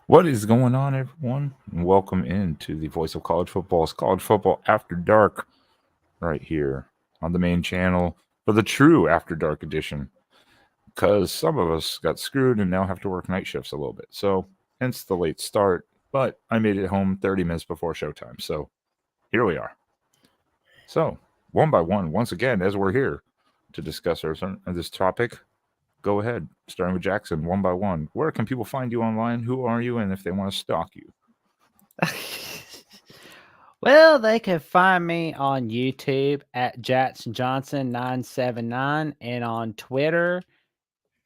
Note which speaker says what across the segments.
Speaker 1: What is going on, everyone? And welcome into the Voice of College Football's College Football After Dark, right here on the main channel for the true After Dark edition. Because some of us got screwed and now have to work night shifts a little bit. So, hence the late start. But I made it home 30 minutes before showtime. So, here we are. So, one by one, once again, as we're here to discuss this topic, go ahead, starting with Jackson, one by one. Where can people find you online? Who are you? And if they want to stalk you?
Speaker 2: Well, they can find me on YouTube at Jackson Johnson 979 and on Twitter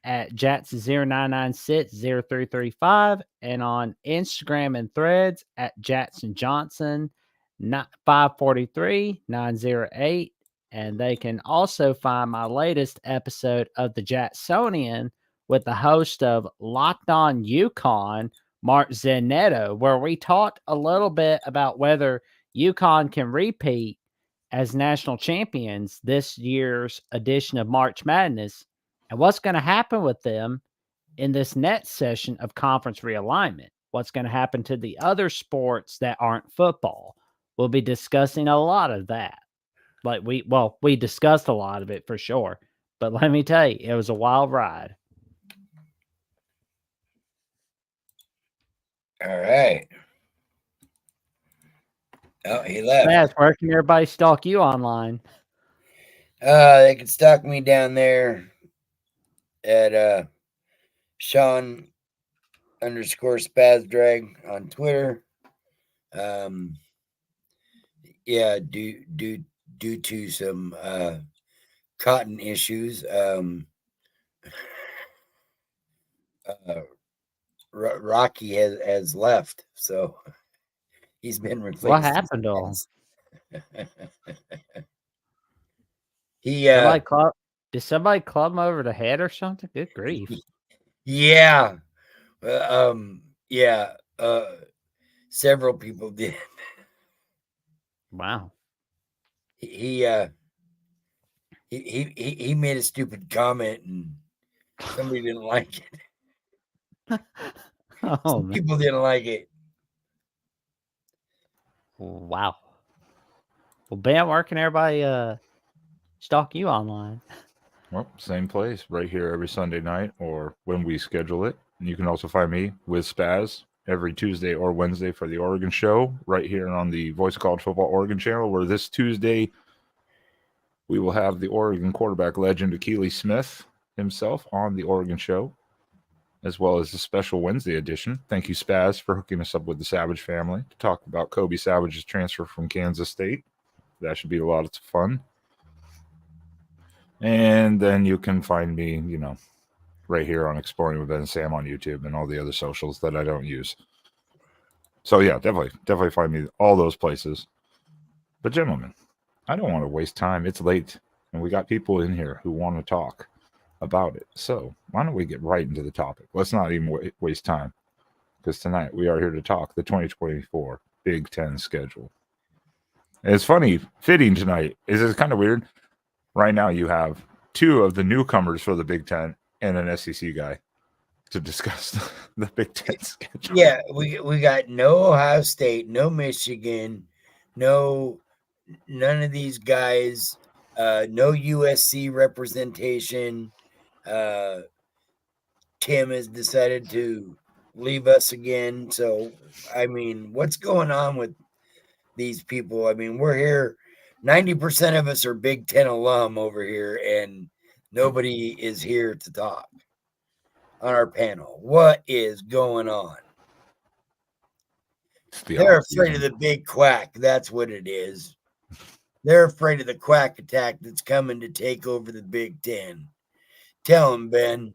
Speaker 2: at Jackson 0996 0335 and on Instagram and Threads at Jackson Johnson 543 908. And they can also find my latest episode of the Jacksonian with the host of Locked On Yukon, Mark Zanetto, where we talked a little bit about whether UConn can repeat as national champions this year's edition of March Madness and what's going to happen with them in this next session of conference realignment. What's going to happen to the other sports that aren't football? We'll be discussing a lot of that. We discussed a lot of it for sure. But let me tell you, it was a wild ride.
Speaker 3: All right. Oh, he left.
Speaker 2: Spaz, where can everybody stalk you online?
Speaker 3: They can stalk me down there at Sean _Spazdrag on Twitter. Yeah, due to some cotton issues, Rocky has left, so he's been replaced.
Speaker 2: What happened to him? Did somebody club him over the head or something? Good grief.
Speaker 3: Yeah. Yeah. Several people did.
Speaker 2: Wow.
Speaker 3: He made a stupid comment and somebody didn't like it. Some people didn't like it.
Speaker 2: Wow. Well, Bam, where can everybody stalk you online?
Speaker 1: Well, same place, right here every Sunday night or when we schedule it. And you can also find me with Spaz every Tuesday or Wednesday for the Oregon show, right here on the Voice of College Football Oregon channel, where this Tuesday we will have the Oregon quarterback legend Akili Smith himself on the Oregon show, as well as the special Wednesday edition. Thank you, Spaz, for hooking us up with the Savage family to talk about Kobe Savage's transfer from Kansas State. That should be a lot of fun. And then you can find me, right here on Exploring with Ben and Sam on YouTube and all the other socials that I don't use. So yeah, definitely find me all those places. But gentlemen, I don't want to waste time. It's late, and we got people in here who want to talk about it. So why don't we get right into the topic? Let's not even waste time, because tonight we are here to talk the 2024 Big Ten schedule. And it's funny, fitting tonight. It's kind of weird. Right now, you have two of the newcomers for the Big Ten and an SEC guy to discuss the Big Ten schedule.
Speaker 3: Yeah, we got no Ohio State, no Michigan, none of these guys, no USC representation. Tim has decided to leave us again. So, I mean, what's going on with these people? I mean, we're here. 90% of us are Big Ten alum over here, and nobody is here to talk on our panel. What is going on? They're afraid of the big quack. That's what it is. They're afraid of the quack attack that's coming to take over the Big Ten. Tell them, Ben.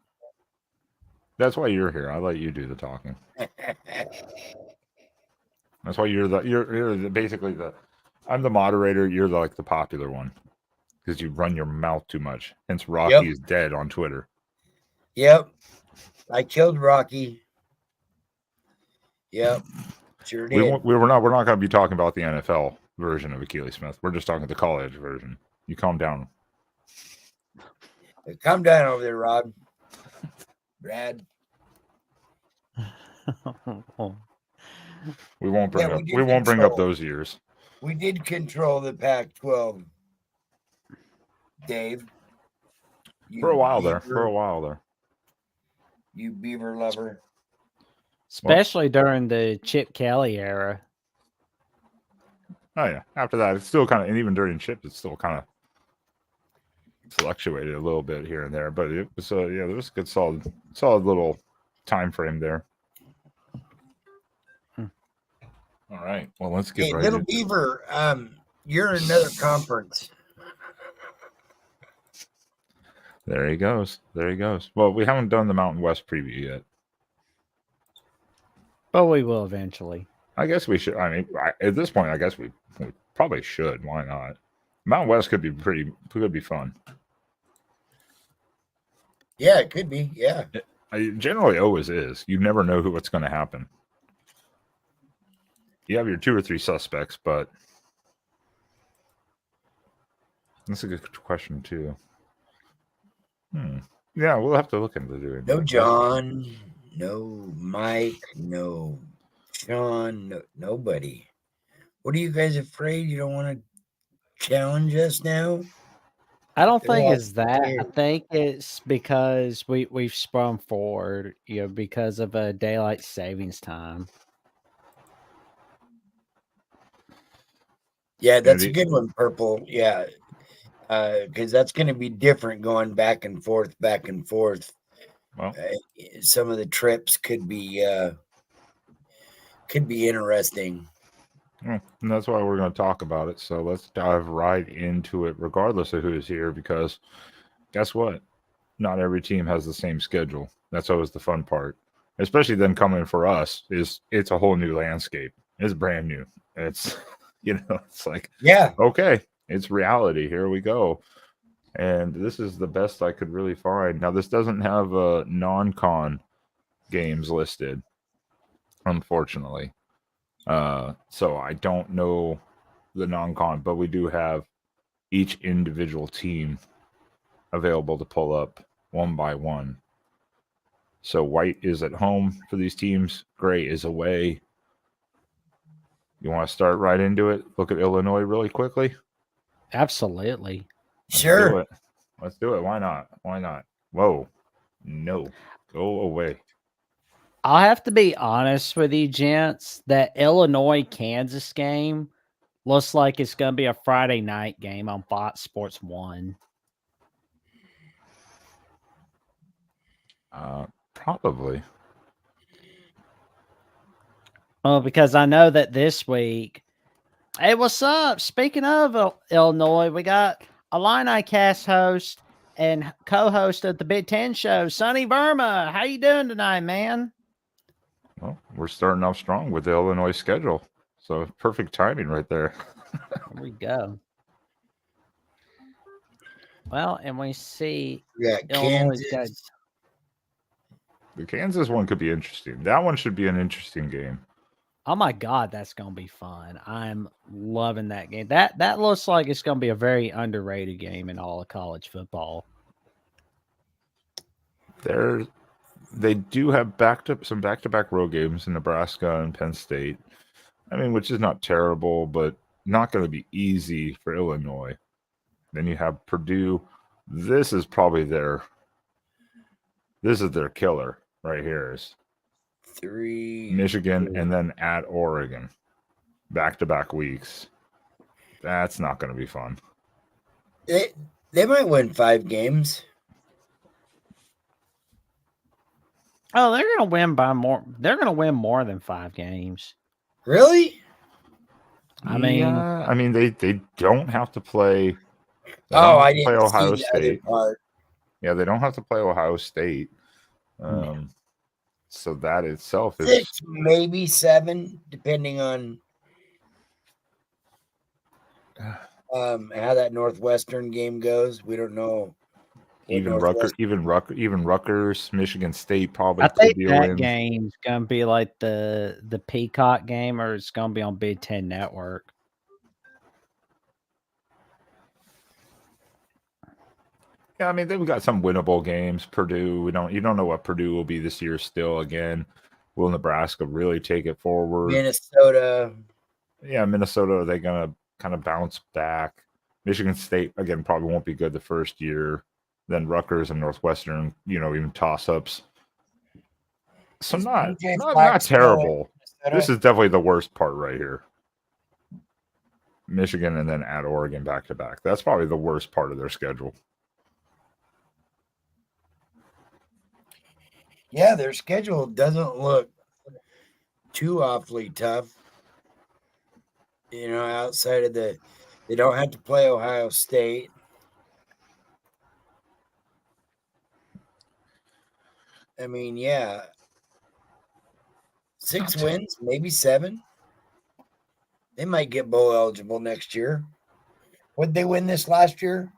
Speaker 1: That's why you're here. I let you do the talking. That's why you're basically the. I'm the moderator. You're like the popular one because you run your mouth too much. Hence, Rocky is dead on Twitter.
Speaker 3: Yep, I killed Rocky. Yep, sure did.
Speaker 1: We're not going to be talking about the NFL version of Akili Smith. We're just talking the college version. You calm down.
Speaker 3: Calm down over there, Brad.
Speaker 1: We won't bring
Speaker 3: Yeah,
Speaker 1: up.
Speaker 3: we
Speaker 1: We
Speaker 3: did
Speaker 1: won't bring up
Speaker 3: control.
Speaker 1: those years.
Speaker 3: We did control the Pac-12, Dave.
Speaker 1: For a while there.
Speaker 3: Beaver, you Beaver lover.
Speaker 2: Especially during the Chip Kelly era.
Speaker 1: Oh yeah. After that, it's still kind of, and even during Chip, it's still kind of fluctuated a little bit here and there. But it was, yeah, there was a good solid little time frame there. All right. Well, let's get
Speaker 3: Hey,
Speaker 1: right
Speaker 3: little
Speaker 1: into
Speaker 3: Beaver, you're in another conference.
Speaker 1: There he goes. There he goes. Well, we haven't done the Mountain West preview yet.
Speaker 2: But we will eventually.
Speaker 1: I guess we should. I mean, at this point, I guess we probably should. Why not? Mountain West could be fun.
Speaker 3: Yeah, it could be. Yeah.
Speaker 1: It generally always is. You never know what's going to happen. You have your 2 or 3 suspects, but that's a good question too. Yeah, we'll have to look into doing.
Speaker 3: No John, no Mike, no Sean, nobody. What are you guys afraid? You don't want to challenge us now?
Speaker 2: I don't
Speaker 3: They're
Speaker 2: think
Speaker 3: all
Speaker 2: it's that. I
Speaker 3: scared.
Speaker 2: think it's because we've sprung forward, because of a daylight savings time.
Speaker 3: Yeah, that's a good one, Purple. Yeah, because that's going to be different going back and forth, back and forth.
Speaker 1: Well,
Speaker 3: some of the trips could be interesting.
Speaker 1: and that's why we're going to talk about it. So let's dive right into it, regardless of who's here, because guess what? Not every team has the same schedule. That's always the fun part, especially then coming for us. It's a whole new landscape. It's brand new. It's it's like,
Speaker 3: yeah,
Speaker 1: okay, it's reality. Here we go. And this is the best I could really find. Now, this doesn't have non-con games listed, unfortunately. So I don't know the non-con, but we do have each individual team available to pull up one by one. So white is at home for these teams. Gray is away. You want to start right into it? Look at Illinois really quickly?
Speaker 2: Absolutely.
Speaker 3: sure.
Speaker 1: Let's do it. Why not? Why not? Whoa. No. Go away.
Speaker 2: I'll have to be honest with you, gents. That Illinois-Kansas game looks like it's going to be a Friday night game on Fox Sports 1.
Speaker 1: Probably.
Speaker 2: Well, because I know that this week. Hey, what's up? Speaking of Illinois, we got Illini cast host and co-host of the Big Ten show, Sonny Verma. How you doing tonight, man?
Speaker 1: Well, we're starting off strong with the Illinois schedule. So perfect timing right there.
Speaker 2: Here we go. Well, and we see
Speaker 3: Yeah,
Speaker 2: Illinois got.
Speaker 1: The Kansas one could be interesting. That one should be an interesting game.
Speaker 2: Oh my God, that's gonna be fun! I'm loving that game. That looks like it's gonna be a very underrated game in all of college football.
Speaker 1: They do have some back-to-back road games in Nebraska and Penn State. I mean, which is not terrible, but not going to be easy for Illinois. Then you have Purdue. This is their killer right here. Is
Speaker 3: 3
Speaker 1: Michigan and then at Oregon, back-to-back weeks. That's not going to be fun.
Speaker 3: They might win 5 games.
Speaker 2: Oh, they're gonna win by more. They're gonna win more than 5 games.
Speaker 3: Really?
Speaker 2: I mean,
Speaker 1: yeah, I mean they don't have to play.
Speaker 3: I didn't
Speaker 1: play Ohio
Speaker 3: see the
Speaker 1: State.
Speaker 3: other part.
Speaker 1: Yeah, they don't have to play Ohio State. So that itself is
Speaker 3: 6, maybe 7, depending on how that Northwestern game goes. We don't know.
Speaker 1: Even Rutgers, Michigan State probably
Speaker 2: I
Speaker 1: could
Speaker 2: think
Speaker 1: be a
Speaker 2: that
Speaker 1: win.
Speaker 2: game's gonna be like the Peacock game, or it's gonna be on Big Ten Network.
Speaker 1: Yeah, I mean they've got some winnable games. Purdue, you don't know what Purdue will be this year still again. Will Nebraska really take it forward?
Speaker 3: Minnesota.
Speaker 1: Yeah, Minnesota, are they going to kind of bounce back? Michigan State, again, probably won't be good the first year. Then Rutgers and Northwestern, even toss-ups. So
Speaker 3: Is
Speaker 1: not
Speaker 3: BJ
Speaker 1: not
Speaker 3: Flack
Speaker 1: not
Speaker 3: still in
Speaker 1: terrible.
Speaker 3: Minnesota?
Speaker 1: This is definitely the worst part right here. Michigan and then at Oregon back to back. That's probably the worst part of their schedule.
Speaker 3: Yeah, their schedule doesn't look too awfully tough. Outside of they don't have to play Ohio State. I mean, yeah. 6 wins, maybe 7. They might get bowl eligible next year. Would they win this last year?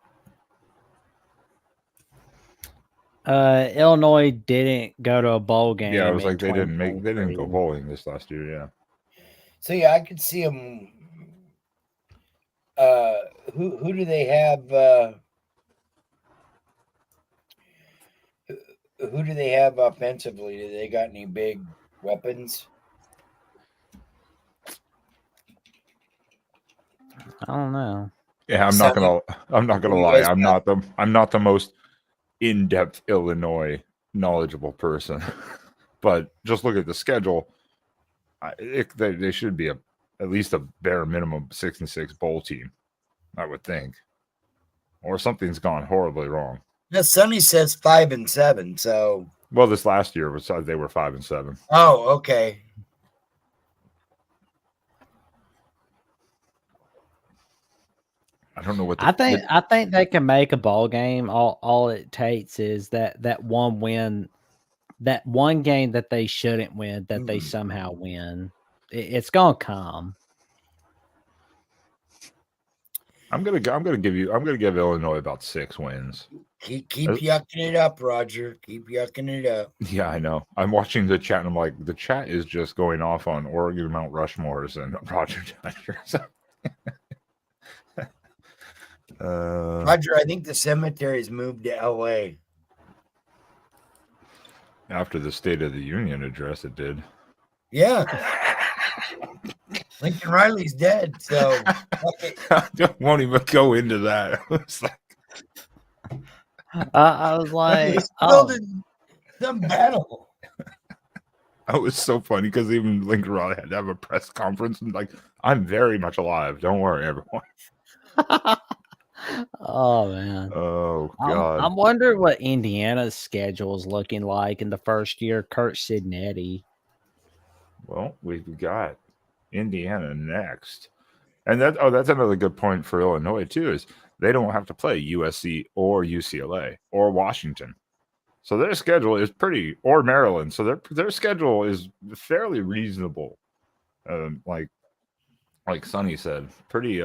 Speaker 2: Illinois didn't go to a bowl game.
Speaker 1: Yeah, it was
Speaker 2: in
Speaker 1: like they didn't go
Speaker 2: 2023.
Speaker 1: bowling this last year. Yeah.
Speaker 3: So yeah, I could see them. Who do they have? Who do they have offensively? Do they got any big weapons?
Speaker 2: I don't know.
Speaker 1: Yeah, I'm not gonna lie. I'm not the most in-depth Illinois knowledgeable person, but just look at the schedule. They should be at least a bare minimum 6-6 bowl team, I would think, or something's gone horribly wrong.
Speaker 3: Now Sonny says 5-7. So
Speaker 1: well, this last year was they were 5-7.
Speaker 3: Oh, okay.
Speaker 1: I don't know what
Speaker 2: I think they can make a bowl game. All it takes is that one win, that one game that they shouldn't win, that they somehow win. It's gonna come.
Speaker 1: I'm gonna give Illinois about 6 wins.
Speaker 3: Keep yucking it up, Roger. Keep yucking it up.
Speaker 1: Yeah, I know. I'm watching the chat and I'm like, the chat is just going off on Oregon Mount Rushmores and Roger Dodgers.
Speaker 3: Roger, I think the cemetery's moved to LA.
Speaker 1: After the State of the Union address, it did.
Speaker 3: Yeah. Lincoln Riley's dead, so
Speaker 1: I won't even go into that.
Speaker 2: I was like,
Speaker 3: he's still in some battle.
Speaker 1: That was so funny because even Lincoln Riley had to have a press conference and like, I'm very much alive. Don't worry, everyone.
Speaker 2: Oh man.
Speaker 1: Oh God.
Speaker 2: I'm wondering what Indiana's schedule is looking like in the first year. Kurt Signetti.
Speaker 1: Well, we've got Indiana next, and that's another good point for Illinois too. Is they don't have to play USC or UCLA or Washington, so their schedule is or Maryland. So their schedule is fairly reasonable. Like Sonny said, pretty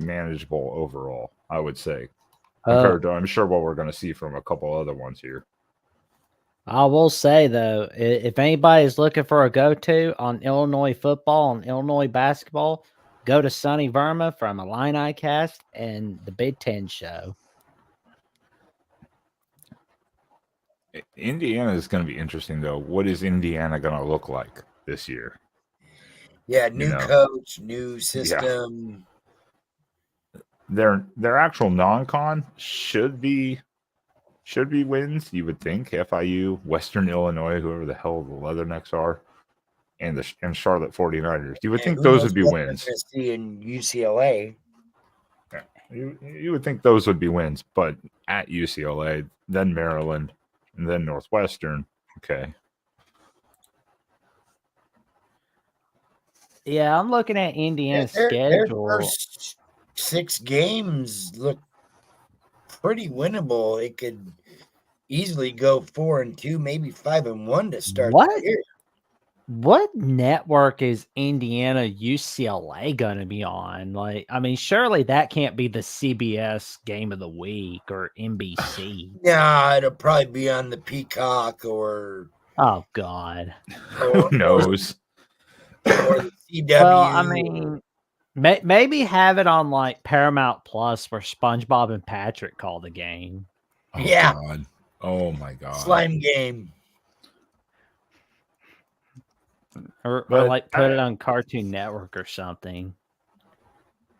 Speaker 1: manageable overall, I would say, compared to I'm sure what we're going to see from a couple other ones here.
Speaker 2: I will say though, if anybody's looking for a go-to on Illinois football and Illinois basketball, go to Sonny Verma from Illini Cast and the Big Ten Show.
Speaker 1: Indiana is going to be interesting though. What is Indiana going to look like this year?
Speaker 3: Yeah, new coach, new system.
Speaker 1: Yeah. Their actual non-con should be wins, you would think. FIU, Western Illinois, whoever the hell the Leathernecks are, and Charlotte 49ers. You would think those would be wins.
Speaker 3: In UCLA.
Speaker 1: Yeah. You would think those would be wins, but at UCLA, then Maryland, and then Northwestern. Okay.
Speaker 2: Yeah, I'm looking at Indiana's schedule.
Speaker 3: Their first 6 games look pretty winnable. It could easily go 4-2, maybe 5-1 to start the year.
Speaker 2: What network is Indiana UCLA going to be on? Like, I mean, surely that can't be the CBS Game of the Week or NBC.
Speaker 3: Nah, it'll probably be on the Peacock or.
Speaker 2: Oh God,
Speaker 1: who knows?
Speaker 3: Or the CW.
Speaker 2: Well, I mean, maybe have it on like Paramount Plus where SpongeBob and Patrick call the game.
Speaker 1: Oh,
Speaker 3: yeah.
Speaker 1: God. Oh my God.
Speaker 3: Slime game.
Speaker 2: or
Speaker 1: But
Speaker 2: like put it on Cartoon Network or something.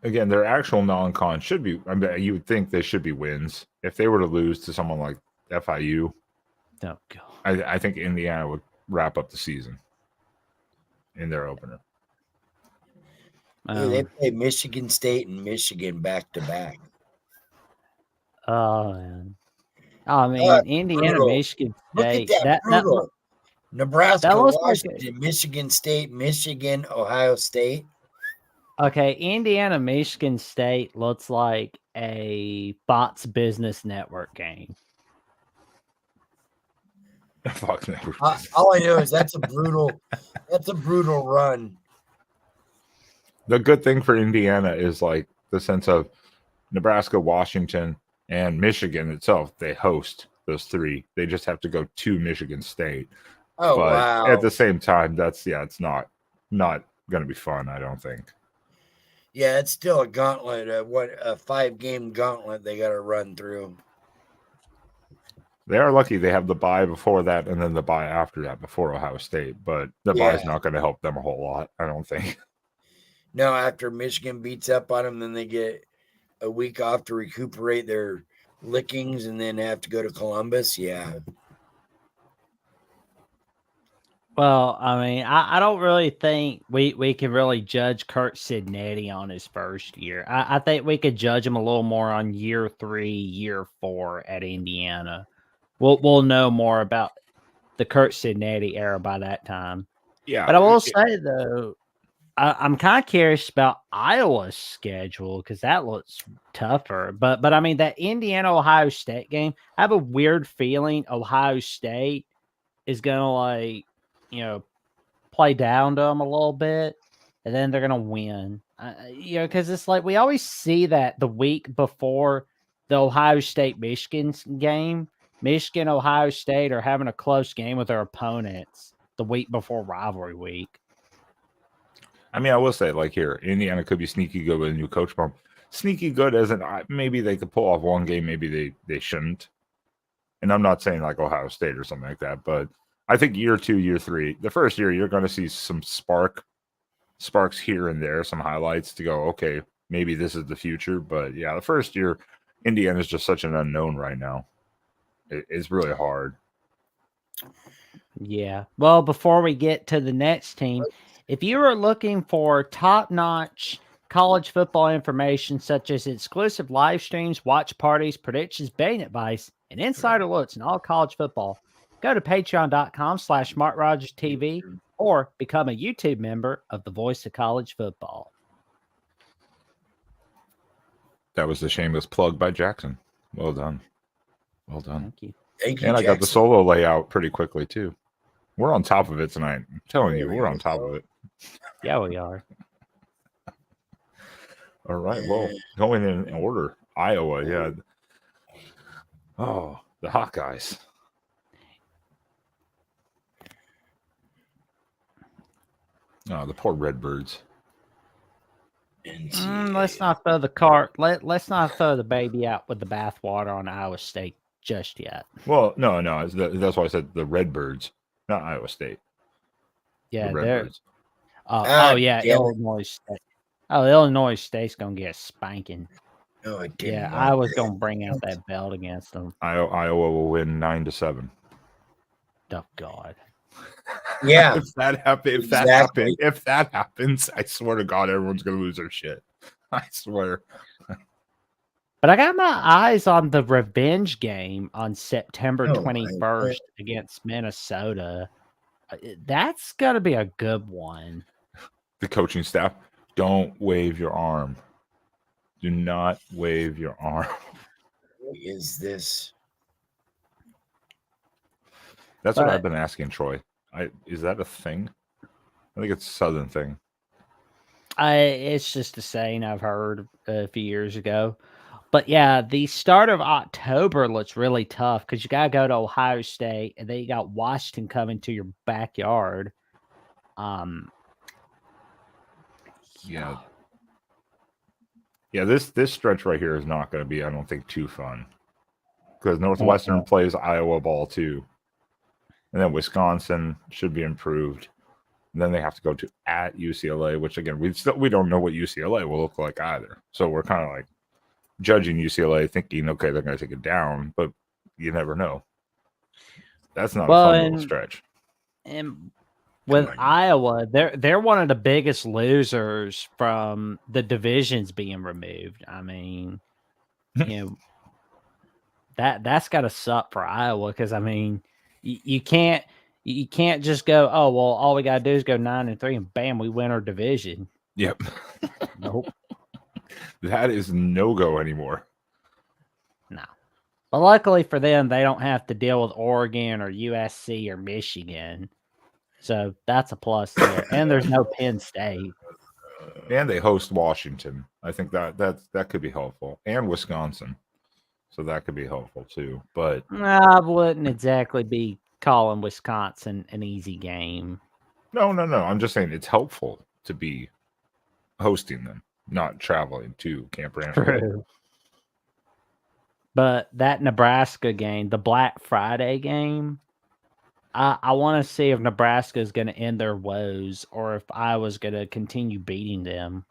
Speaker 1: again, their actual non-con should be. I mean, you would think they should be wins. If they were to lose to someone like FIU,
Speaker 2: Oh God.
Speaker 1: I think Indiana would wrap up the season in their opener.
Speaker 3: They play Michigan State and Michigan back to back.
Speaker 2: Oh man. I mean, Indiana,
Speaker 3: brutal.
Speaker 2: Michigan
Speaker 3: Look at
Speaker 2: State.
Speaker 3: that, brutal. Nebraska,
Speaker 2: looks like
Speaker 3: Washington, Michigan State, Michigan, Ohio State.
Speaker 2: Okay, Indiana, Michigan State looks like a Fox Business Network game.
Speaker 1: Fuck no.
Speaker 3: All I know is that's a brutal run.
Speaker 1: The good thing for Indiana is like the sense of Nebraska, Washington, and Michigan itself. They host those three. They just have to go to Michigan State.
Speaker 3: Oh,
Speaker 1: but
Speaker 3: wow.
Speaker 1: At the same time, it's not going to be fun, I don't think.
Speaker 3: Yeah, it's still a gauntlet. A 5-game gauntlet they got to run through.
Speaker 1: They are lucky they have the bye before that and then the bye after that before Ohio State. But the bye is not going to help them a whole lot, I don't think.
Speaker 3: No, after Michigan beats up on them, then they get a week off to recuperate their lickings and then have to go to Columbus. Yeah.
Speaker 2: Well, I mean, I don't really think we can really judge Kurt Sidnetti on his first year. I think we could judge him a little more on year 3, year 4 at Indiana. We'll know more about the Kurt Sidnetti era by that time.
Speaker 1: Yeah.
Speaker 2: But I will say, though, I'm kind of curious about Iowa's schedule because that looks tougher. But I mean, that Indiana-Ohio State game, I have a weird feeling Ohio State is going to, play down to them a little bit, and then they're going to win. Because it's like we always see that the week before the Ohio State-Michigan game, Michigan, Ohio State are having a close game with their opponents the week before rivalry week.
Speaker 1: I mean, I will say, like here, Indiana could be sneaky good with a new coach bump. Sneaky good as in maybe they could pull off one game, maybe they shouldn't. And I'm not saying like Ohio State or something like that, but I think year 2, year 3, the first year, you're going to see some sparks here and there, some highlights to go, okay, maybe this is the future. But yeah, the first year, Indiana is just such an unknown right now. It's really hard.
Speaker 2: Yeah. Well, before we get to the next team, if you are looking for top-notch college football information such as exclusive live streams, watch parties, predictions, betting advice, and insider looks in all college football, go to patreon.com/MarkRogersTV or become a YouTube member of the Voice of College Football.
Speaker 1: That was the shameless plug by Jackson. Well done. Well done.
Speaker 2: Thank you.
Speaker 3: Thank you,
Speaker 1: And I got the
Speaker 3: Jackson.
Speaker 1: solo layout pretty quickly, too. We're on top of it tonight. I'm telling you, we're on top of it.
Speaker 2: Yeah, we are.
Speaker 1: All right. Well, going in order, Iowa. Yeah. Oh, the Hawkeyes. Oh, the poor Redbirds.
Speaker 2: Let's not throw the cart. Let's not throw the baby out with the bathwater on Iowa State just yet.
Speaker 1: Well, no. That's why I said the Redbirds, not Iowa State.
Speaker 2: Yeah,
Speaker 1: The
Speaker 2: they're.
Speaker 1: Redbirds.
Speaker 2: Yeah, Illinois State. Oh, Illinois State's gonna get a spanking.
Speaker 3: No, I didn't.
Speaker 2: Yeah, I was gonna bring out that belt against them.
Speaker 1: Iowa will win 9-7.
Speaker 2: Oh God.
Speaker 3: Yeah.
Speaker 1: If that happens, I swear to God, everyone's gonna lose their shit. I swear.
Speaker 2: But I got my eyes on the revenge game on September
Speaker 3: Oh,
Speaker 2: 21st against Minnesota. That's gonna be a good one.
Speaker 1: The coaching staff, don't wave your arm. Do not wave your arm.
Speaker 3: What is this?
Speaker 1: That's what I've been asking Troy. Is that a thing? I think it's a Southern thing.
Speaker 2: It's just a saying I've heard a few years ago. But yeah, the start of October looks really tough because you got to go to Ohio State and then you got Washington coming to your backyard.
Speaker 1: Yeah. This stretch right here is not going to be, I don't think, too fun because Northwestern plays Iowa ball too, and then Wisconsin should be improved. And then they have to go to at UCLA, which again we don't know what UCLA will look like either. So we're kind of like judging UCLA, thinking, okay, they're going to take it down, but you never know. That's not a fun little stretch.
Speaker 2: And with Iowa, they're one of the biggest losers from the divisions being removed. I mean, that's got to suck for Iowa because I mean, you can't just go, oh well, all we gotta do is go 9-3 and bam, we win our division.
Speaker 1: Yep.
Speaker 2: Nope.
Speaker 1: That is no go anymore.
Speaker 2: No. But luckily for them, they don't have to deal with Oregon or USC or Michigan. So that's a plus there. And there's no Penn State.
Speaker 1: And they host Washington. I think that could be helpful. And Wisconsin. So that could be helpful too. But
Speaker 2: I wouldn't exactly be calling Wisconsin an easy game.
Speaker 1: No. I'm just saying it's helpful to be hosting them, not traveling to Camp Randall.
Speaker 2: True. But that Nebraska game, the Black Friday game, I want to see if Nebraska is going to end their woes or if Iowa's going to continue beating them.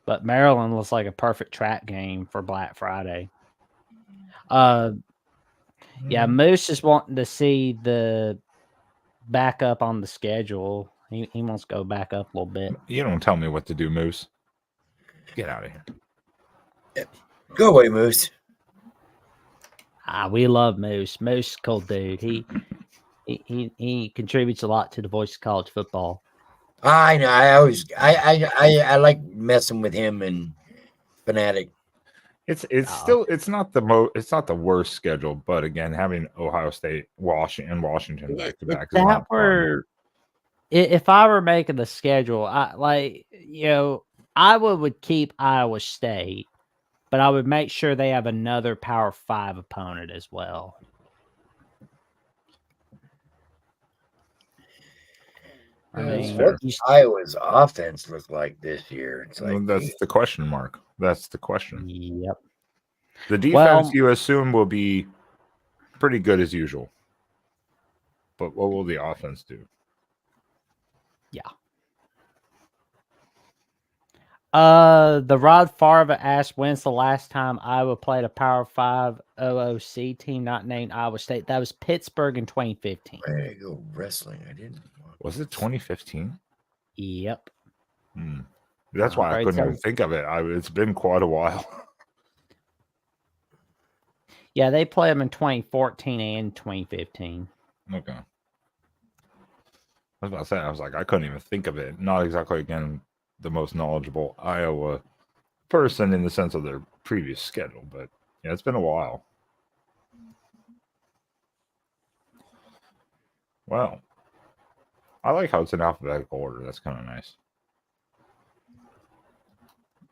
Speaker 2: But Maryland looks like a perfect track game for Black Friday. Yeah, Moose is wanting to see the backup on the schedule. He wants to go back up a little bit.
Speaker 1: You don't tell me what to do, Moose. Get out of here.
Speaker 3: Go away, Moose.
Speaker 2: We love Moose. Moose, cool dude. He contributes a lot to the voice of college football.
Speaker 3: I know. I like messing with him and Fanatic.
Speaker 1: It's not the worst schedule, but again, having Ohio State, Washington back to back is not fun.
Speaker 2: If I were making the schedule, Iowa would keep Iowa State, but I would make sure they have another Power 5 opponent as well.
Speaker 3: I mean, what Iowa's offense look like this year? It's like
Speaker 1: that's the question mark. That's the question.
Speaker 2: Yep.
Speaker 1: The defense you assume will be pretty good as usual, but what will the offense do?
Speaker 2: Yeah. The Rod Favre asked, when's the last time Iowa played a Power 5 OOC team not named Iowa State? That was Pittsburgh in 2015.
Speaker 3: There you go, wrestling. I didn't.
Speaker 1: Was it 2015?
Speaker 2: Yep.
Speaker 1: That's why I couldn't even think of it. It's been quite a while.
Speaker 2: Yeah, they played them in 2014 and 2015.
Speaker 1: Okay. I was about to say, I was like, I couldn't even think of it. Not exactly, again, the most knowledgeable Iowa person in the sense of their previous schedule, but yeah, it's been a while. Wow. I like how it's in alphabetical order. That's kind of nice.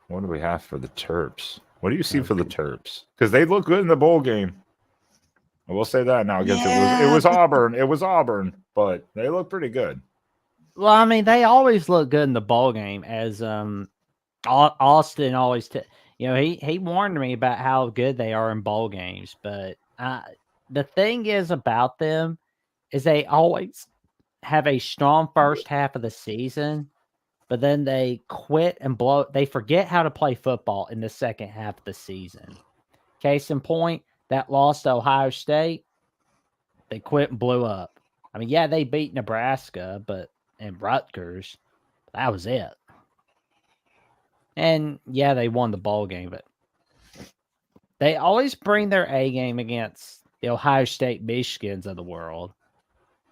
Speaker 1: What do we have for the Terps? What do you see for the Terps? Because they look good in the bowl game. I will say that now. Against it was Auburn. It was Auburn, but they look pretty good.
Speaker 2: Well, I mean, they always look good in the bowl game, as Austin always. He warned me about how good they are in bowl games. But the thing is about them is they always have a strong first half of the season, but then they quit and blow. They forget how to play football in the second half of the season. Case in point, that loss to Ohio State, they quit and blew up. I mean, yeah, they beat Nebraska, and Rutgers, that was it. And yeah, they won the bowl game, but they always bring their A game against the Ohio State Michigans of the world,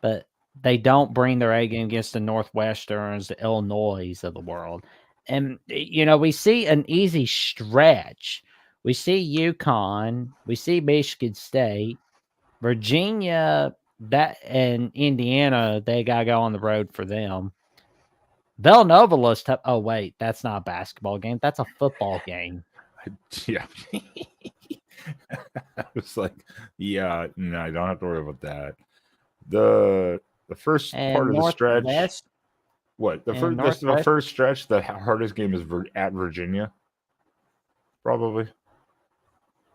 Speaker 2: but they don't bring their A game against the Northwesterns, the Illinois of the world. And, we see an easy stretch. We see UConn, we see Michigan State, Virginia, and Indiana, they got to go on the road for them. Villanova looks tough. Oh, wait, that's not a basketball game. That's a football game.
Speaker 1: Yeah. I was like, yeah, no, I don't have to worry about that. The first part of the stretch. What? The first stretch, the hardest game is at Virginia. Probably.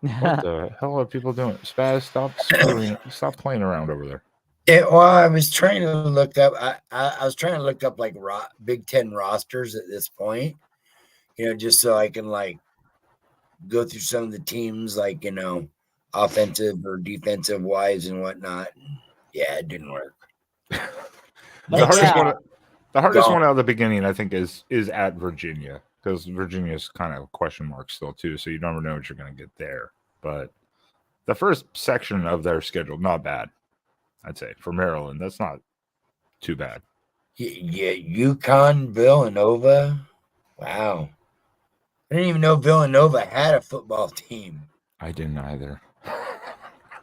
Speaker 1: What the hell are people doing? Spaz, stop playing around over there.
Speaker 3: Well, I was trying to look up. I was trying to look up like Big Ten rosters at this point. Just so I can like go through some of the teams, like offensive or defensive wise and whatnot. Yeah, it didn't work.
Speaker 1: The
Speaker 2: But
Speaker 1: hardest
Speaker 2: yeah.
Speaker 1: one. The hardest
Speaker 3: Gone.
Speaker 1: one out of the beginning, I think, is at Virginia, because Virginia's kind of a question mark still too. So you never know what you're going to get there. But the first section of their schedule, not bad. I'd say for Maryland, that's not too bad.
Speaker 3: Yeah, UConn, Villanova. Wow, I didn't even know Villanova had a football team.
Speaker 1: I didn't either.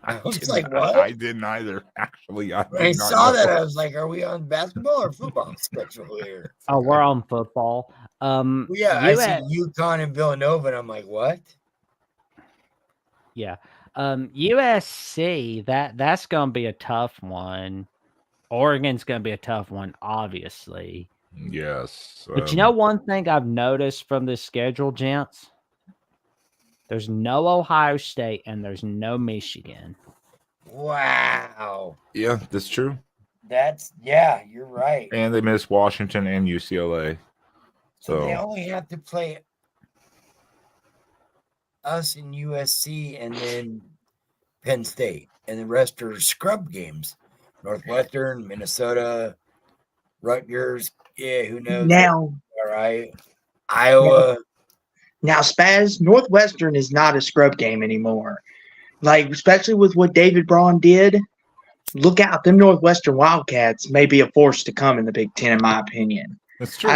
Speaker 3: I was
Speaker 1: didn't-
Speaker 3: like, what?
Speaker 1: I didn't either. Actually,
Speaker 3: When I
Speaker 1: did not
Speaker 3: saw
Speaker 1: know.
Speaker 3: that, I was like, are we on basketball or football schedule here?
Speaker 2: Oh, we're on football.
Speaker 3: Well, yeah, I
Speaker 2: US
Speaker 3: see UConn and Villanova, and I'm like, what?
Speaker 2: Yeah. USC, that's gonna be a tough one. Oregon's gonna be a tough one, obviously.
Speaker 1: Yes,
Speaker 2: But you know one thing I've noticed from this schedule, gents? There's no Ohio State and there's no Michigan.
Speaker 3: Wow.
Speaker 1: yeah, that's true.
Speaker 3: Yeah, you're right.
Speaker 1: And they missed Washington and UCLA.
Speaker 3: So they
Speaker 1: So
Speaker 3: only have to play us in USC and then Penn State, and the rest are scrub games. Northwestern, Minnesota, Rutgers. Yeah, who knows?
Speaker 4: Now,
Speaker 3: All right. Iowa.
Speaker 4: now, Spaz, Northwestern is not a scrub game anymore. Like, especially with what David Braun did, look out. Them Northwestern Wildcats may be a force to come in the Big Ten, in my opinion.
Speaker 1: that's true.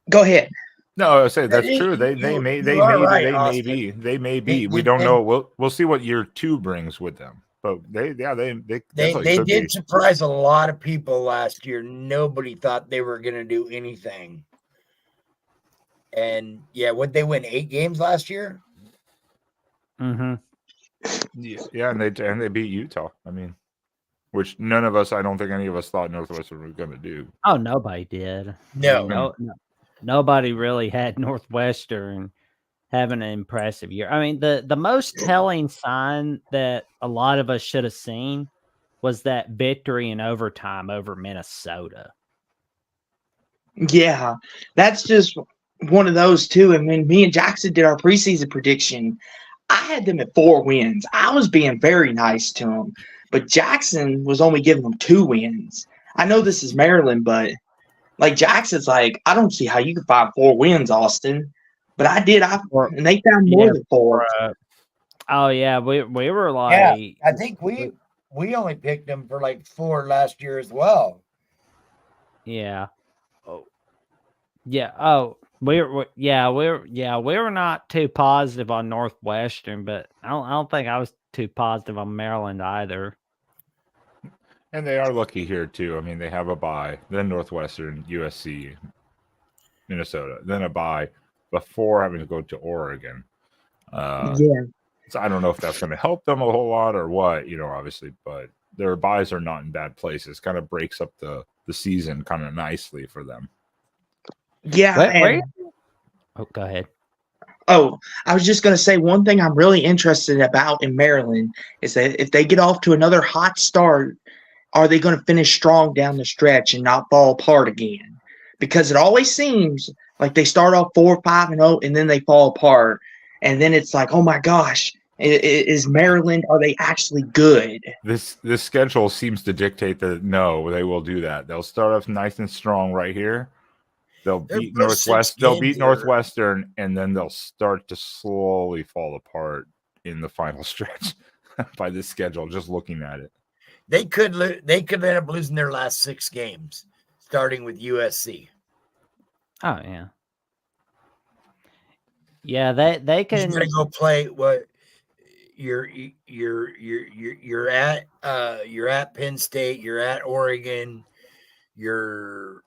Speaker 4: Go ahead.
Speaker 1: No, I say that's
Speaker 3: You-
Speaker 1: true. They
Speaker 3: you
Speaker 1: may
Speaker 3: are right,
Speaker 1: they may
Speaker 3: Austin.
Speaker 1: be we
Speaker 3: They-
Speaker 1: don't
Speaker 3: they-
Speaker 1: know. We'll see what year 2 brings with them. But they definitely
Speaker 3: They
Speaker 1: could
Speaker 3: did
Speaker 1: be.
Speaker 3: surprise a lot of people last year. Nobody thought they were going to do anything. And yeah, would they win 8 games last year?
Speaker 2: Mm-hmm.
Speaker 1: Yeah, and they beat Utah. I mean, which none of us, I don't think any of us thought Northwestern was going to do.
Speaker 2: Oh, nobody did.
Speaker 3: No.
Speaker 2: Nobody really had Northwestern having an impressive year. I mean, the most telling sign that a lot of us should have seen was that victory in overtime over Minnesota.
Speaker 4: Yeah, that's just one of those too. And when me and Jackson did our preseason prediction, I had them at 4 wins. I was being very nice to them, but Jackson was only giving them 2 wins. I know this is Maryland, but like Jackson's like, I don't see how you can find 4 wins, Austin. But I did, and they found more than 4.
Speaker 2: Oh yeah, we were like,
Speaker 3: Yeah, I think we only picked them for like 4 last year as well.
Speaker 2: yeah, oh, yeah, oh, we were not too positive on Northwestern, but I don't think I was too positive on Maryland either.
Speaker 1: And they are lucky here too. I mean, they have a bye, then Northwestern, USC, Minnesota, then a bye before having to go to Oregon.
Speaker 4: Yeah.
Speaker 1: So I don't know if that's going to help them a whole lot or what, obviously, but their buys are not in bad places. Kind of breaks up the season kind of nicely for them.
Speaker 4: Yeah.
Speaker 2: Oh, go ahead.
Speaker 4: Oh, I was just going to say one thing I'm really interested about in Maryland is that if they get off to another hot start, are they going to finish strong down the stretch and not fall apart again? Because it always seems like they start off 4-5-0 and then they fall apart. And then it's like, oh my gosh, is Maryland, are they actually good?
Speaker 1: This schedule seems to dictate that no, they will do that. They'll start off nice and strong right here. They'll beat Northwestern, and then they'll start to slowly fall apart in the final stretch by this schedule, just looking at it.
Speaker 3: They could end up losing their last 6 games, starting with USC.
Speaker 2: Oh yeah, yeah. They can.
Speaker 3: You're gonna go play what you're at Penn State, you're at Oregon, you're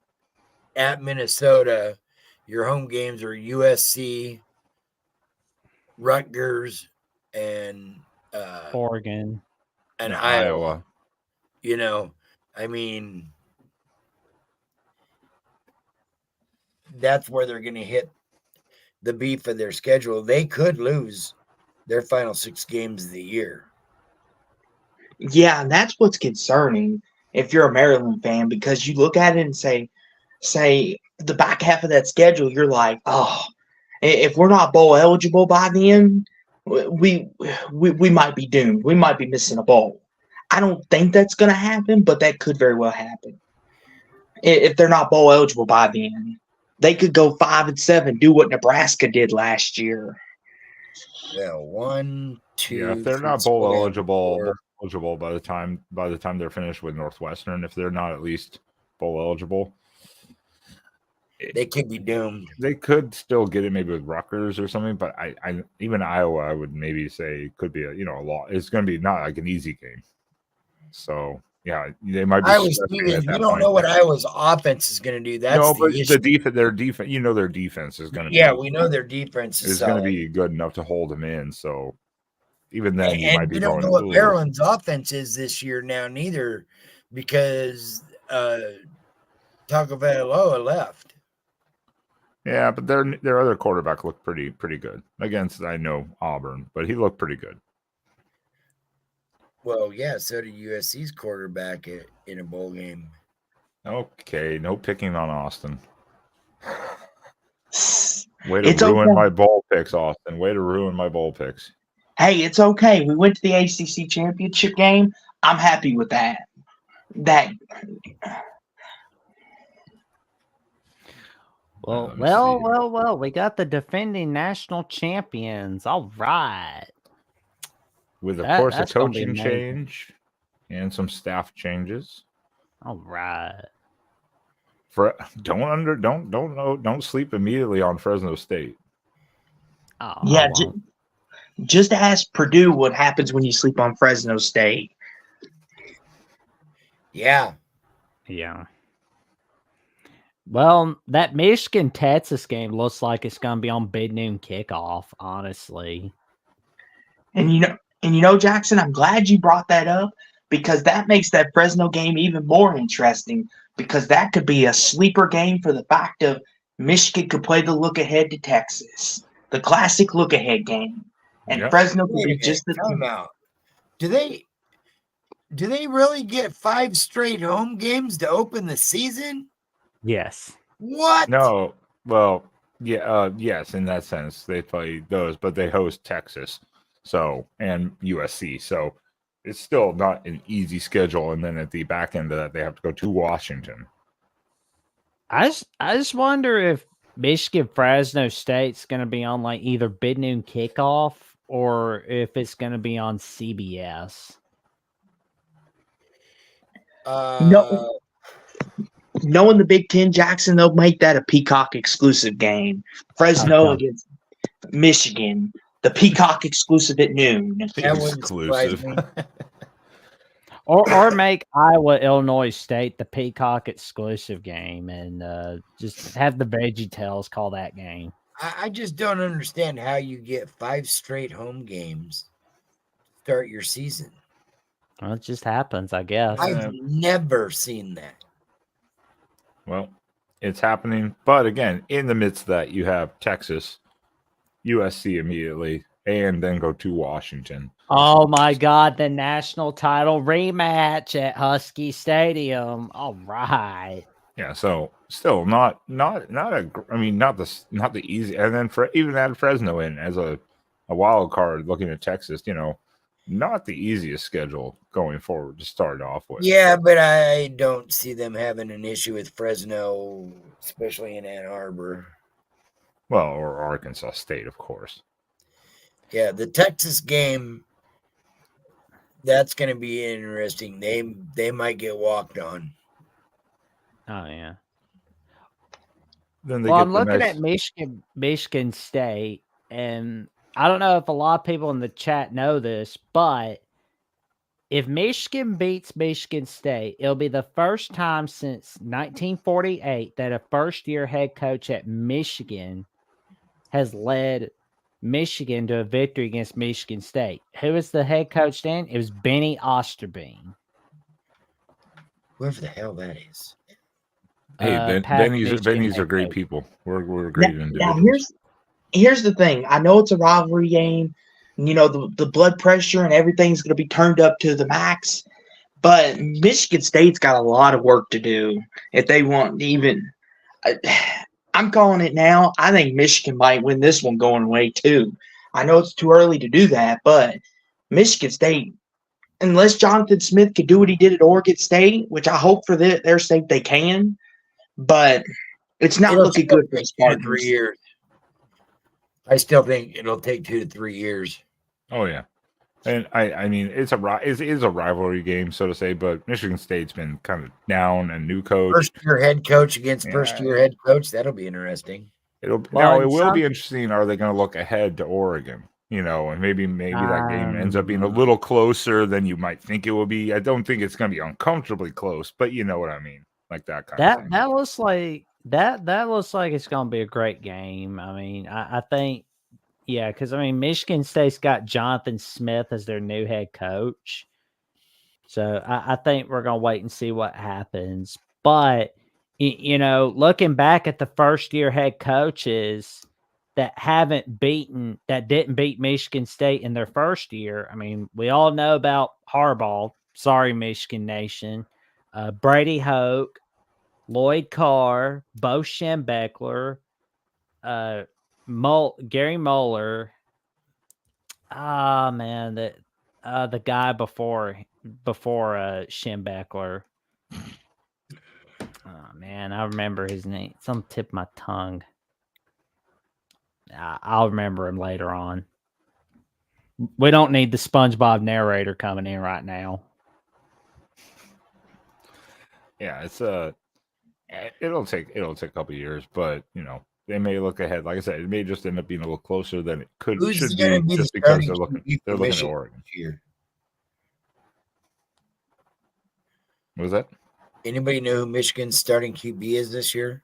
Speaker 3: at Minnesota. Your home games are USC, Rutgers, and
Speaker 2: Oregon
Speaker 3: and Iowa. I mean, that's where they're going to hit the beef of their schedule. They could lose their final 6 games of the year.
Speaker 4: Yeah, and that's what's concerning if you're a Maryland fan, because you look at it and say the back half of that schedule, you're like, oh, if we're not bowl eligible by then, we might be doomed. We might be missing a bowl. I don't think that's going to happen, but that could very well happen. If they're not bowl eligible by then, they could go 5-7, do what Nebraska did last year.
Speaker 3: Well, 1, 2.
Speaker 1: Yeah, if they're
Speaker 3: 3,
Speaker 1: not bowl
Speaker 3: 4,
Speaker 1: eligible by the time they're finished with Northwestern, if they're not at least bowl eligible,
Speaker 3: they could be doomed.
Speaker 1: They could still get it maybe with Rutgers or something, but I even Iowa, I would maybe say could be a lot. It's going to be not like an easy game. So yeah, they might be.
Speaker 3: You don't know what Iowa's offense is going to do. That's
Speaker 1: the defense. Their defense. Their defense is going to.
Speaker 3: Yeah, we know their defense
Speaker 1: is going to be good enough to hold them in. So even then, you might be.
Speaker 3: We don't know what Maryland's offense is this year now, neither, because Tagovailoa left.
Speaker 1: Yeah, but their other quarterback looked pretty good against, I know, Auburn, but he looked pretty good.
Speaker 3: Well, yeah, so did USC's quarterback in a bowl game.
Speaker 1: Okay, no picking on Austin. Way to ruin my bowl picks, Austin. Way to ruin my bowl picks.
Speaker 4: Hey, it's okay. We went to the ACC championship game. I'm happy with that.
Speaker 2: Well, we got the defending national champions. All right.
Speaker 1: With, of course, a coaching change and some staff changes.
Speaker 2: All right.
Speaker 1: Don't sleep immediately on Fresno State.
Speaker 2: Oh,
Speaker 4: yeah, just ask Purdue what happens when you sleep on Fresno State.
Speaker 3: Yeah.
Speaker 2: Yeah. Well, that Michigan-Texas game looks like it's going to be on big noon kickoff, honestly.
Speaker 4: And you know, Jackson, I'm glad you brought that up, because that makes that Fresno game even more interesting, because that could be a sleeper game for the fact of Michigan could play the look ahead to Texas, the classic look ahead game, and Fresno could be just the
Speaker 3: timeout. Do they really get 5 straight home games to open the season?
Speaker 2: Yes.
Speaker 3: What?
Speaker 1: No. Well, yeah. Yes, in that sense, they play those, but they host Texas, and USC. So it's still not an easy schedule. And then at the back end of that, they have to go to Washington.
Speaker 2: I just wonder if Michigan Fresno State's going to be on like either big noon kickoff or if it's going to be on CBS.
Speaker 4: No. Knowing the Big Ten, Jackson, they'll make that a Peacock exclusive game. Fresno against Michigan, the Peacock exclusive at noon.
Speaker 1: Exclusive.
Speaker 2: Or make Iowa Illinois State the Peacock exclusive game, and just have the Veggie Tales call that game.
Speaker 3: I just don't understand how you get 5 straight home games to start your season.
Speaker 2: Well, it just happens, I guess.
Speaker 3: I've never seen that.
Speaker 1: Well, it's happening. But again, in the midst of that, you have Texas, USC immediately, and then go to Washington.
Speaker 2: Oh, my God. The national title rematch at Husky Stadium. All right.
Speaker 1: Yeah, so still not the easy. And then even add Fresno in as a wild card looking at Texas, not the easiest schedule going forward to start off with.
Speaker 3: Yeah, but I don't see them having an issue with Fresno, especially in Ann Arbor.
Speaker 1: Well, or Arkansas State, of course.
Speaker 3: Yeah, the Texas game, that's going to be interesting. They might get walked on.
Speaker 2: Oh, yeah.
Speaker 1: Then
Speaker 2: I'm looking at Michigan State, and I don't know if a lot of people in the chat know this, but if Michigan beats Michigan State, it'll be the first time since 1948 that a first-year head coach at Michigan has led Michigan to a victory against Michigan State. Who was the head coach then? It was Benny Osterbein.
Speaker 3: Whoever the hell that is.
Speaker 1: Hey, Benny's are great people. We're great individuals.
Speaker 4: Here's the thing. I know it's a rivalry game, the blood pressure and everything's going to be turned up to the max. But Michigan State's got a lot of work to do if they want to even. I'm calling it now. I think Michigan might win this one going away too. I know it's too early to do that, but Michigan State, unless Jonathan Smith could do what he did at Oregon State, which I hope for their sake they can, but it's not looking good for the Spartans.
Speaker 3: 3 years. I still think it'll take 2 to 3 years.
Speaker 1: Oh yeah, and I mean it is a rivalry game, so to say. But Michigan State's been kind of down, and new coach,
Speaker 3: first-year head coach against first-year head coach. That'll be interesting.
Speaker 1: It will be interesting. Are they going to look ahead to Oregon? And maybe that game ends up being a little closer than you might think it will be. I don't think it's going to be uncomfortably close, but you know what I mean, like that kind of thing.
Speaker 2: That looks like that looks like it's going to be a great game. I mean, I think, yeah, because I mean, Michigan State's got Jonathan Smith as their new head coach, so I think we're going to wait and see what happens. But looking back at the first-year head coaches that didn't beat Michigan State in their first year. I mean, we all know about Harbaugh. Sorry, Michigan Nation. Brady Hoke, Lloyd Carr, Bo Schembechler, Gary Mueller. Man, the guy before Schembechler. Oh man, I remember his name. It's on the tip of my tongue. I'll remember him later on. We don't need the SpongeBob narrator coming in right now.
Speaker 1: Yeah, it'll take a couple of years, but they may look ahead. Like I said, it may just end up being a little closer than it should be, just because they're looking at Oregon. What was that?
Speaker 3: Anybody know who Michigan's starting QB is this year?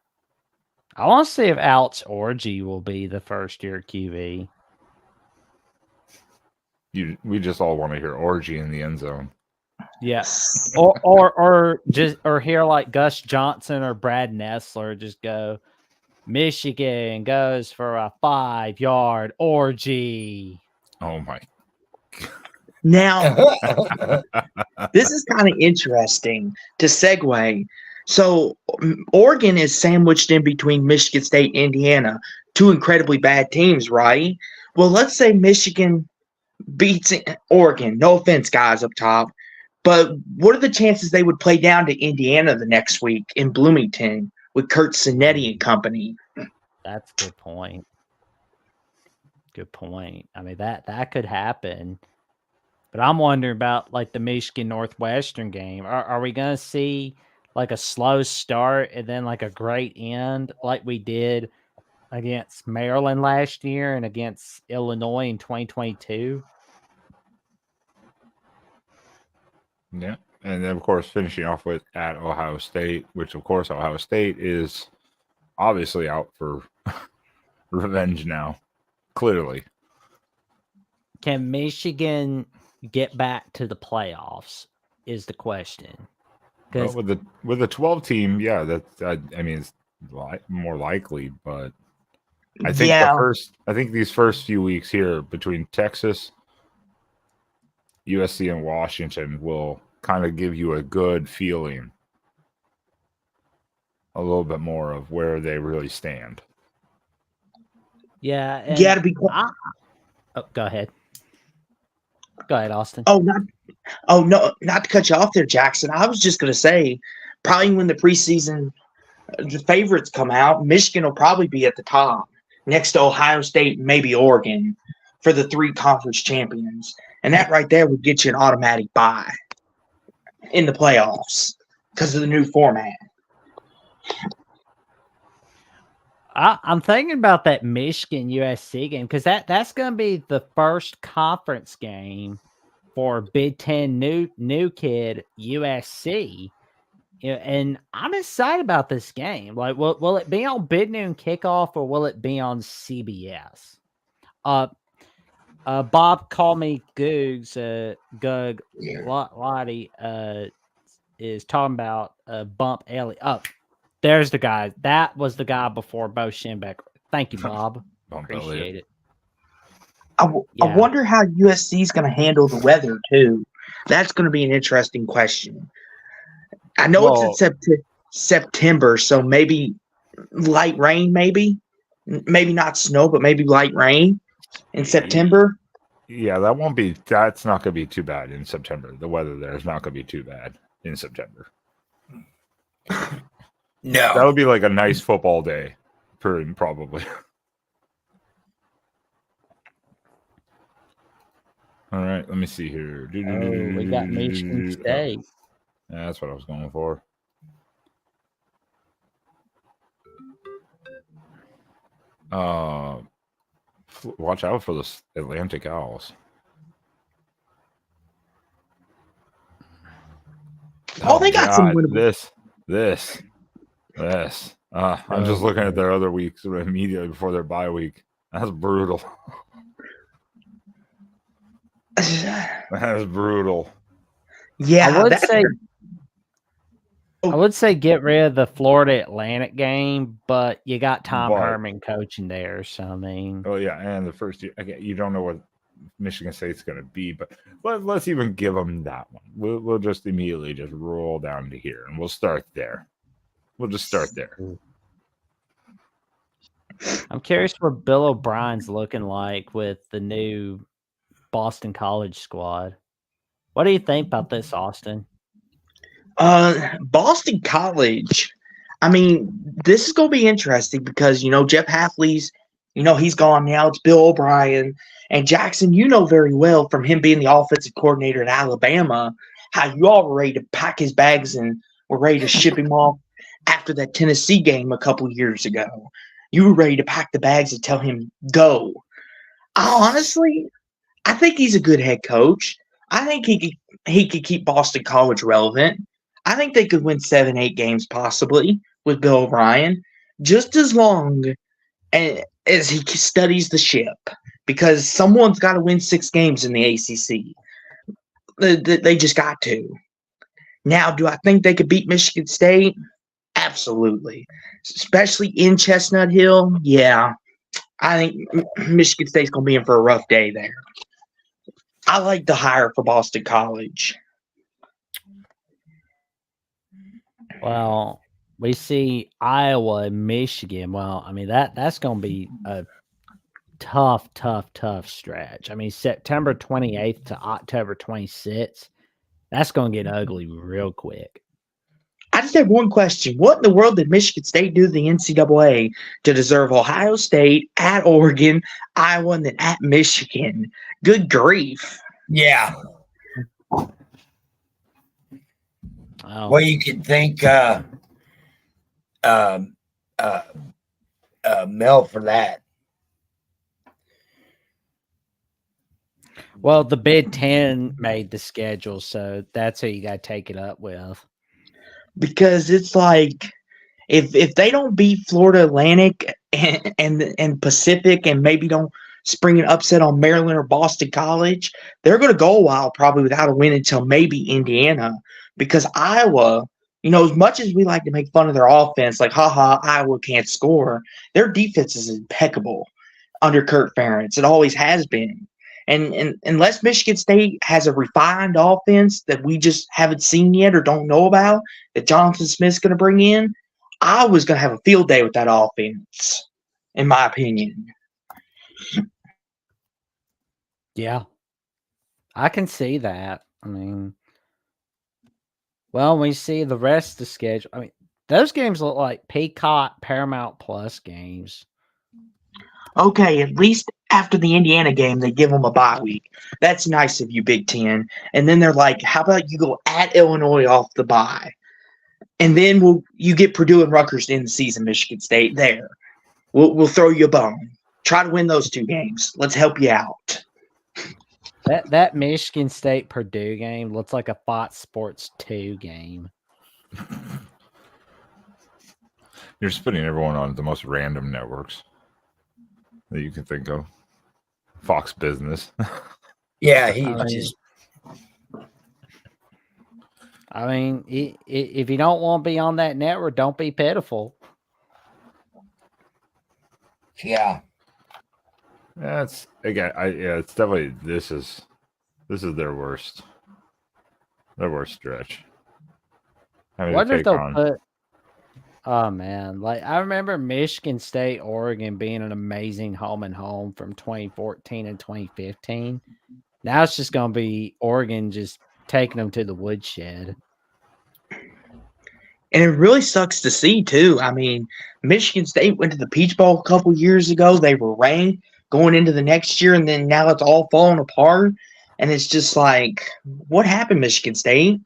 Speaker 2: I want to see if Alex Orji will be the first-year QB.
Speaker 1: We just all want to hear Orji in the end zone.
Speaker 2: Yes, or hear like Gus Johnson or Brad Nessler just go, Michigan goes for a 5-yard orgy.
Speaker 1: Oh my!
Speaker 4: Now, this is kind of interesting to segue. So, Oregon is sandwiched in between Michigan State and Indiana, two incredibly bad teams, right? Well, let's say Michigan beats Oregon. No offense, guys up top. But what are the chances they would play down to Indiana the next week in Bloomington with Kurt Sinetti and company?
Speaker 2: That's a good point. Good point. I mean, that could happen. But I'm wondering about like the Michigan Northwestern game. Are we going to see like a slow start and then like a great end like we did against Maryland last year and against Illinois in 2022?
Speaker 1: Yeah. And then, of course, finishing off with at Ohio State, which, of course, Ohio State is obviously out for revenge now, clearly.
Speaker 2: Can Michigan get back to the playoffs is the question.
Speaker 1: Well, with the 12 team, yeah, I mean, it's more likely, but I think these first few weeks here between Texas, USC, and Washington will kind of give you a good feeling, a little bit more of where they really stand.
Speaker 2: Yeah,
Speaker 4: you got to be.
Speaker 2: Go ahead. Go ahead, Austin.
Speaker 4: No, not to cut you off there, Jackson. I was just going to say, probably when the preseason, the favorites come out, Michigan will probably be at the top, next to Ohio State, maybe Oregon, for the 3 conference champions. And that right there would get you an automatic bye in the playoffs because of the new format.
Speaker 2: I'm thinking about that Michigan USC game because that's going to be the first conference game for Big Ten new kid USC. And I'm excited about this game. Like, will it be on Big Noon Kickoff or will it be on CBS? Bob called me Googs. Gug Lottie is talking about Bump Elliott. Oh, there's the guy. That was the guy before Bo Schembechler. Thank you, Bob. Appreciate it.
Speaker 4: I
Speaker 2: Yeah.
Speaker 4: wonder how USC is going to handle the weather too. That's going to be an interesting question. I know it's in
Speaker 2: Well,
Speaker 4: September, so maybe light rain, maybe not snow, but maybe light rain in September.
Speaker 1: Yeah, that's not going to be too bad in September. The weather there is not going to be too bad in September.
Speaker 3: No.
Speaker 1: That would be like a nice football day, probably. All right, let me see here.
Speaker 2: oh, we got Michigan State.
Speaker 1: Yeah, that's what I was going for. Watch out for the Atlantic Owls.
Speaker 4: Oh, they got some winnable.
Speaker 1: This. I'm just looking at their other weeks immediately before their bye week. That's brutal. That is brutal.
Speaker 4: Yeah,
Speaker 2: I would say get rid of the Florida Atlantic game, but you got Tom Herman coaching there, so I mean,
Speaker 1: oh yeah, and the first year, again, you don't know what Michigan State's going to be, but let's even give them that one. We'll just immediately just roll down to here, and we'll start there. We'll just start there.
Speaker 2: I'm curious what Bill O'Brien's looking like with the new Boston College squad. What do you think about this, Austin?
Speaker 4: Boston College. I mean, this is going to be interesting because, Jeff Hafley's, he's gone now. It's Bill O'Brien. And Jackson, very well from him being the offensive coordinator at Alabama, how you all were ready to pack his bags and were ready to ship him off after that Tennessee game a couple years ago. You were ready to pack the bags and tell him, go. Honestly, I think he's a good head coach. I think he could keep Boston College relevant. I think they could win 7-8 games possibly with Bill O'Brien, just as long as he studies the ship, because someone's got to win 6 games in the ACC. They just got to. Now, do I think they could beat Michigan State? Absolutely. Especially in Chestnut Hill. Yeah. I think Michigan State's going to be in for a rough day there. I like the hire for Boston College.
Speaker 2: Well, we see Iowa and Michigan. Well, I mean that's going to be a tough stretch. I mean, September 28th to October 26th. That's going to get ugly real quick.
Speaker 4: I just have one question. What in the world did Michigan State do to the NCAA to deserve Ohio State, at Oregon, Iowa, and then at Michigan? Good grief.
Speaker 3: Yeah.
Speaker 2: Oh.
Speaker 3: Well, you could thank Mel for that.
Speaker 2: Well, the Big Ten made the schedule, so that's who you got to take it up with.
Speaker 4: Because it's like, if they don't beat Florida Atlantic and Pacific, and maybe don't spring an upset on Maryland or Boston College, they're going to go a while probably without a win until maybe Indiana. Because Iowa, as much as we like to make fun of their offense, like, haha, Iowa can't score, their defense is impeccable under Kurt Ferentz. It always has been. And unless Michigan State has a refined offense that we just haven't seen yet or don't know about, that Jonathan Smith's going to bring in, Iowa's going to have a field day with that offense, in my opinion.
Speaker 2: Yeah, I can see that. I mean, well, we see the rest of the schedule. I mean, those games look like Peacock Paramount Plus games.
Speaker 4: Okay, at least after the Indiana game, they give them a bye week. That's nice of you, Big Ten. And then they're like, how about you go at Illinois off the bye? And then you get Purdue and Rutgers in the season, Michigan State. There. We'll throw you a bone. Try to win those 2 games. Let's help you out.
Speaker 2: That Michigan State Purdue game looks like a Fox Sports 2 game.
Speaker 1: You're just putting everyone on the most random networks that you can think of. Fox Business.
Speaker 3: Yeah,
Speaker 2: I mean, if you don't want to be on that network, don't be pitiful.
Speaker 3: Yeah.
Speaker 1: That's again. It's definitely this is their worst stretch. Having to
Speaker 2: Wonder if
Speaker 1: take
Speaker 2: they'll
Speaker 1: on.
Speaker 2: put. Oh man, like I remember Michigan State, Oregon being an amazing home and home from 2014 and 2015. Now it's just gonna be Oregon just taking them to the woodshed.
Speaker 4: And it really sucks to see, too. I mean, Michigan State went to the Peach Bowl a couple years ago. They were ranked going into the next year, and then now it's all falling apart. And it's just like, what happened, Michigan State?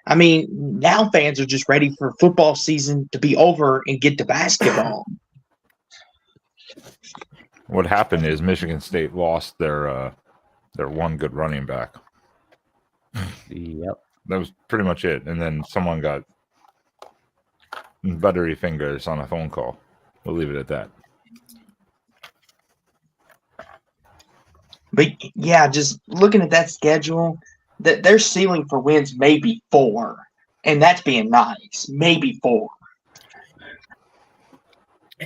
Speaker 4: I mean, now fans are just ready for football season to be over and get to basketball.
Speaker 1: What happened is Michigan State lost their one good running back.
Speaker 2: Yep.
Speaker 1: That was pretty much it. And then someone got buttery fingers on a phone call. We'll leave it at that.
Speaker 4: But yeah, just looking at that schedule, that their ceiling for wins may be 4, and that's being nice. Maybe 4.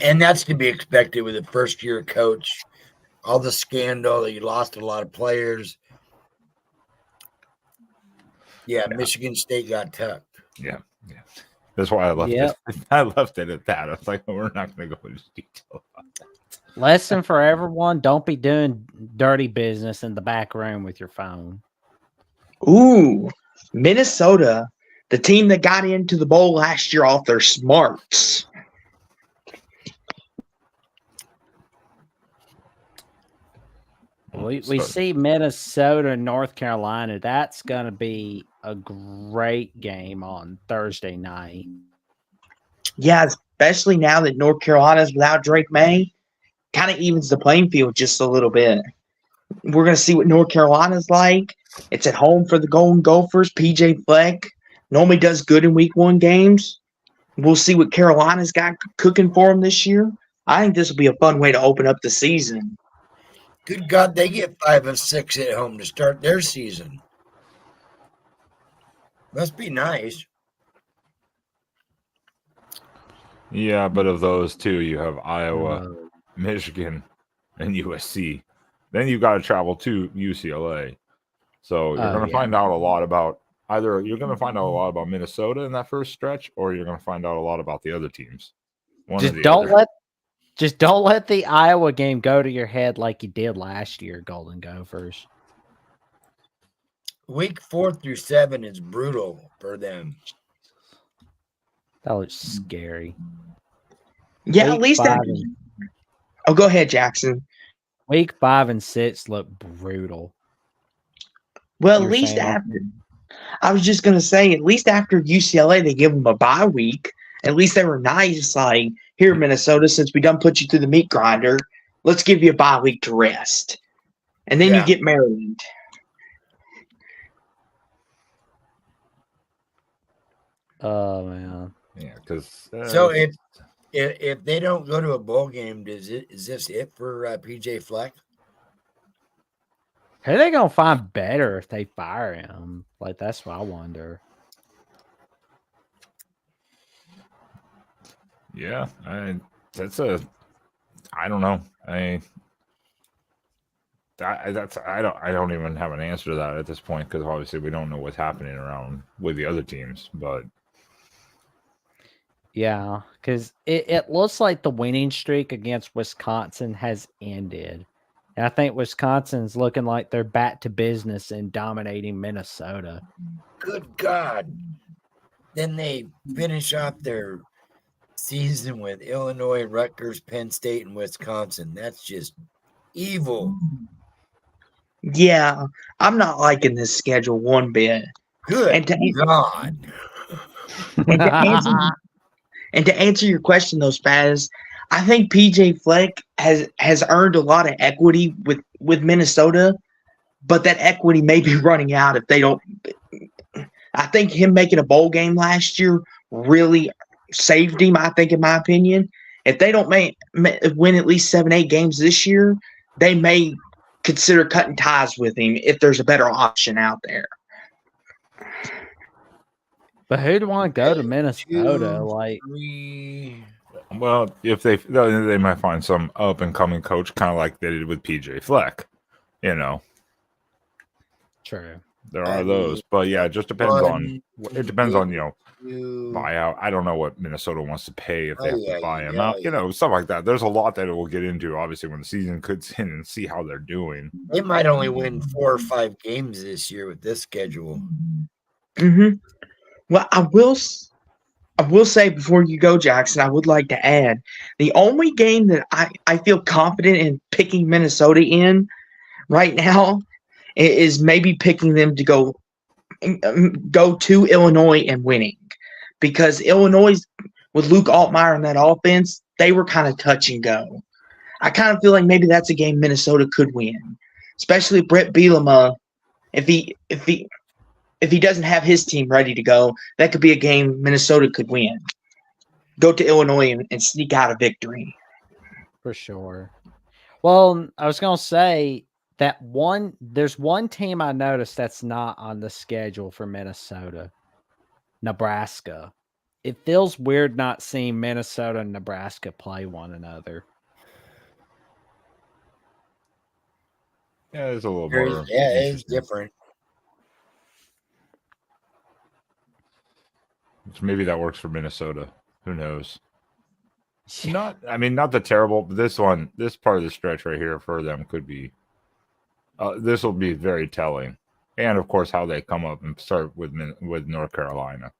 Speaker 3: And that's to be expected with a first-year coach. All the scandal that you lost a lot of players. Yeah, Michigan State got tucked.
Speaker 1: Yeah. That's why I left it. I left it at that. I was like, we're not going to go into detail about that.
Speaker 2: Lesson for everyone: don't be doing dirty business in the back room with your phone.
Speaker 4: Ooh, Minnesota, the team that got into the bowl last year off their smarts.
Speaker 2: We see Minnesota, North Carolina. That's going to be a great game on Thursday night.
Speaker 4: Yeah, especially now that North Carolina's without Drake May, kind of evens the playing field just a little bit. We're going to see what North Carolina's like. It's at home for the Golden Gophers. PJ Fleck normally does good in week 1 games. We'll see what Carolina's got cooking for them this year. I think this will be a fun way to open up the season.
Speaker 3: Good God, they get 5 of 6 at home to start their season. Must be nice.
Speaker 1: Yeah, but of those two, you have Iowa, Michigan, and USC. Then you've got to travel to UCLA. So you're going to find out a lot about either you're going to find out a lot about Minnesota in that first stretch, or you're going to find out a lot about the other teams.
Speaker 2: Just don't let the Iowa game go to your head like you did last year, Golden Gophers.
Speaker 3: Week 4 through 7 is brutal for them.
Speaker 2: That was scary.
Speaker 4: Yeah, at least that. Oh, go ahead, Jackson.
Speaker 2: Week 5 and 6 look brutal.
Speaker 4: Well, at least after. I was just going to say, at least after UCLA, they give them a bye week. At least they were nice. Like, here, Minnesota, since we done put you through the meat grinder, let's give you a bye week to rest. And then you get Maryland.
Speaker 2: Oh, man.
Speaker 1: Yeah, because
Speaker 3: so if they don't go to a bowl game, is this it for PJ Fleck?
Speaker 2: Who are they gonna find better if they fire him? Like, that's what I wonder.
Speaker 1: Yeah, I don't know. I don't even have an answer to that at this point, because obviously we don't know what's happening around with the other teams. But
Speaker 2: yeah, because it looks like the winning streak against Wisconsin has ended. And I think Wisconsin's looking like they're back to business and dominating Minnesota.
Speaker 3: Good God. Then they finish off their season with Illinois, Rutgers, Penn State, and Wisconsin. That's just evil.
Speaker 4: Yeah, I'm not liking this schedule one bit.
Speaker 3: Good
Speaker 4: And to,
Speaker 3: God.
Speaker 4: and to answer your question, though, Spaz, I think PJ Fleck has earned a lot of equity with Minnesota, but that equity may be running out if they don't. I think him making a bowl game last year really saved him, I think, in my opinion. If they don't win at least 7-8 games this year, they may consider cutting ties with him if there's a better option out there.
Speaker 2: But who'd want to go to Minnesota?
Speaker 3: 2,
Speaker 2: Like,
Speaker 3: 3,
Speaker 1: Well, if they might find some up and coming coach, kind of like they did with PJ Fleck.
Speaker 2: True.
Speaker 1: There
Speaker 3: I
Speaker 1: are those,
Speaker 3: mean,
Speaker 1: but yeah, it just depends on. It depends on
Speaker 3: you.
Speaker 1: buyout. I don't know what Minnesota wants to pay if they have to buy him out.
Speaker 3: Yeah.
Speaker 1: Stuff like that. There's a lot that it will get into. Obviously, when the season cuts in and see how they're doing.
Speaker 3: They might only win 4 or 5 games this year with this schedule.
Speaker 4: Mm-hmm. Well, I will say before you go, Jackson, I would like to add the only game that I feel confident in picking Minnesota in right now is maybe picking them to go to Illinois and winning, because Illinois with Luke Altmaier in that offense, they were kind of touch and go. I kind of feel like maybe that's a game Minnesota could win, especially Brett Bielema. If he doesn't have his team ready to go, that could be a game Minnesota could win. Go to Illinois and sneak out a victory.
Speaker 2: For sure. Well, I was going to say that there's one team I noticed that's not on the schedule for Minnesota, Nebraska. It feels weird not seeing Minnesota and Nebraska play one another.
Speaker 1: Yeah, it's a little
Speaker 3: Very-
Speaker 1: more.
Speaker 3: yeah, it's
Speaker 1: interesting.
Speaker 3: different.
Speaker 1: Maybe that works for Minnesota. Who knows? Not the terrible, but this part of the stretch right here for them could be. This will be very telling, and of course how they come up and start with North Carolina.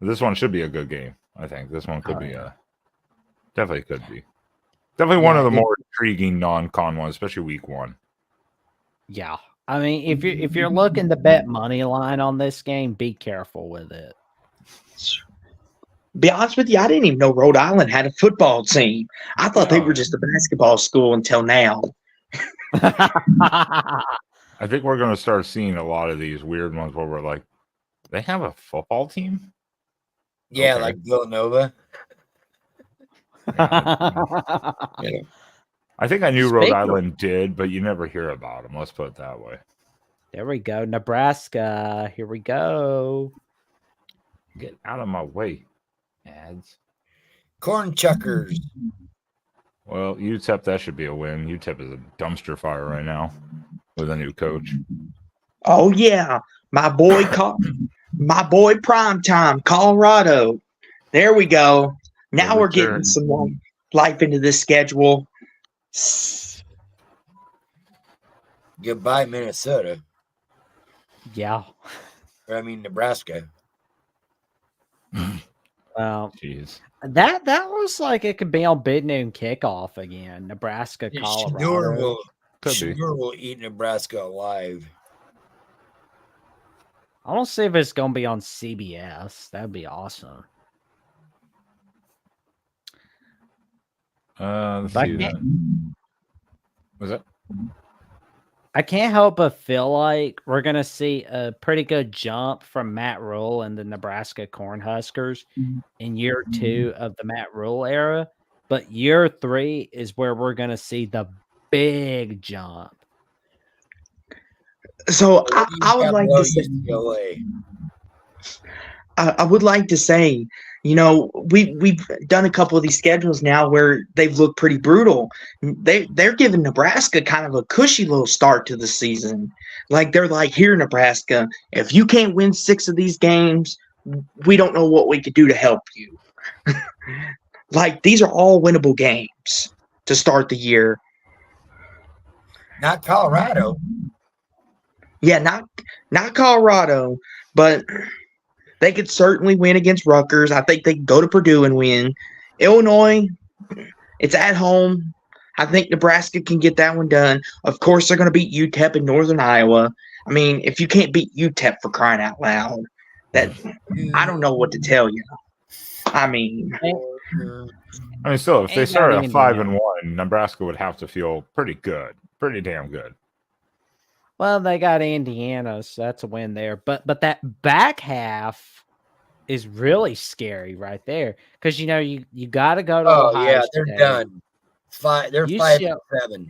Speaker 1: This one should be a good game. I think this one could be definitely could be. Definitely one of the more intriguing non-con ones, especially week 1.
Speaker 2: Yeah. I mean, if you're looking to bet money line on this game, be careful with it.
Speaker 4: Be honest with you, I didn't even know Rhode Island had a football team. I thought they were just a basketball school until now.
Speaker 1: I think we're going to start seeing a lot of these weird ones where we're like, they have a football team?
Speaker 3: Yeah,
Speaker 1: Okay.
Speaker 3: like Villanova.
Speaker 1: I think I knew Rhode Island did, but you never hear about them. Let's put it that way.
Speaker 2: There we go. Nebraska. Here we go.
Speaker 1: Get out of my way, ads.
Speaker 3: Corn Chuckers.
Speaker 1: Well, UTEP, that should be a win. UTEP is a dumpster fire right now with a new coach.
Speaker 4: Oh yeah, my boy Primetime, Colorado. There we go. Now we're getting some more life into this schedule.
Speaker 3: Goodbye, Minnesota.
Speaker 2: Yeah.
Speaker 3: Nebraska.
Speaker 2: Well,
Speaker 1: jeez.
Speaker 2: That looks like it could be on Big Noon Kickoff again. Nebraska, Colorado.
Speaker 3: Sure will eat Nebraska alive.
Speaker 2: I don't see if it's going to be on CBS. That'd be awesome.
Speaker 1: Let's see that. Was it?
Speaker 2: I can't help but feel like we're going to see a pretty good jump from Matt Rule and the Nebraska Cornhuskers in year 2 of the Matt Rule era. But year 3 is where we're going to see the big jump.
Speaker 4: So I would like to say,
Speaker 3: UCLA.
Speaker 4: I would like to say, we've done a couple of these schedules now where they've looked pretty brutal. They're giving Nebraska kind of a cushy little start to the season. Like they're like, here, Nebraska, if you can't win 6 of these games, we don't know what we could do to help you. Like these are all winnable games to start the year.
Speaker 3: Not Colorado.
Speaker 4: Yeah, not Colorado, but they could certainly win against Rutgers. I think they can go to Purdue and win. Illinois, it's at home. I think Nebraska can get that one done. Of course, they're going to beat UTEP in Northern Iowa. I mean, if you can't beat UTEP for crying out loud, that I don't know what to tell you. I mean,
Speaker 1: still, if they start at 5-1, Nebraska would have to feel pretty good, pretty damn good.
Speaker 2: Well, they got Indiana, so that's a win there. But that back half is really scary right there because you got to go to Ohio
Speaker 3: they're
Speaker 2: State.
Speaker 3: done. They're 5-7.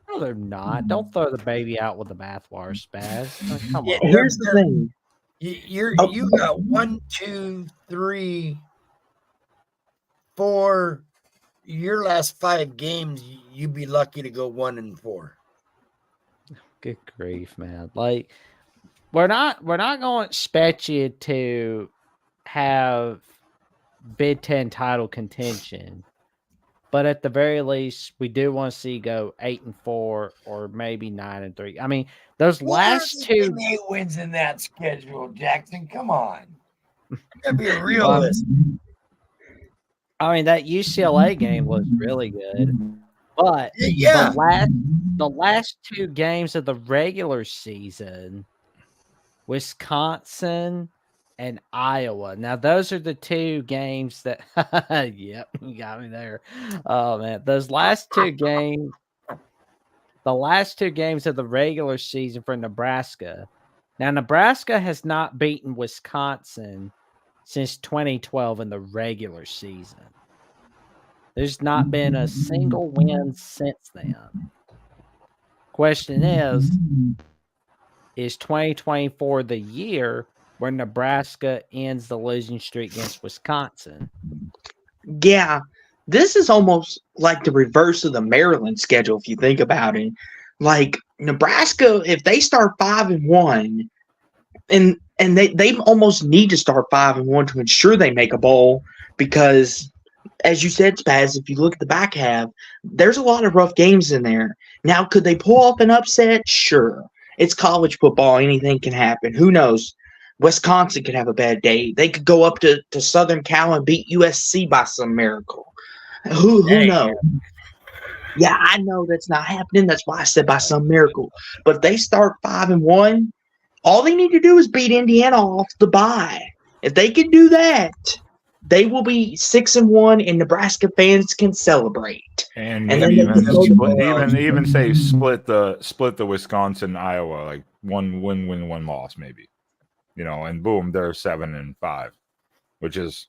Speaker 2: No, they're not. Don't throw the baby out with the bathwater, Spaz. Oh, come on.
Speaker 4: Here's the thing.
Speaker 3: You got 1, 2, 3, for your last 5 games, you'd be lucky to go 1-4.
Speaker 2: Good grief, man! Like we're not going to expect you to have Big Ten title contention, but at the very least, we do want to see you go 8-4 or maybe 9-3. I mean, those last 2
Speaker 3: 8 wins in that schedule, Jackson. Come on, you gotta be a realist.
Speaker 2: I mean, that UCLA game was really good, but
Speaker 3: Yeah.
Speaker 2: the last 2 games of the regular season, Wisconsin and Iowa. Now, those are the 2 games that, yep, you got me there. Oh man, those last 2 games, the last 2 games of the regular season for Nebraska. Now, Nebraska has not beaten Wisconsin since 2012 in the regular season. There's not been a single win since then. Question is 2024 the year where Nebraska ends the losing streak against Wisconsin?
Speaker 4: Yeah, this is almost like the reverse of the Maryland schedule if you think about it. Like Nebraska, if they start 5-1, and they almost need to start 5-1 to ensure they make a bowl, because as you said, Spaz, if you look at the back half, there's a lot of rough games in there. Now, could they pull off an upset? Sure. It's college football. Anything can happen. Who knows? Wisconsin could have a bad day. They could go up to Southern Cal and beat USC by some miracle. Who knows? Yeah, I know that's not happening. That's why I said by some miracle. But if they start 5-1, all they need to do is beat Indiana off the bye. If they can do that, they will be 6-1, and Nebraska fans can celebrate.
Speaker 1: And
Speaker 4: then
Speaker 1: maybe
Speaker 4: they can go to
Speaker 1: even say split the Wisconsin Iowa, like 1 win, 1 loss, maybe. And boom, they're 7-5, which is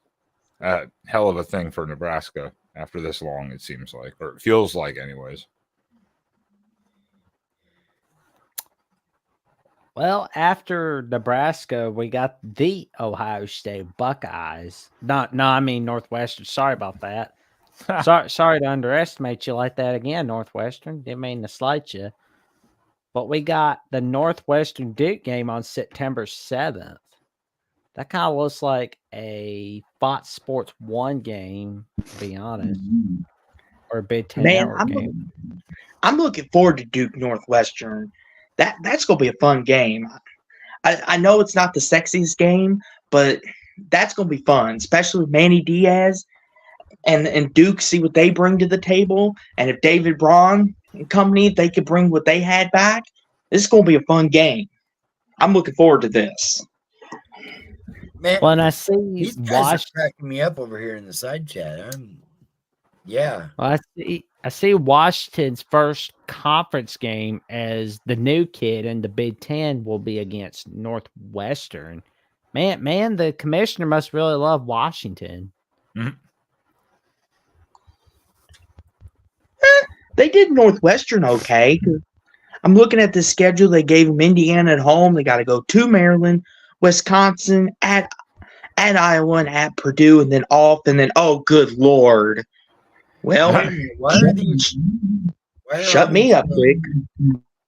Speaker 1: a hell of a thing for Nebraska after this long, it seems like, or it feels like, anyways.
Speaker 2: Well, after Nebraska, we got the Ohio State Buckeyes. I mean Northwestern. Sorry about that. Sorry to underestimate you like that again, Northwestern. Didn't mean to slight you. But we got the Northwestern Duke game on September 7th. That kind of looks like a Fox Sports 1 game, to be honest, or a Big Ten Network game.
Speaker 4: I'm looking forward to Duke Northwestern. That's going to be a fun game. I know it's not the sexiest game, but that's going to be fun, especially with Manny Diaz and Duke, see what they bring to the table. And if David Braun and company, if they could bring what they had back, this is going to be a fun game. I'm looking forward to this.
Speaker 3: Man,
Speaker 2: well, and I see
Speaker 3: these guys are cracking me up over here in the side chat. Yeah.
Speaker 2: Well, I see Washington's first conference game as the new kid in the Big Ten will be against Northwestern. Man, the commissioner must really love Washington.
Speaker 1: Mm-hmm.
Speaker 4: They did Northwestern okay. I'm looking at the schedule. They gave them Indiana at home. They got to go to Maryland, Wisconsin, at Iowa, and at Purdue, and then off, and then, oh, good Lord. Well,
Speaker 3: why are these?
Speaker 4: Shut me up, quick.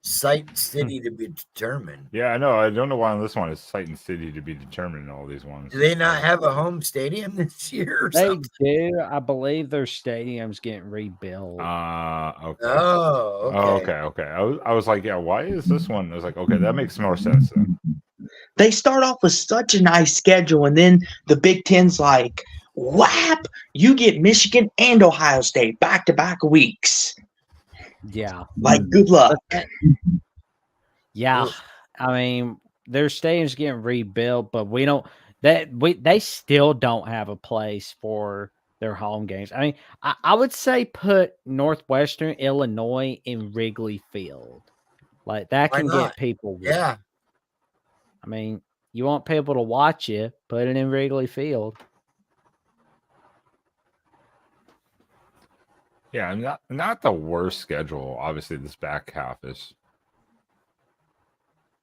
Speaker 3: Site city to be determined.
Speaker 1: Yeah, I know. I don't know why on this one is site and city to be determined in all these ones.
Speaker 3: Do they not have a home stadium this year? Or
Speaker 2: They
Speaker 3: something?
Speaker 2: do. I believe their stadium's getting rebuilt.
Speaker 1: Okay.
Speaker 3: Oh,
Speaker 1: okay. I was like, yeah, why is this one? I was like, okay, that makes more sense then.
Speaker 4: They start off with such a nice schedule, and then the Big Ten's like, whap, you get Michigan and Ohio State back-to-back weeks.
Speaker 2: Yeah.
Speaker 4: Like, good luck.
Speaker 2: Yeah. I mean, their stadium's getting rebuilt, but they still don't have a place for their home games. I mean, I would say put Northwestern Illinois in Wrigley Field. Like that can get people.
Speaker 3: Yeah.
Speaker 2: I mean, you want people to watch you, put it in Wrigley Field.
Speaker 1: Yeah, not the worst schedule. Obviously, this back half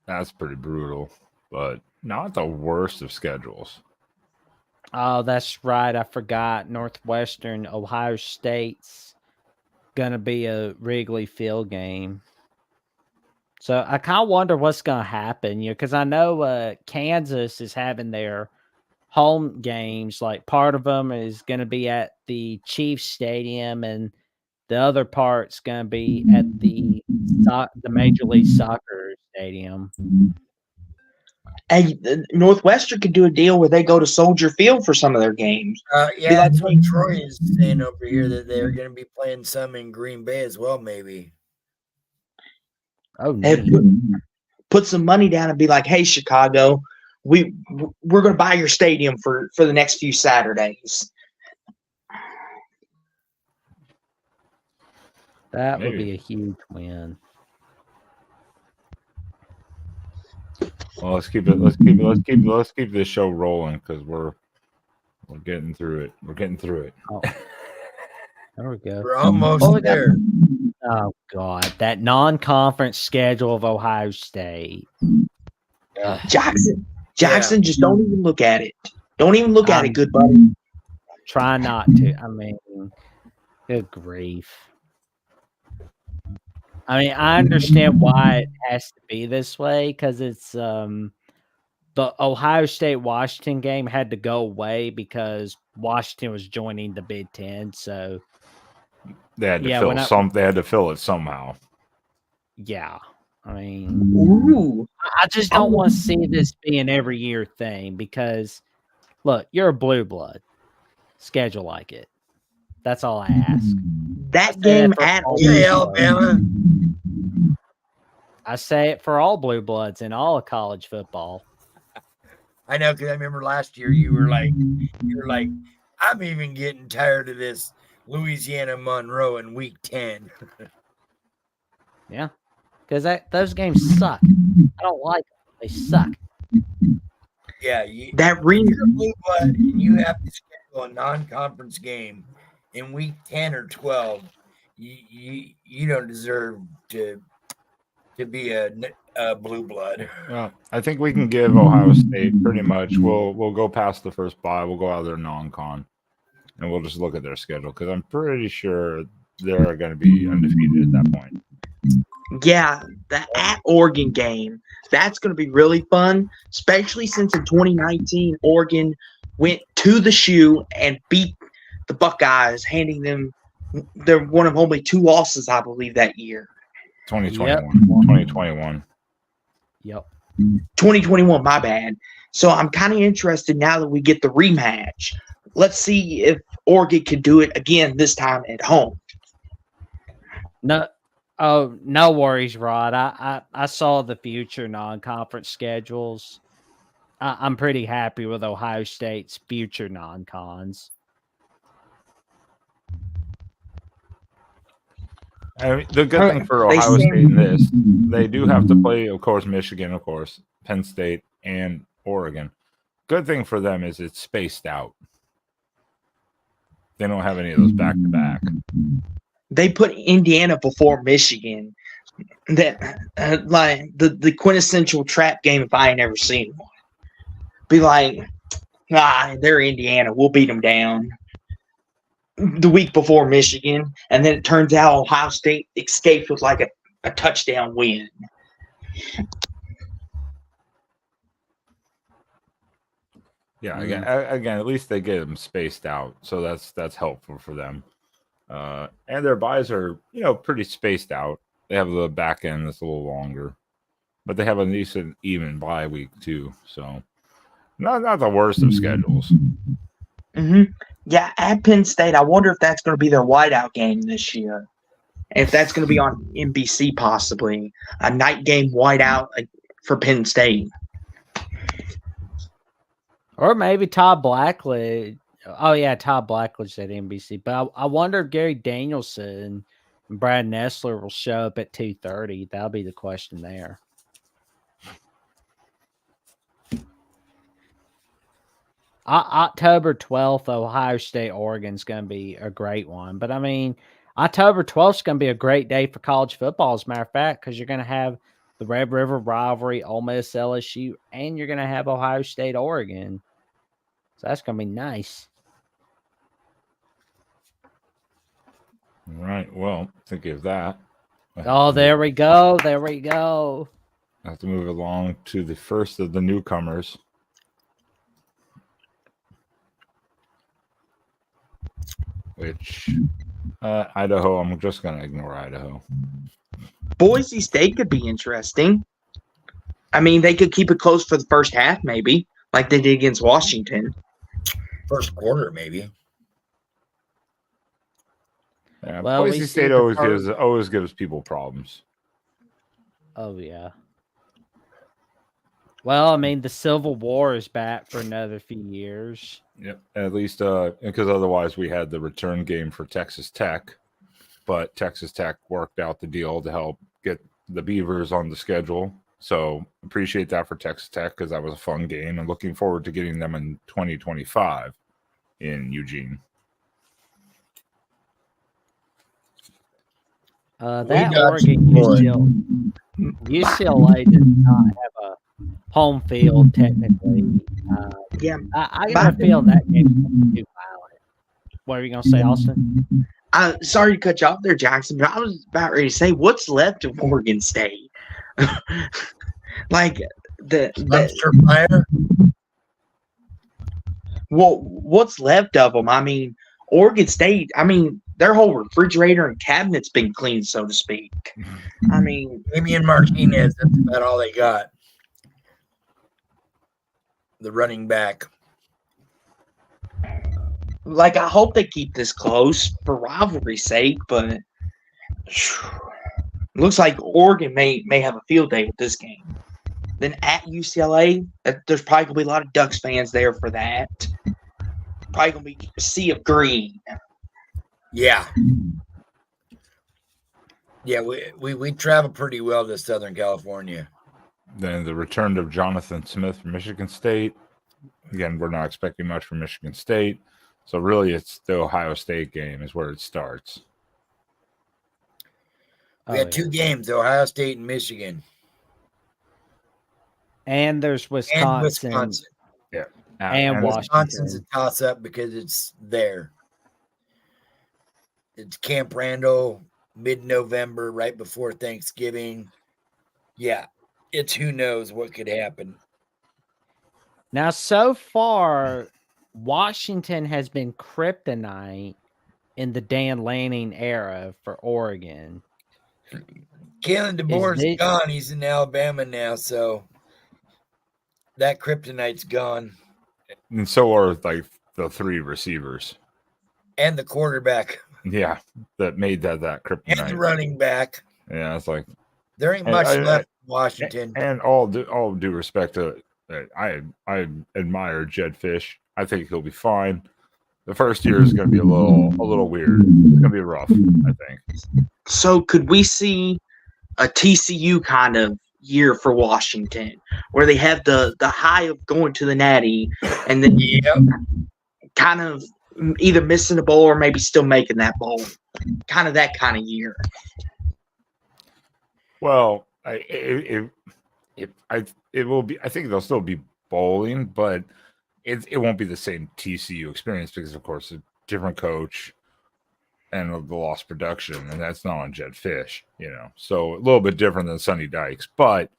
Speaker 1: that's pretty brutal, but not the worst of schedules.
Speaker 2: Oh, that's right. I forgot. Northwestern, Ohio State's gonna be a Wrigley Field game. So I kind of wonder what's gonna happen, because I know Kansas is having their home games. Like part of them is gonna be at the Chiefs Stadium, and the other part's gonna be at the Major League Soccer Stadium.
Speaker 4: And Northwestern could do a deal where they go to Soldier Field for some of their games.
Speaker 3: Yeah,
Speaker 4: like,
Speaker 3: that's what Troy is saying over here, that they're going to be playing some in Green Bay as well, maybe.
Speaker 2: Oh,
Speaker 4: Hey,
Speaker 2: neat.
Speaker 4: put some money down and be like, "Hey, Chicago, we're going to buy your stadium for the next few Saturdays."
Speaker 2: That would
Speaker 1: Maybe.
Speaker 2: be a huge win.
Speaker 1: Well, let's keep this show rolling because we're getting through it. We're getting through it.
Speaker 2: Oh, there we go.
Speaker 3: We're almost
Speaker 2: Oh, we got-
Speaker 3: there.
Speaker 2: Oh God, that non-conference schedule of Ohio State. Ugh.
Speaker 4: Jackson,
Speaker 3: Yeah.
Speaker 4: just don't even look at it. Don't even look at it, good buddy.
Speaker 2: Try not to. I mean, good grief. I mean, I understand why it has to be this way, because it's the Ohio State Washington game had to go away because Washington was joining the Big Ten. So
Speaker 1: They had to
Speaker 2: Yeah,
Speaker 1: They had to fill it somehow.
Speaker 2: yeah, I mean,
Speaker 4: Ooh,
Speaker 2: I just don't want to see this be an every year thing, because look, you're a blue blood. Schedule like it. That's all I ask.
Speaker 4: that
Speaker 2: say
Speaker 4: game
Speaker 2: that for
Speaker 4: at
Speaker 2: all
Speaker 3: Yeah,
Speaker 2: blue
Speaker 3: Alabama.
Speaker 2: I say it for all blue bloods in all of college football.
Speaker 3: I know, because I remember last year you were like, I'm even getting tired of this Louisiana Monroe in week 10.
Speaker 2: Yeah, because those games suck. I don't like them. They suck.
Speaker 3: Yeah,
Speaker 4: that
Speaker 3: if
Speaker 4: ring.
Speaker 3: you're a blue blood and you have to schedule a non-conference game in week 10 or 12, you don't deserve to be a blue blood.
Speaker 1: Well, I think we can give Ohio State pretty much. We'll go past the first bye. We'll go out of their non-con, and we'll just look at their schedule because I'm pretty sure they're going to be undefeated at that point.
Speaker 4: Yeah, the at Oregon game, that's going to be really fun, especially since in 2019, Oregon went to the shoe and beat the Buckeyes, handing them they're one of only 2 losses, I believe, that year.
Speaker 1: 2021.
Speaker 2: Yep.
Speaker 4: 2021, my bad. So I'm kind of interested now that we get the rematch. Let's see if Oregon can do it again this time at home.
Speaker 2: No worries, Rod. I saw the future non-conference schedules. I'm pretty happy with Ohio State's future non-cons.
Speaker 1: I mean, the good thing for Ohio State in this, they do have to play, of course, Michigan, of course, Penn State, and Oregon. Good thing for them is it's spaced out. They don't have any of those back-to-back.
Speaker 4: They put Indiana before Michigan. That like the quintessential trap game if I ain't ever seen one. Be like, they're Indiana. We'll beat them down. The week before Michigan, and then it turns out Ohio State escaped with like a touchdown win.
Speaker 1: Yeah, again, at least they get them spaced out, so that's helpful for them. And their buys are pretty spaced out. They have the back end that's a little longer, but they have a decent even bye week too. So not the worst of schedules.
Speaker 4: Mm-hmm. Yeah, at Penn State, I wonder if that's going to be their whiteout game this year. If that's going to be on NBC, possibly a night game whiteout for Penn State.
Speaker 2: Or maybe Todd Blackledge. Oh, yeah, Todd Blackledge at NBC. But I wonder if Gary Danielson and Brad Nessler will show up at 2:30. That'll be the question there. October 12th, Ohio State, Oregon's going to be a great one. But, I mean, October 12th is going to be a great day for college football, as a matter of fact, because you're going to have the Red River rivalry, Ole Miss, LSU, and you're going to have Ohio State, Oregon. So that's going to be nice.
Speaker 1: All right. Well, thinking of that.
Speaker 2: Oh, there we go. There we go.
Speaker 1: I have to move along to the first of the newcomers. Which, Idaho, I'm just going to ignore Idaho.
Speaker 4: Boise State could be interesting. I mean, they could keep it close for the first half, maybe, like they did against Washington.
Speaker 3: First quarter, maybe.
Speaker 1: Yeah,
Speaker 2: Well, we
Speaker 1: Boise
Speaker 2: see
Speaker 1: State
Speaker 2: the
Speaker 1: always gives people problems.
Speaker 2: Oh, yeah. Well, I mean, the Civil War is back for another few years.
Speaker 1: Yep. At least because otherwise we had the return game for Texas Tech, but Texas Tech worked out the deal to help get the Beavers on the schedule. So appreciate that for Texas Tech because that was a fun game and looking forward to getting them in 2025 in Eugene.
Speaker 2: That
Speaker 3: got
Speaker 2: Oregon UCLA does not have a home field technically.
Speaker 4: Yeah,
Speaker 2: I got a feeling that game is too violent. What are you gonna say, Austin?
Speaker 4: sorry to cut you off there, Jackson, but I was about ready to say, what's left of Oregon State? Like
Speaker 3: Dumpster fire.
Speaker 4: well, what's left of them? I mean, Oregon State. I mean, their whole refrigerator and cabinet's been cleaned, so to speak. I mean,
Speaker 3: Damian Martinez. That's about all they got. The running back.
Speaker 4: like I hope they keep this close for rivalry's sake, but looks like Oregon may have a field day with this game. Then at UCLA, there's probably gonna be a lot of Ducks fans there for that. Probably gonna be a sea of green.
Speaker 3: Yeah. Yeah, we travel pretty well to Southern California.
Speaker 1: Then the return of Jonathan Smith from Michigan State. Again, we're not expecting much from Michigan State. So really it's the Ohio State game is where it starts.
Speaker 3: We had two games, Ohio State and Michigan.
Speaker 2: And there's Wisconsin.
Speaker 3: And Wisconsin.
Speaker 1: Yeah.
Speaker 2: And
Speaker 3: Wisconsin's a
Speaker 2: Washington.
Speaker 3: toss-up because it's there. It's Camp Randall, mid-November, right before Thanksgiving. Yeah, it's who knows what could happen.
Speaker 2: Now, so far, Washington has been kryptonite in the Dan Lanning era for Oregon.
Speaker 3: Kalen DeBoer's
Speaker 2: they-
Speaker 3: gone. He's in Alabama now, so that kryptonite's gone.
Speaker 1: And so are like the three receivers.
Speaker 3: And the quarterback.
Speaker 1: Yeah. That made that
Speaker 3: And the
Speaker 1: kryptonite.
Speaker 3: running back.
Speaker 1: Yeah, it's like
Speaker 3: There ain't
Speaker 1: And
Speaker 3: much
Speaker 1: I-
Speaker 3: left in Washington.
Speaker 1: and all due respect to I admire Jed Fish. I think he'll be fine. The first year is going to be a little weird. It's going to be rough, I think.
Speaker 4: So could we see a TCU kind of year for Washington, where they have the high of going to the Natty, and then
Speaker 3: Yep.
Speaker 4: kind of either missing a bowl or maybe still making that bowl, kind of that kind of year.
Speaker 1: Well, it will be. I think they'll still be bowling, but it won't be the same TCU experience because, of course, a different coach and the lost production, and that's not on Jed Fish, So a little bit different than Sonny Dykes, but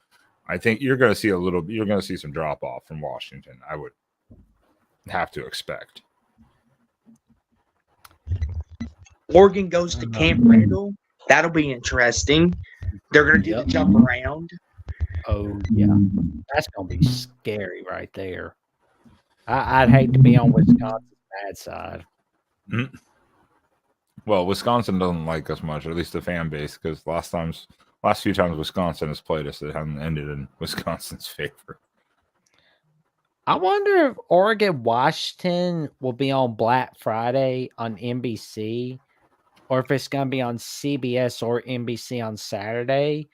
Speaker 1: I think you're going to see you're going to see some drop off from Washington. I would have to expect.
Speaker 4: Oregon goes to Camp Randall. That'll be interesting. They're going to do the jump around.
Speaker 2: Oh, yeah. That's going to be scary right there. I'd hate to be on Wisconsin's bad side.
Speaker 1: Mm-hmm. Well, Wisconsin doesn't like us much, or at least the fan base, because last few times Wisconsin has played us, it hasn't ended in Wisconsin's favor.
Speaker 2: I wonder if Oregon Washington will be on Black Friday on NBC, or if it's going to be on CBS or NBC on Saturday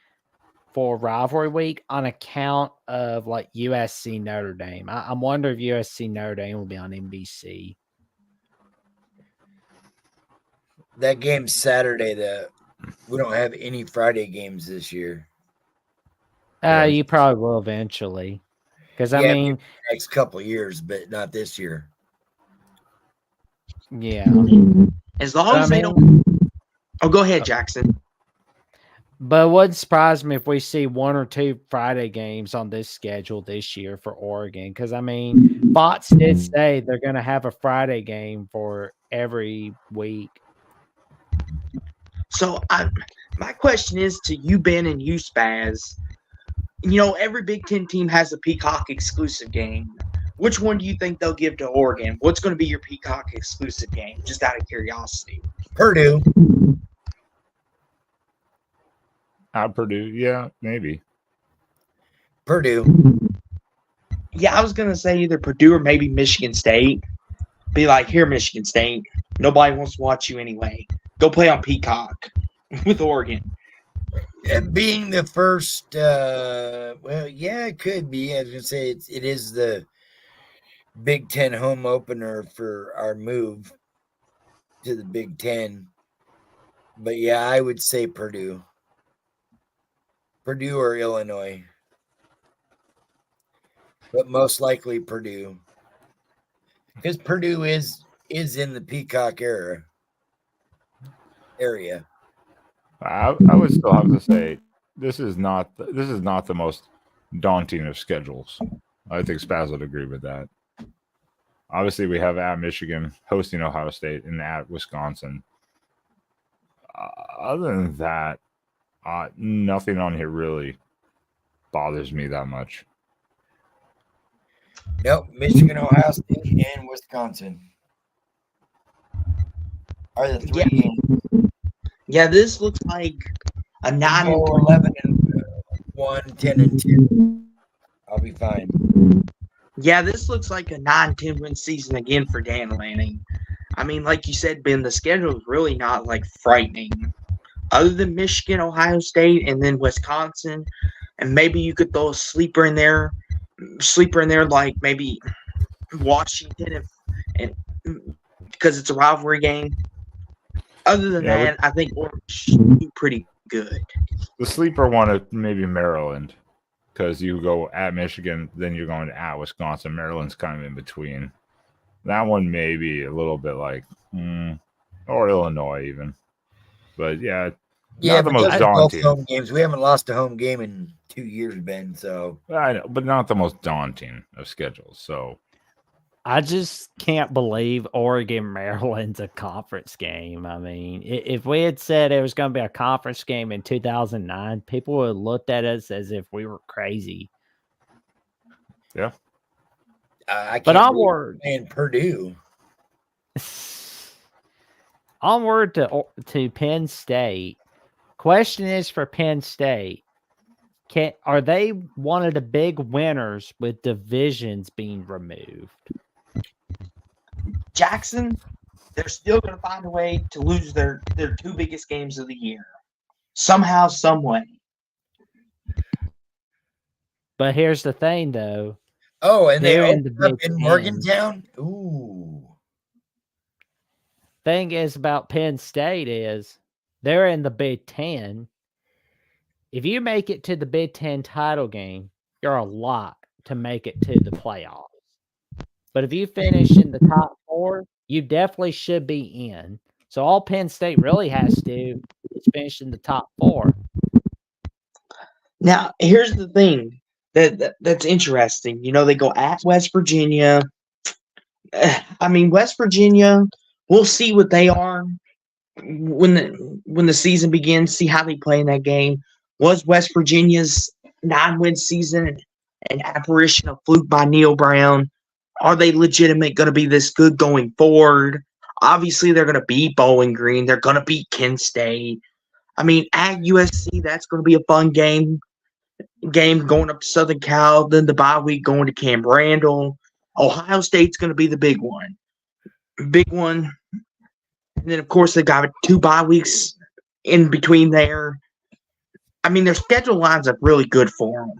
Speaker 2: for rivalry week on account of like USC Notre Dame. I wonder if USC Notre Dame will be on NBC.
Speaker 3: That game's Saturday. We don't have any Friday games this year.
Speaker 2: You probably will eventually. Because, I
Speaker 3: Yeah,
Speaker 2: mean,
Speaker 3: next couple of years, but not this year.
Speaker 2: Yeah.
Speaker 4: As long
Speaker 2: But, I
Speaker 4: as they
Speaker 2: mean,
Speaker 4: don't. Oh, go ahead, Jackson.
Speaker 2: but it wouldn't surprise me if we see 1 or 2 Friday games on this schedule this year for Oregon. Because, I mean, Fox did say they're going to have a Friday game for every week.
Speaker 4: So my question is to you, Ben, and you, Spaz. You know, every Big Ten team has a Peacock exclusive game. Which one do you think they'll give to Oregon? What's going to be your Peacock exclusive game? Just out of curiosity.
Speaker 3: Purdue.
Speaker 1: At Purdue, yeah, maybe.
Speaker 3: Purdue.
Speaker 4: Yeah, I was going to say either Purdue or maybe Michigan State. Be like, here, Michigan State. Nobody wants to watch you anyway. Go play on Peacock with Oregon.
Speaker 3: Being the first, well, yeah, it could be. I was going to say it is the Big Ten home opener for our move to the Big Ten. But yeah, I would say Purdue. Purdue or Illinois. But most likely Purdue. Because Purdue is in the Peacock area.
Speaker 1: I would still have to say this is not the most daunting of schedules. I think Spaz would agree with that. Obviously, we have at Michigan hosting Ohio State and at Wisconsin. Other than that, nothing on here really bothers me that much.
Speaker 3: Nope, Michigan, Ohio State, and Wisconsin are the 3 games.
Speaker 4: Yeah, this looks like a
Speaker 3: 11 and 1, 10 and 2. I'll be fine.
Speaker 4: Yeah, this looks like a 9-10 win season again for Dan Lanning. I mean, like you said, Ben, the schedule is really not like frightening. Other than Michigan, Ohio State, and then Wisconsin, and maybe you could throw a sleeper in there like maybe Washington, and because it's a rivalry game. Other than that, I think Oregon should be pretty good.
Speaker 1: The sleeper one is maybe Maryland, because you go at Michigan, then you're going at Wisconsin. Maryland's kind of in between. That one may be a little bit like, or Illinois even. But yeah, not the most daunting.
Speaker 3: Home games. We haven't lost a home game in 2 years, Ben. So
Speaker 1: I know, but not the most daunting of schedules. So
Speaker 2: I just can't believe Oregon Maryland's a conference game. I mean, if we had said it was going to be a conference game in 2009, people would have looked at us as if we were crazy.
Speaker 1: Yeah.
Speaker 3: I can't
Speaker 2: but onward
Speaker 3: playing Purdue.
Speaker 2: Onward to Penn State. Question is for Penn State. Are they one of the big winners with divisions being removed?
Speaker 4: Jackson, they're still going to find a way to lose their 2 biggest games of the year. Somehow, some way.
Speaker 2: But here's the thing, though.
Speaker 3: Oh, and
Speaker 2: they're
Speaker 3: in Morgantown? Ooh.
Speaker 2: Thing is about Penn State is they're in the Big Ten. If you make it to the Big Ten title game, you're a lot to make it to the playoffs. But if you finish in the top 4, you definitely should be in. So all Penn State really has to do is finish in the top 4.
Speaker 4: Now, here's the thing that's interesting. You know, they go at West Virginia. I mean, West Virginia, we'll see what they are when the season begins, see how they play in that game. Was West Virginia's 9-win season an apparition, a fluke by Neil Brown? Are they legitimate going to be this good going forward? Obviously, they're going to beat Bowling Green. They're going to beat Kent State. I mean, at USC, that's going to be a fun game going up to Southern Cal. Then the bye week going to Camp Randall. Ohio State's going to be the big one. And then, of course, they got 2 bye weeks in between there. I mean, their schedule lines up really good for them.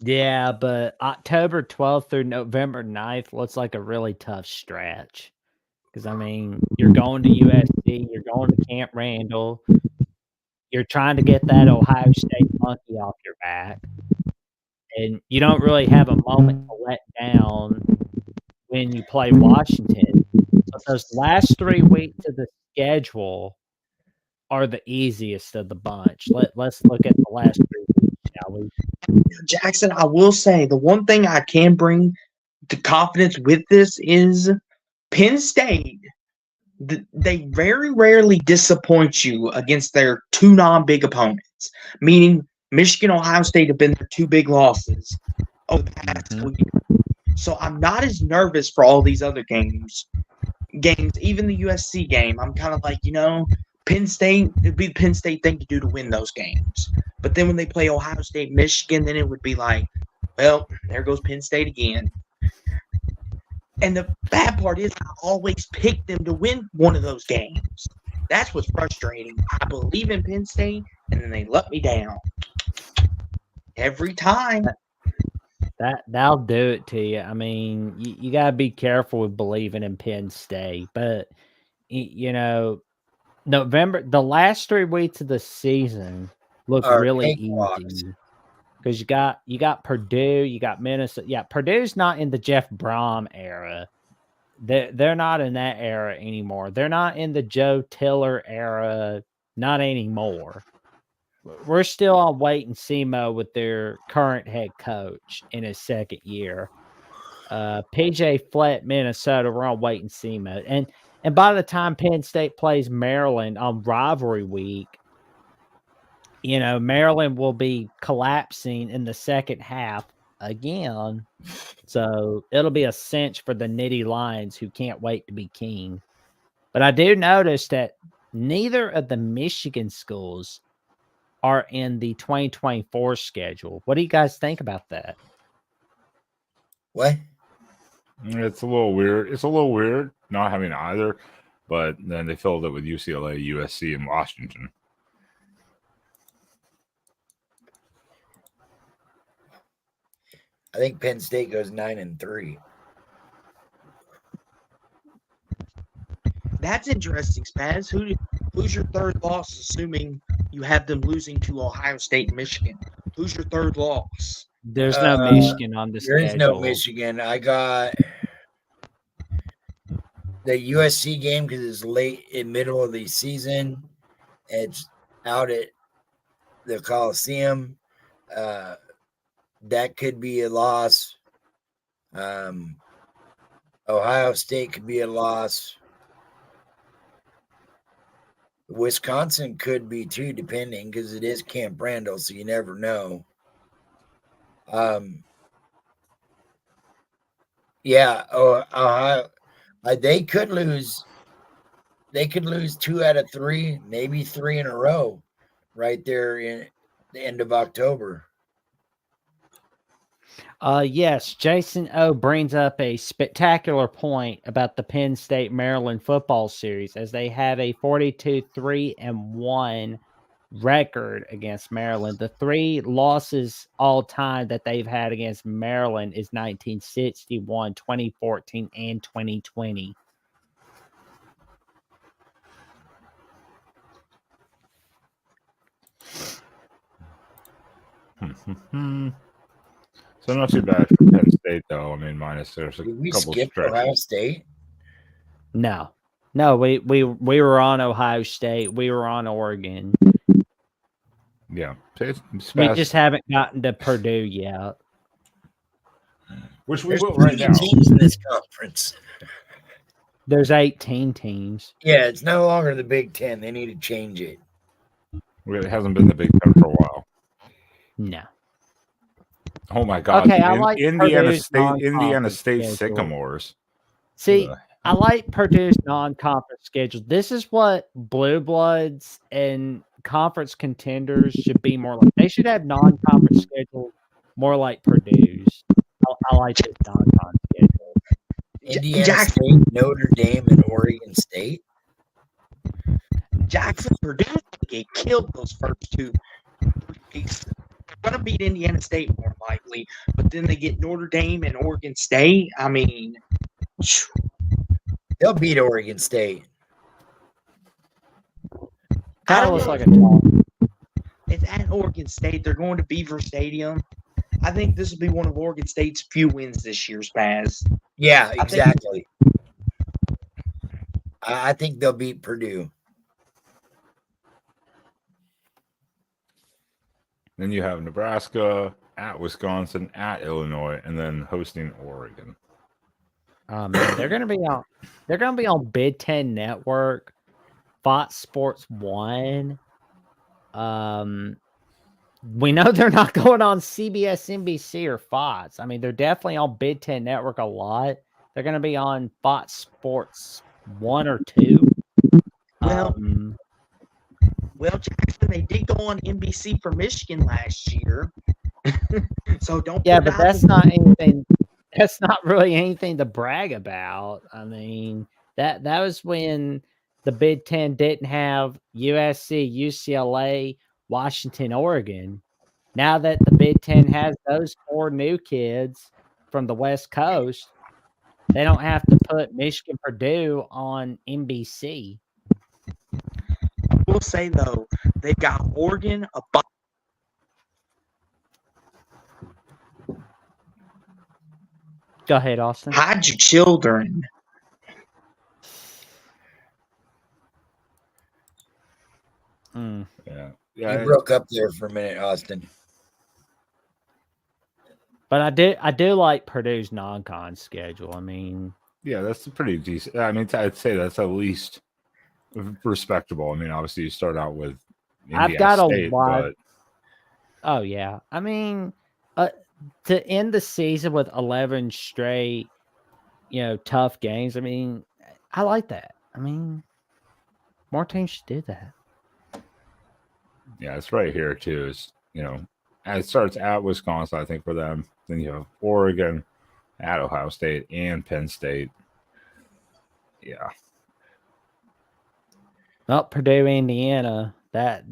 Speaker 2: Yeah, but October 12th through November 9th looks like a really tough stretch. Because, I mean, you're going to USC, you're going to Camp Randall, you're trying to get that Ohio State monkey off your back, and you don't really have a moment to let down when you play Washington. But those last 3 weeks of the schedule are the easiest of the bunch. Let's look at the last 3 weeks, shall we?
Speaker 4: Jackson, I will say the one thing I can bring to confidence with this is Penn State. They very rarely disappoint you against their 2 non-big opponents, meaning Michigan, Ohio State have been their 2 big losses over the past couple years. So I'm not as nervous for all these other games. Even the USC game, I'm kind of like, Penn State, it'd be the Penn State thing to do to win those games. But then when they play Ohio State, Michigan, then it would be like, well, there goes Penn State again. And the bad part is I always pick them to win one of those games. That's what's frustrating. I believe in Penn State, and then they let me down. Every time.
Speaker 2: That'll do it to you. I mean, you got to be careful with believing in Penn State. But, November, the last 3 weeks of the season look really easy. Because you got Purdue, you got Minnesota. Yeah, Purdue's not in the Jeff Brom era. They're not in that era anymore. They're not in the Joe Tiller era. Not anymore. We're still on wait and see mode with their current head coach in his second year. PJ Flett, Minnesota, we're on wait and see mode. And by the time Penn State plays Maryland on rivalry week, Maryland will be collapsing in the second half again. So it'll be a cinch for the Nittany Lions, who can't wait to be king. But I do notice that neither of the Michigan schools are in the 2024 schedule. What do you guys think about that?
Speaker 3: What?
Speaker 1: It's a little weird. It's a little weird not having either, but then they filled it with UCLA, USC, and Washington.
Speaker 3: I think Penn State goes 9-3.
Speaker 4: That's interesting, Spaz. Who's your third loss, assuming you have them losing to Ohio State and Michigan? Who's your third loss?
Speaker 2: There's no Michigan on the schedule.
Speaker 3: There is no Michigan. I got the USC game because it's late in middle of the season. It's out at the Coliseum. That could be a loss. Ohio State could be a loss. Wisconsin could be too, depending, because it is Camp Randall, so you never know. Ohio, they could lose. They could lose 2 out of 3, maybe 3 in a row, right there in the end of October.
Speaker 2: Yes, Jason O brings up a spectacular point about the Penn State Maryland football series, as they have a 42-3-1 record against Maryland. The 3 losses all time that they've had against Maryland is 1961, 2014, and 2020.
Speaker 1: So not too bad for Penn State, though. I mean, minus there's a
Speaker 3: Did we
Speaker 1: couple
Speaker 3: skip
Speaker 1: stretches.
Speaker 3: Ohio State?
Speaker 2: No, we were on Ohio State. We were on Oregon.
Speaker 1: Yeah,
Speaker 2: We just haven't gotten to Purdue yet.
Speaker 1: Which we
Speaker 3: There's
Speaker 1: will right now.
Speaker 3: teams in this conference.
Speaker 2: There's 18 teams.
Speaker 3: Yeah, it's no longer the Big Ten. They need to change it.
Speaker 1: It hasn't been the Big Ten for a while.
Speaker 2: No.
Speaker 1: Oh my God!
Speaker 2: Okay, I like
Speaker 1: Indiana
Speaker 2: Purdue's
Speaker 1: State
Speaker 2: non-conference
Speaker 1: schedule.
Speaker 2: Sycamores. See, I like Purdue's non-conference schedule. This is what Blue Bloods and conference contenders should be more like. They should have non-conference schedule more like Purdue's. I like this non-conference schedule.
Speaker 3: Indiana State, Notre Dame, and Oregon State.
Speaker 4: Jackson, Purdue get killed those first 2 weeks. They're going to beat Indiana State more likely, but then they get Notre Dame and Oregon State. I mean,
Speaker 3: they'll beat Oregon State.
Speaker 2: That looks like a talk.
Speaker 4: It's at Oregon State. They're going to Beaver Stadium. I think this will be one of Oregon State's few wins this year, Spaz.
Speaker 3: Yeah,
Speaker 4: think-
Speaker 3: exactly. I think they'll beat Purdue.
Speaker 1: Then you have Nebraska at Wisconsin, at Illinois, and then hosting Oregon.
Speaker 2: Oh man, they're gonna be on. They're gonna be on Big Ten Network, Fox Sports 1. We know they're not going on CBS, NBC, or Fox. I mean, they're definitely on Big Ten Network a lot. They're gonna be on Fox Sports 1 or 2.
Speaker 4: Well,
Speaker 2: Um,
Speaker 4: Well, Jackson, they did go on NBC for Michigan last year. So don't
Speaker 2: yeah,
Speaker 4: put
Speaker 2: but
Speaker 4: down
Speaker 2: that's
Speaker 4: the-
Speaker 2: not anything. That's not really anything to brag about. I mean, that was when the Big Ten didn't have USC, UCLA, Washington, Oregon. Now that the Big Ten has those 4 new kids from the West Coast, they don't have to put Michigan, Purdue on NBC.
Speaker 4: I will say though, they've got Oregon,
Speaker 2: Go ahead, Austin.
Speaker 4: hide your children.
Speaker 2: Mm.
Speaker 1: Yeah.
Speaker 3: You
Speaker 1: Yeah.
Speaker 3: broke up there for a minute, Austin.
Speaker 2: But I do like Purdue's non-con schedule. I mean,
Speaker 1: Yeah, that's pretty decent. I mean, I'd say that's at least respectable. I mean, obviously, you start out with
Speaker 2: I've got a
Speaker 1: State,
Speaker 2: lot.
Speaker 1: but
Speaker 2: Oh yeah, I mean, to end the season with 11 straight, tough games. I mean, I like that. I mean, more teams should do that.
Speaker 1: yeah, it's right here too. It's and it starts at Wisconsin, I think, for them. Then you have Oregon, at Ohio State, and Penn State. Yeah,
Speaker 2: Well, Purdue, Indiana. That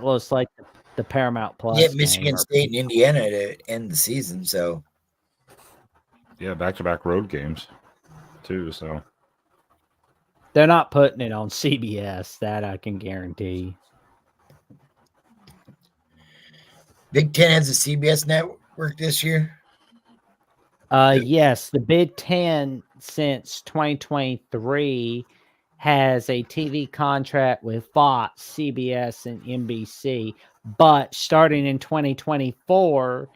Speaker 2: looks like the Paramount Plus.
Speaker 3: Yeah, Michigan
Speaker 2: game.
Speaker 3: State and Indiana to end the season. So
Speaker 1: yeah, back-to-back road games too. So
Speaker 2: They're not putting it on CBS. That I can guarantee.
Speaker 3: Big Ten has a CBS network this year.
Speaker 2: Yes, the Big Ten since 2023 has a TV contract with Fox, CBS, and NBC. But starting in 2024,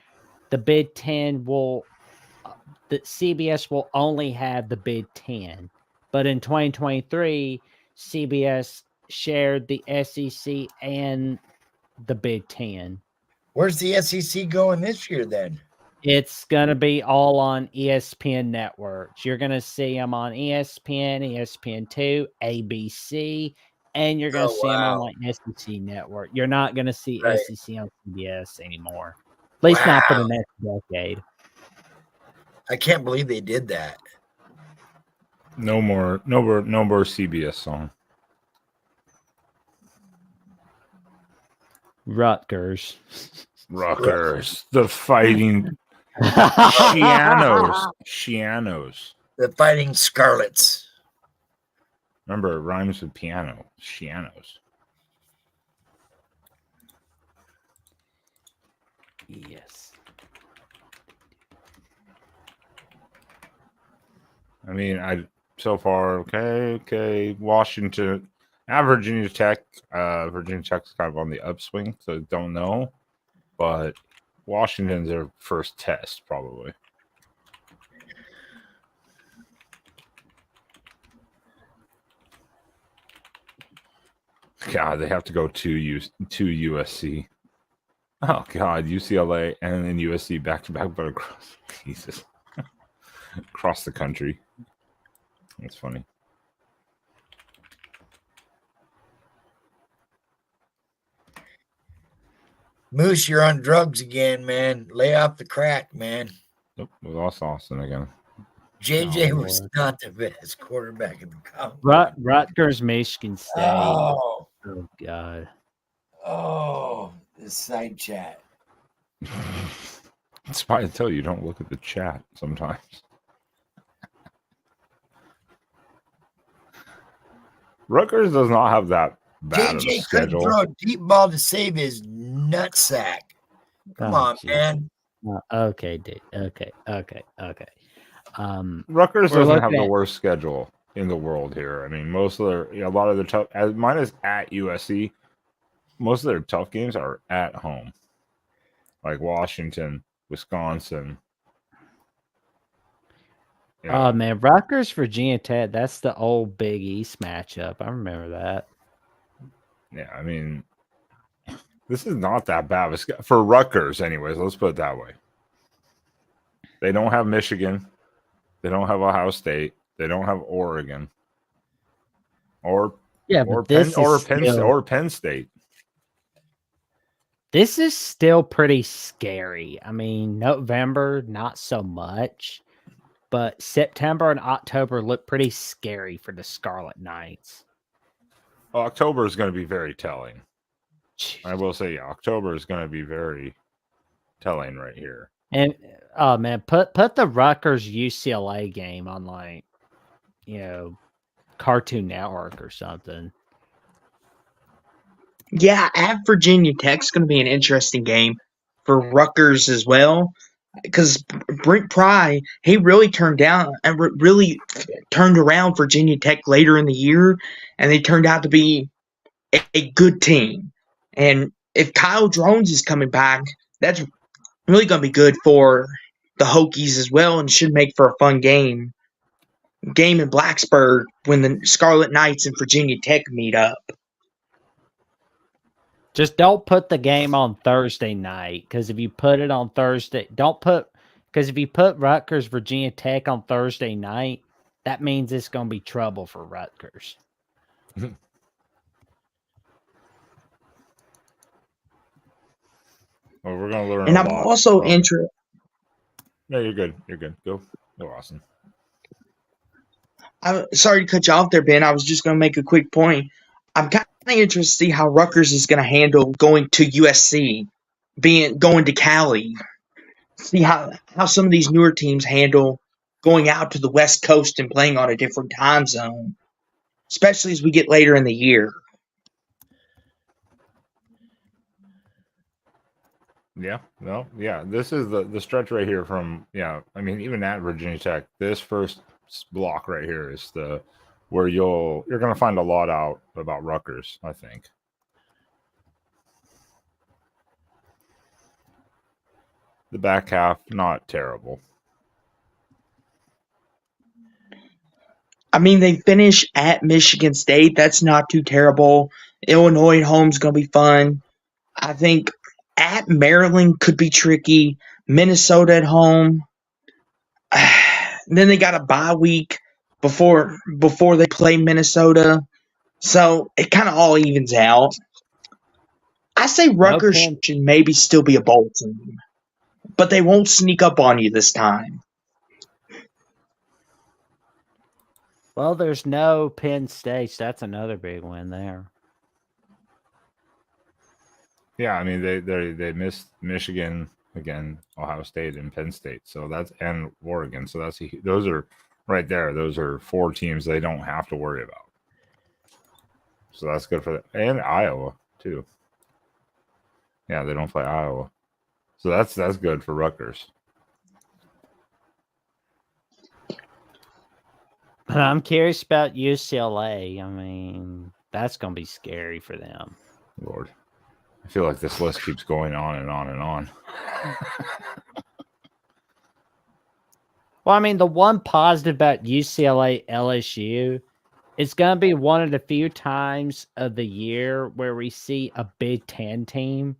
Speaker 2: the Big Ten the CBS will only have the Big Ten. But in 2023, CBS shared the SEC and the Big Ten.
Speaker 3: Where's the SEC going this year then?
Speaker 2: It's going to be all on ESPN networks. You're going to see them on ESPN, ESPN2, ABC, and you're going to see them on like SEC network. You're not going to see SEC on CBS anymore. At least not for the next decade.
Speaker 3: I can't believe they did that.
Speaker 1: no more CBS song.
Speaker 2: Rutgers.
Speaker 1: The fighting Shianos.
Speaker 3: The Fighting Scarlets.
Speaker 1: Remember, it rhymes with piano. Shianos.
Speaker 2: Yes.
Speaker 1: I mean, so far okay. Washington, Virginia Tech. Virginia Tech's kind of on the upswing, so don't know. But Washington's their first test, probably. God, they have to go to USC. Oh God, UCLA and then USC back to back, but across Jesus, across the country. That's funny.
Speaker 3: Moose, you're on drugs again, man. Lay off the crack, man.
Speaker 1: Nope, we lost Austin again.
Speaker 3: JJ
Speaker 2: Oh,
Speaker 3: was
Speaker 2: Lord.
Speaker 3: not the best quarterback in the college.
Speaker 2: Rutgers, Michigan State.
Speaker 3: Oh,
Speaker 2: God.
Speaker 3: This side chat.
Speaker 1: That's why I tell you don't look at the chat sometimes. Rutgers does not have that bad of a
Speaker 3: JJ couldn't
Speaker 1: schedule.
Speaker 3: throw a deep ball to save his nutsack. Come
Speaker 2: Oh,
Speaker 3: on,
Speaker 2: geez.
Speaker 3: man.
Speaker 2: Okay, dude. Okay.
Speaker 1: Rutgers
Speaker 2: We're
Speaker 1: doesn't have
Speaker 2: looking
Speaker 1: the
Speaker 2: at-
Speaker 1: worst schedule in the world here. I mean, most of their a lot of the tough, as mine is at USC. Most of their tough games are at home, like Washington, Wisconsin.
Speaker 2: Oh man, Rutgers, Virginia Tech. That's the old Big East matchup. I remember that.
Speaker 1: Yeah, I mean, this is not that bad for Rutgers, anyways. Let's put it that way. They don't have Michigan. They don't have Ohio State. They don't have Oregon. Or Penn State.
Speaker 2: This is still pretty scary. I mean, November, not so much, but September and October look pretty scary for the Scarlet Knights.
Speaker 1: October is going to be very telling. I will say, yeah, October is going to be very telling right here.
Speaker 2: And oh man, put the Rutgers UCLA game on Cartoon Network or something.
Speaker 4: Yeah, at Virginia Tech's going to be an interesting game for Rutgers as well, because Brent Pry, he really turned around Virginia Tech later in the year, and they turned out to be a good team. And if Kyle Drones is coming back, that's really going to be good for the Hokies as well, and should make for a fun game in Blacksburg when the Scarlet Knights and Virginia Tech meet up.
Speaker 2: Just don't put the game on Thursday night, because if you put it on Thursday, because if you put Rutgers Virginia Tech on Thursday night, that means it's going to be trouble for Rutgers.
Speaker 1: Well, we're going to learn.
Speaker 4: And I'm also interested.
Speaker 1: No, you're good. You're good. Go, Austin.
Speaker 4: I'm sorry to cut you off there, Ben. I was just going to make a quick point. I'm kind of interested to see how Rutgers is going to handle going to USC, going to Cali. See how some of these newer teams handle going out to the West Coast and playing on a different time zone, especially as we get later in the year.
Speaker 1: Yeah, no, yeah. This is the stretch right here from I mean, even at Virginia Tech, this first block right here is where you're going to find a lot out about Rutgers, I think. The back half, not terrible.
Speaker 4: I mean, they finish at Michigan State. That's not too terrible. Illinois at home is going to be fun. I think at Maryland could be tricky. Minnesota at home. Then they got a bye week before they play Minnesota. So it kind of all evens out. I say Rutgers should maybe still be a bowl team, but they won't sneak up on you this time.
Speaker 2: Well, there's no Penn State. So that's another big win there.
Speaker 1: Yeah, I mean they missed Michigan again, Ohio State, and Penn State. So and Oregon. So those are right there. Those are 4 teams they don't have to worry about. So that's good for them. And Iowa too. Yeah, they don't play Iowa. So that's good for Rutgers.
Speaker 2: I'm curious about UCLA. I mean, that's going to be scary for them.
Speaker 1: Lord. I feel like this list keeps going on and on and on.
Speaker 2: Well, I mean, the one positive about UCLA LSU, it's going to be one of the few times of the year where we see a Big Ten team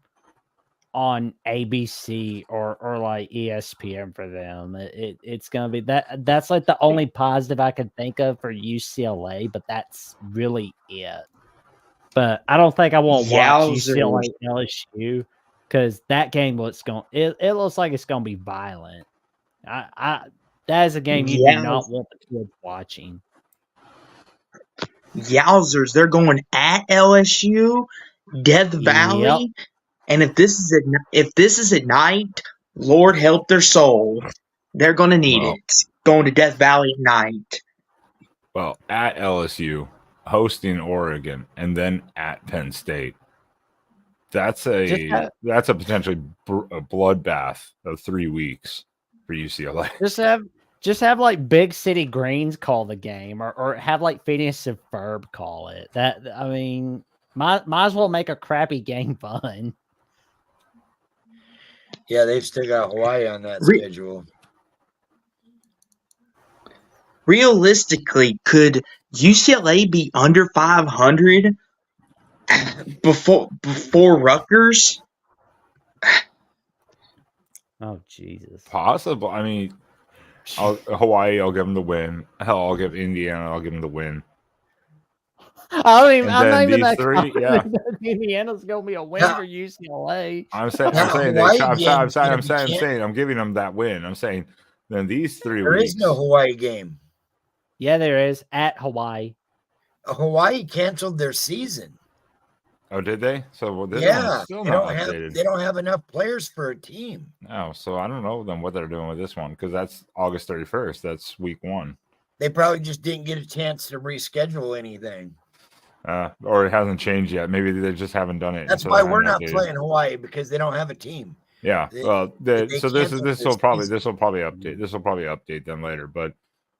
Speaker 2: on ABC or like ESPN for them. It's going to be that's like the only positive I can think of for UCLA, but that's really it. But I don't think I want to watch UCLA LSU because that game looks it looks like it's going to be violent. That is a game you do not want the kids watching.
Speaker 4: Yowzers, they're going at LSU, Death Valley, and if this is at night, Lord help their soul. They're going to need it. Going to Death Valley at night.
Speaker 1: Well, at LSU, hosting Oregon, and then at Penn State. That's a potentially a bloodbath of 3 weeks for UCLA.
Speaker 2: Just have like Big City Greens call the game, or have like Phineas and Ferb call it. That I mean, might as well make a crappy game fun.
Speaker 3: Yeah, they've still got Hawaii on that schedule.
Speaker 4: Realistically, could UCLA be under 500 before Rutgers?
Speaker 2: Oh Jesus!
Speaker 1: Possible. I mean, Hawaii, I'll give them the win. Hell, I'll give Indiana. I'll give them the win.
Speaker 2: I don't even.
Speaker 1: And
Speaker 2: I'm not
Speaker 1: then
Speaker 2: even
Speaker 1: these
Speaker 2: that
Speaker 1: three,
Speaker 2: confident
Speaker 1: yeah.
Speaker 2: that Indiana's gonna be a win
Speaker 3: Yeah.
Speaker 2: for UCLA.
Speaker 1: I'm saying I'm giving them that win. I'm saying then these 3
Speaker 3: There
Speaker 1: weeks.
Speaker 3: is no Hawaii game.
Speaker 2: Yeah, there is at Hawaii.
Speaker 3: Hawaii canceled their season.
Speaker 1: Oh, did they? So this
Speaker 3: Yeah,
Speaker 1: one's still
Speaker 3: they
Speaker 1: not
Speaker 3: don't have
Speaker 1: updated.
Speaker 3: they don't have enough players for a team.
Speaker 1: Oh, so I don't know then what they're doing with this one because that's August 31st. That's week 1.
Speaker 3: They probably just didn't get a chance to reschedule anything.
Speaker 1: Or it hasn't changed yet. Maybe they just haven't done it.
Speaker 3: That's
Speaker 1: until
Speaker 3: why
Speaker 1: they
Speaker 3: we're
Speaker 1: haven't
Speaker 3: not
Speaker 1: updated.
Speaker 3: playing Hawaii, because they don't have a team.
Speaker 1: Yeah.
Speaker 3: They-
Speaker 1: Well,
Speaker 3: they
Speaker 1: so this
Speaker 3: canceled
Speaker 1: will
Speaker 3: their
Speaker 1: probably
Speaker 3: season.
Speaker 1: update. This will probably update them later, but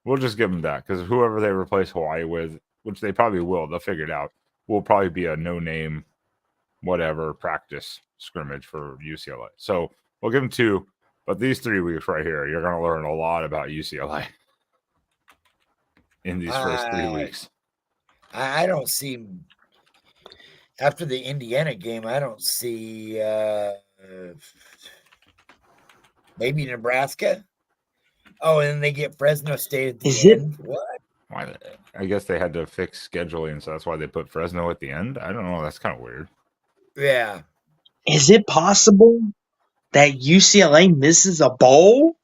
Speaker 1: we'll just give them that because whoever they replace Hawaii with, which they probably will, they'll figure it out. Will probably be a no-name, whatever practice scrimmage for UCLA. So we'll give them 2, but these 3 weeks right here, you're going to learn a lot about UCLA in these first 3 weeks.
Speaker 3: I don't see, after the Indiana game, I don't see maybe Nebraska. Oh, and then they get Fresno State at the
Speaker 4: Is it-
Speaker 3: end. What?
Speaker 1: Why? I guess they had to fix scheduling, so that's why they put Fresno at the end. I don't know. That's kind of weird.
Speaker 3: Yeah.
Speaker 4: Is it possible that UCLA misses a bowl?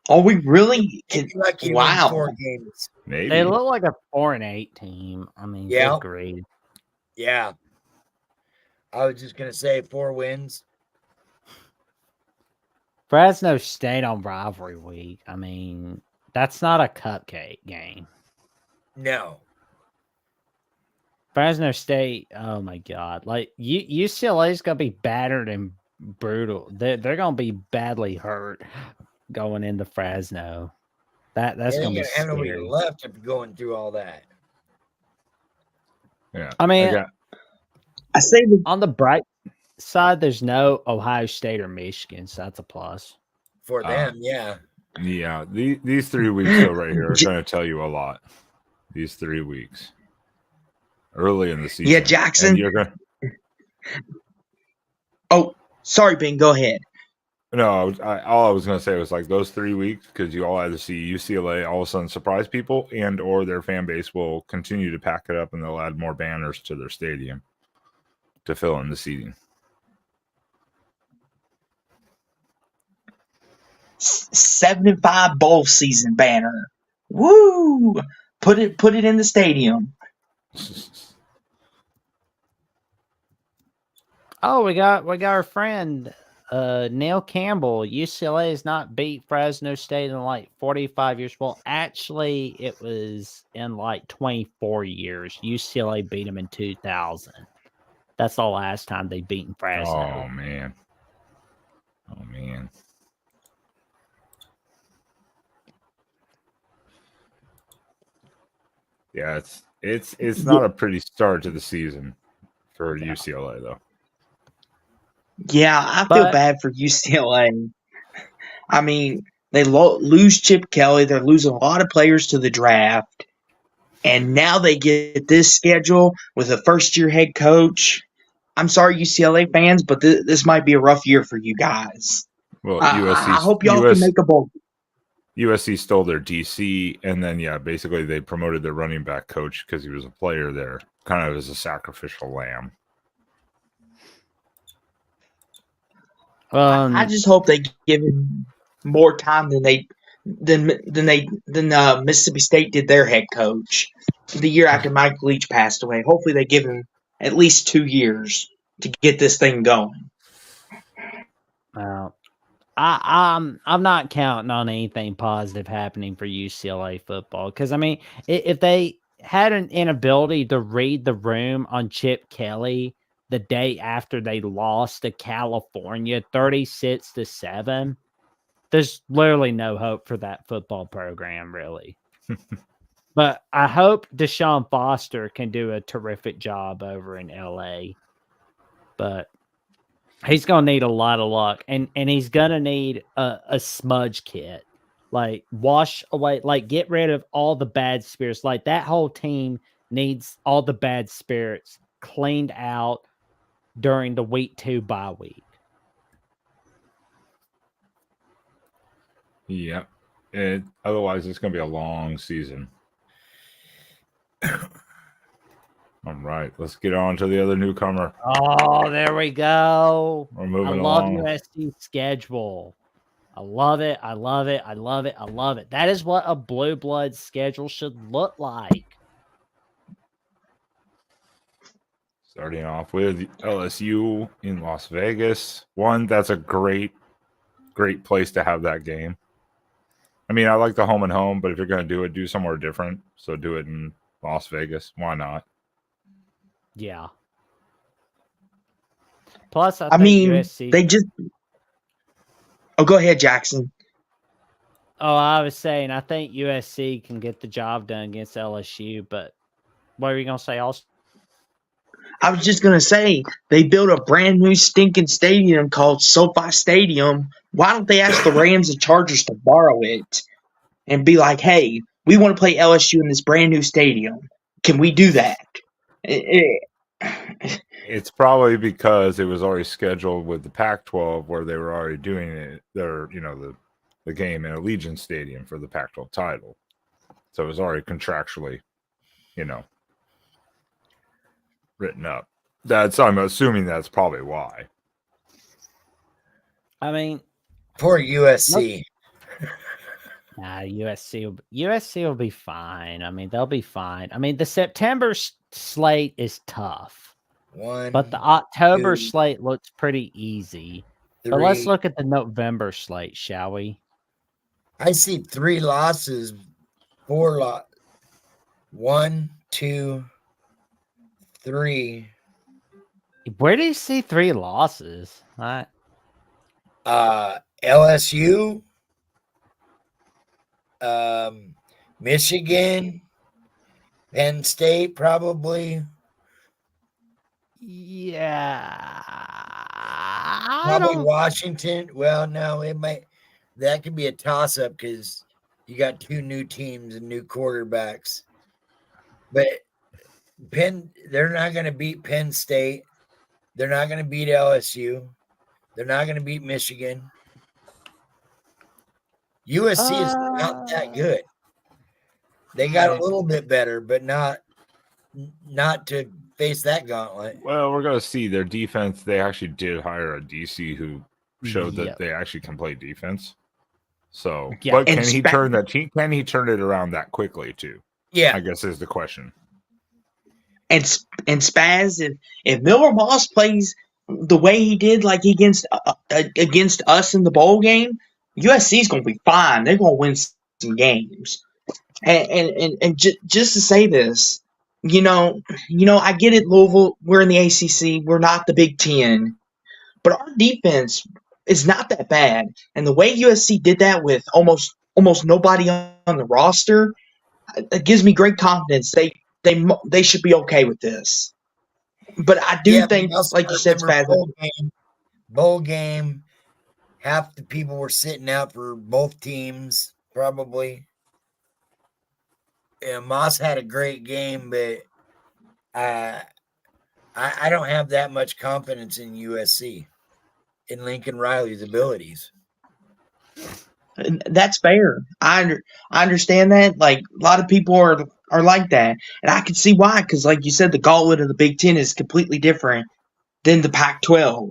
Speaker 4: Are we really?
Speaker 3: They'd be lucky to win
Speaker 4: Wow.
Speaker 3: 4 games.
Speaker 1: Maybe.
Speaker 2: They look like a 4-8 team. I mean,
Speaker 3: Yeah.
Speaker 2: good grief.
Speaker 3: Yeah. I was just gonna say 4 wins.
Speaker 2: Fresno State on rivalry week. I mean, that's not a cupcake game.
Speaker 3: No.
Speaker 2: Fresno State, oh my God. Like UCLA's gonna be battered and brutal. They're gonna be badly hurt going into Fresno. That's
Speaker 3: They
Speaker 2: gonna
Speaker 3: ain't
Speaker 2: be
Speaker 3: have nobody
Speaker 2: scary.
Speaker 3: left after going through all that.
Speaker 1: Yeah.
Speaker 2: I mean,
Speaker 4: I say that
Speaker 2: on the bright side, there's no Ohio State or Michigan, so that's a plus.
Speaker 3: For them, yeah.
Speaker 1: Yeah. These 3 weeks though, right here are going to tell you a lot. These 3 weeks early in the season.
Speaker 4: Yeah, Jackson.
Speaker 1: And you're gonna,
Speaker 4: Oh, sorry, Ben. Go ahead.
Speaker 1: no, all I was going to say was like those 3 weeks because you all either see UCLA all of a sudden surprise people and or their fan base will continue to pack it up and they'll add more banners to their stadium to fill in the seating.
Speaker 4: 75 bowl season banner. Woo! Put it in the stadium.
Speaker 2: Oh, we got our friend Neil Campbell. UCLA has not beat Fresno State in like 45 years. Well, actually, it was in like 24 years. UCLA beat them in 2000. That's the last time they beaten Fresno.
Speaker 1: Oh man. Oh man. Yeah, it's not a pretty start to the season for UCLA though.
Speaker 4: Yeah, I feel
Speaker 2: But-
Speaker 4: bad for UCLA. I mean, they lose Chip Kelly. They're losing a lot of players to the draft. And now they get this schedule with a first-year head coach. I'm sorry, UCLA fans, but this might be a rough year for you guys.
Speaker 1: Well,
Speaker 4: I hope y'all can make a bowl.
Speaker 1: USC stole their DC, and then basically they promoted their running back coach because he was a player there, kind of as a sacrificial lamb.
Speaker 4: I just hope they give him more time than Mississippi State did their head coach the year after Mike Leach passed away. Hopefully, they give him at least 2 years to get this thing going.
Speaker 2: I'm not counting on anything positive happening for UCLA football because I mean, if they had an inability to read the room on Chip Kelly the day after they lost to California 36-7, there's literally no hope for that football program, really. But I hope Deshaun Foster can do a terrific job over in LA. But he's gonna need a lot of luck, and he's gonna need a smudge kit. Like wash away, like get rid of all the bad spirits. Like that whole team needs all the bad spirits cleaned out during the week 2 bye week.
Speaker 1: Yeah. Otherwise, it's going to be a long season. All right, let's get on to the other newcomer.
Speaker 2: Oh, there we go.
Speaker 1: We're moving
Speaker 2: I love
Speaker 1: along.
Speaker 2: USC's schedule. I love it. I love it. I love it. I love it. That is what a blue blood schedule should look like.
Speaker 1: Starting off with LSU in Las Vegas. That's a great place to have that game. I mean, I like the home and home, but if you're going to do somewhere different. So do it in Las Vegas. Why not?
Speaker 2: Yeah. Plus, I
Speaker 4: I
Speaker 2: think
Speaker 4: mean,
Speaker 2: USC.
Speaker 4: they just. Oh, go ahead, Jackson.
Speaker 2: Oh, I was saying, I think USC can get the job done against LSU, but what were you going to say also?
Speaker 4: I was just going to say, they built a brand new stinking stadium called SoFi Stadium. Why don't they ask the Rams and Chargers to borrow it and be like, hey, we want to play LSU in this brand new stadium. Can we do that?
Speaker 1: It's probably because it was already scheduled with the Pac-12 where they were already doing it. The game in Allegiant Stadium for the Pac-12 title. So it was already contractually, written up. I'm assuming that's probably why.
Speaker 2: I mean,
Speaker 3: Poor USC.
Speaker 2: USC will be fine. I mean, they'll be fine. I mean, the September slate is tough, but the October slate looks pretty easy. But let's look at the November slate, shall we?
Speaker 3: I see 3 losses, 4 losses. 1, 2, 3.
Speaker 2: Where do you see 3 losses?
Speaker 3: LSU, Michigan, Penn State, probably.
Speaker 2: Yeah.
Speaker 3: Probably Washington. Well, no, that could be a toss-up because you got 2 new teams and new quarterbacks. But they're not going to beat Penn State. They're not going to beat LSU. They're not going to beat Michigan. USC is not that good. They got a little bit better, but not to face that gauntlet.
Speaker 1: Well, we're going to see their defense. They actually did hire a DC who showed that they actually can play defense. So, but can he turn that team? Can he turn it around that quickly too?
Speaker 3: Yeah,
Speaker 1: I guess is the question.
Speaker 4: And Spaz, if Miller Moss plays the way he did, like against us in the bowl game, USC is going to be fine. They're going to win some games. And just to say this, I get it, Louisville. We're in the ACC. We're not the Big Ten, but our defense is not that bad. And the way USC did that with almost nobody on the roster, it gives me great confidence. They should be okay with this. But I do think, like you said, Spaz,
Speaker 3: bowl game, half the people were sitting out for both teams, probably. Yeah, Moss had a great game, but I don't have that much confidence in USC, in Lincoln Riley's abilities.
Speaker 4: That's fair. I understand that. Like, a lot of people are like that, and I can see why. Because, like you said, the gauntlet of the Big Ten is completely different than the Pac-12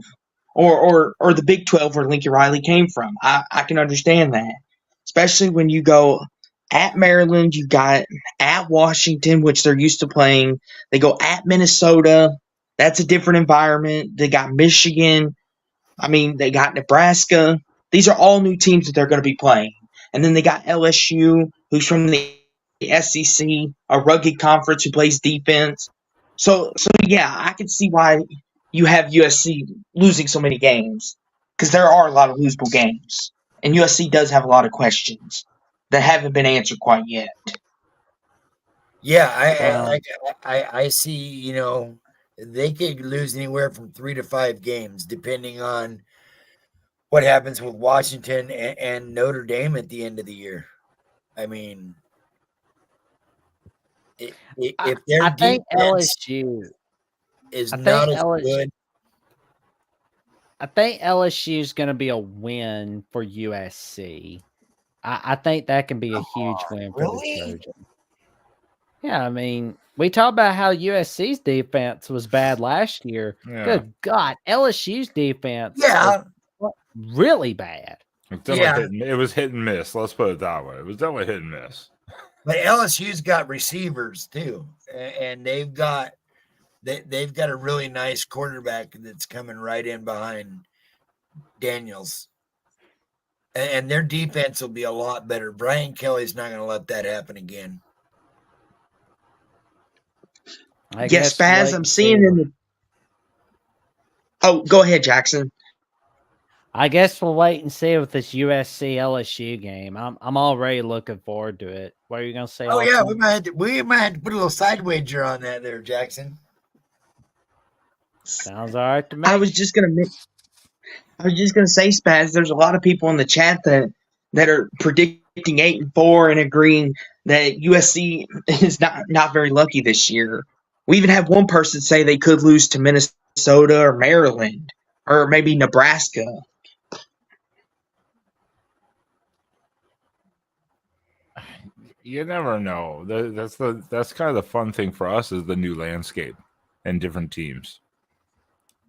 Speaker 4: or the Big 12 where Lincoln Riley came from. I can understand that, especially when you go at Maryland, you got at Washington, which they're used to playing. They go at Minnesota. That's a different environment. They got Michigan. I mean, they got Nebraska. These are all new teams that they're going to be playing. And then they got LSU, who's from the SEC, a rugged conference who plays defense. So yeah, I can see why you have USC losing so many games because there are a lot of losable games. And USC does have a lot of questions that haven't been answered quite yet.
Speaker 3: Yeah, I see. They could lose anywhere from 3 to 5 games, depending on what happens with Washington and Notre Dame at the end of the year. I mean, if their
Speaker 2: I think
Speaker 3: defense
Speaker 2: LSU.
Speaker 3: is
Speaker 2: I
Speaker 3: not
Speaker 2: think
Speaker 3: as good,
Speaker 2: I think LSU is going to be a win for USC. I think that can be a huge win for the
Speaker 3: really?
Speaker 2: Trojans. Yeah, I mean, we talked about how USC's defense was bad last year.
Speaker 1: Yeah.
Speaker 2: Good God, LSU's defense
Speaker 3: Yeah,
Speaker 2: was really bad.
Speaker 1: It's definitely it was hit and miss. Let's put it that way. It was definitely hit and miss.
Speaker 3: but LSU's got receivers too, and they've got a really nice quarterback that's coming right in behind Daniels. And their defense will be a lot better. Brian Kelly's not going to let that happen again.
Speaker 4: Yes, Spaz, I'm seeing in the. Oh, go ahead, Jackson.
Speaker 2: I guess we'll wait and see with this USC LSU game. I'm already looking forward to it. What are you gonna say?
Speaker 3: Oh
Speaker 2: Austin?
Speaker 3: yeah, we might have to put a little side wager on that there, Jackson.
Speaker 2: Sounds all right to me.
Speaker 4: I was just gonna say, Spaz. There's a lot of people in the chat that are predicting 8-4 and agreeing that USC is not very lucky this year. We even have one person say they could lose to Minnesota or Maryland or maybe Nebraska.
Speaker 1: You never know. That's kind of the fun thing for us is the new landscape and different teams.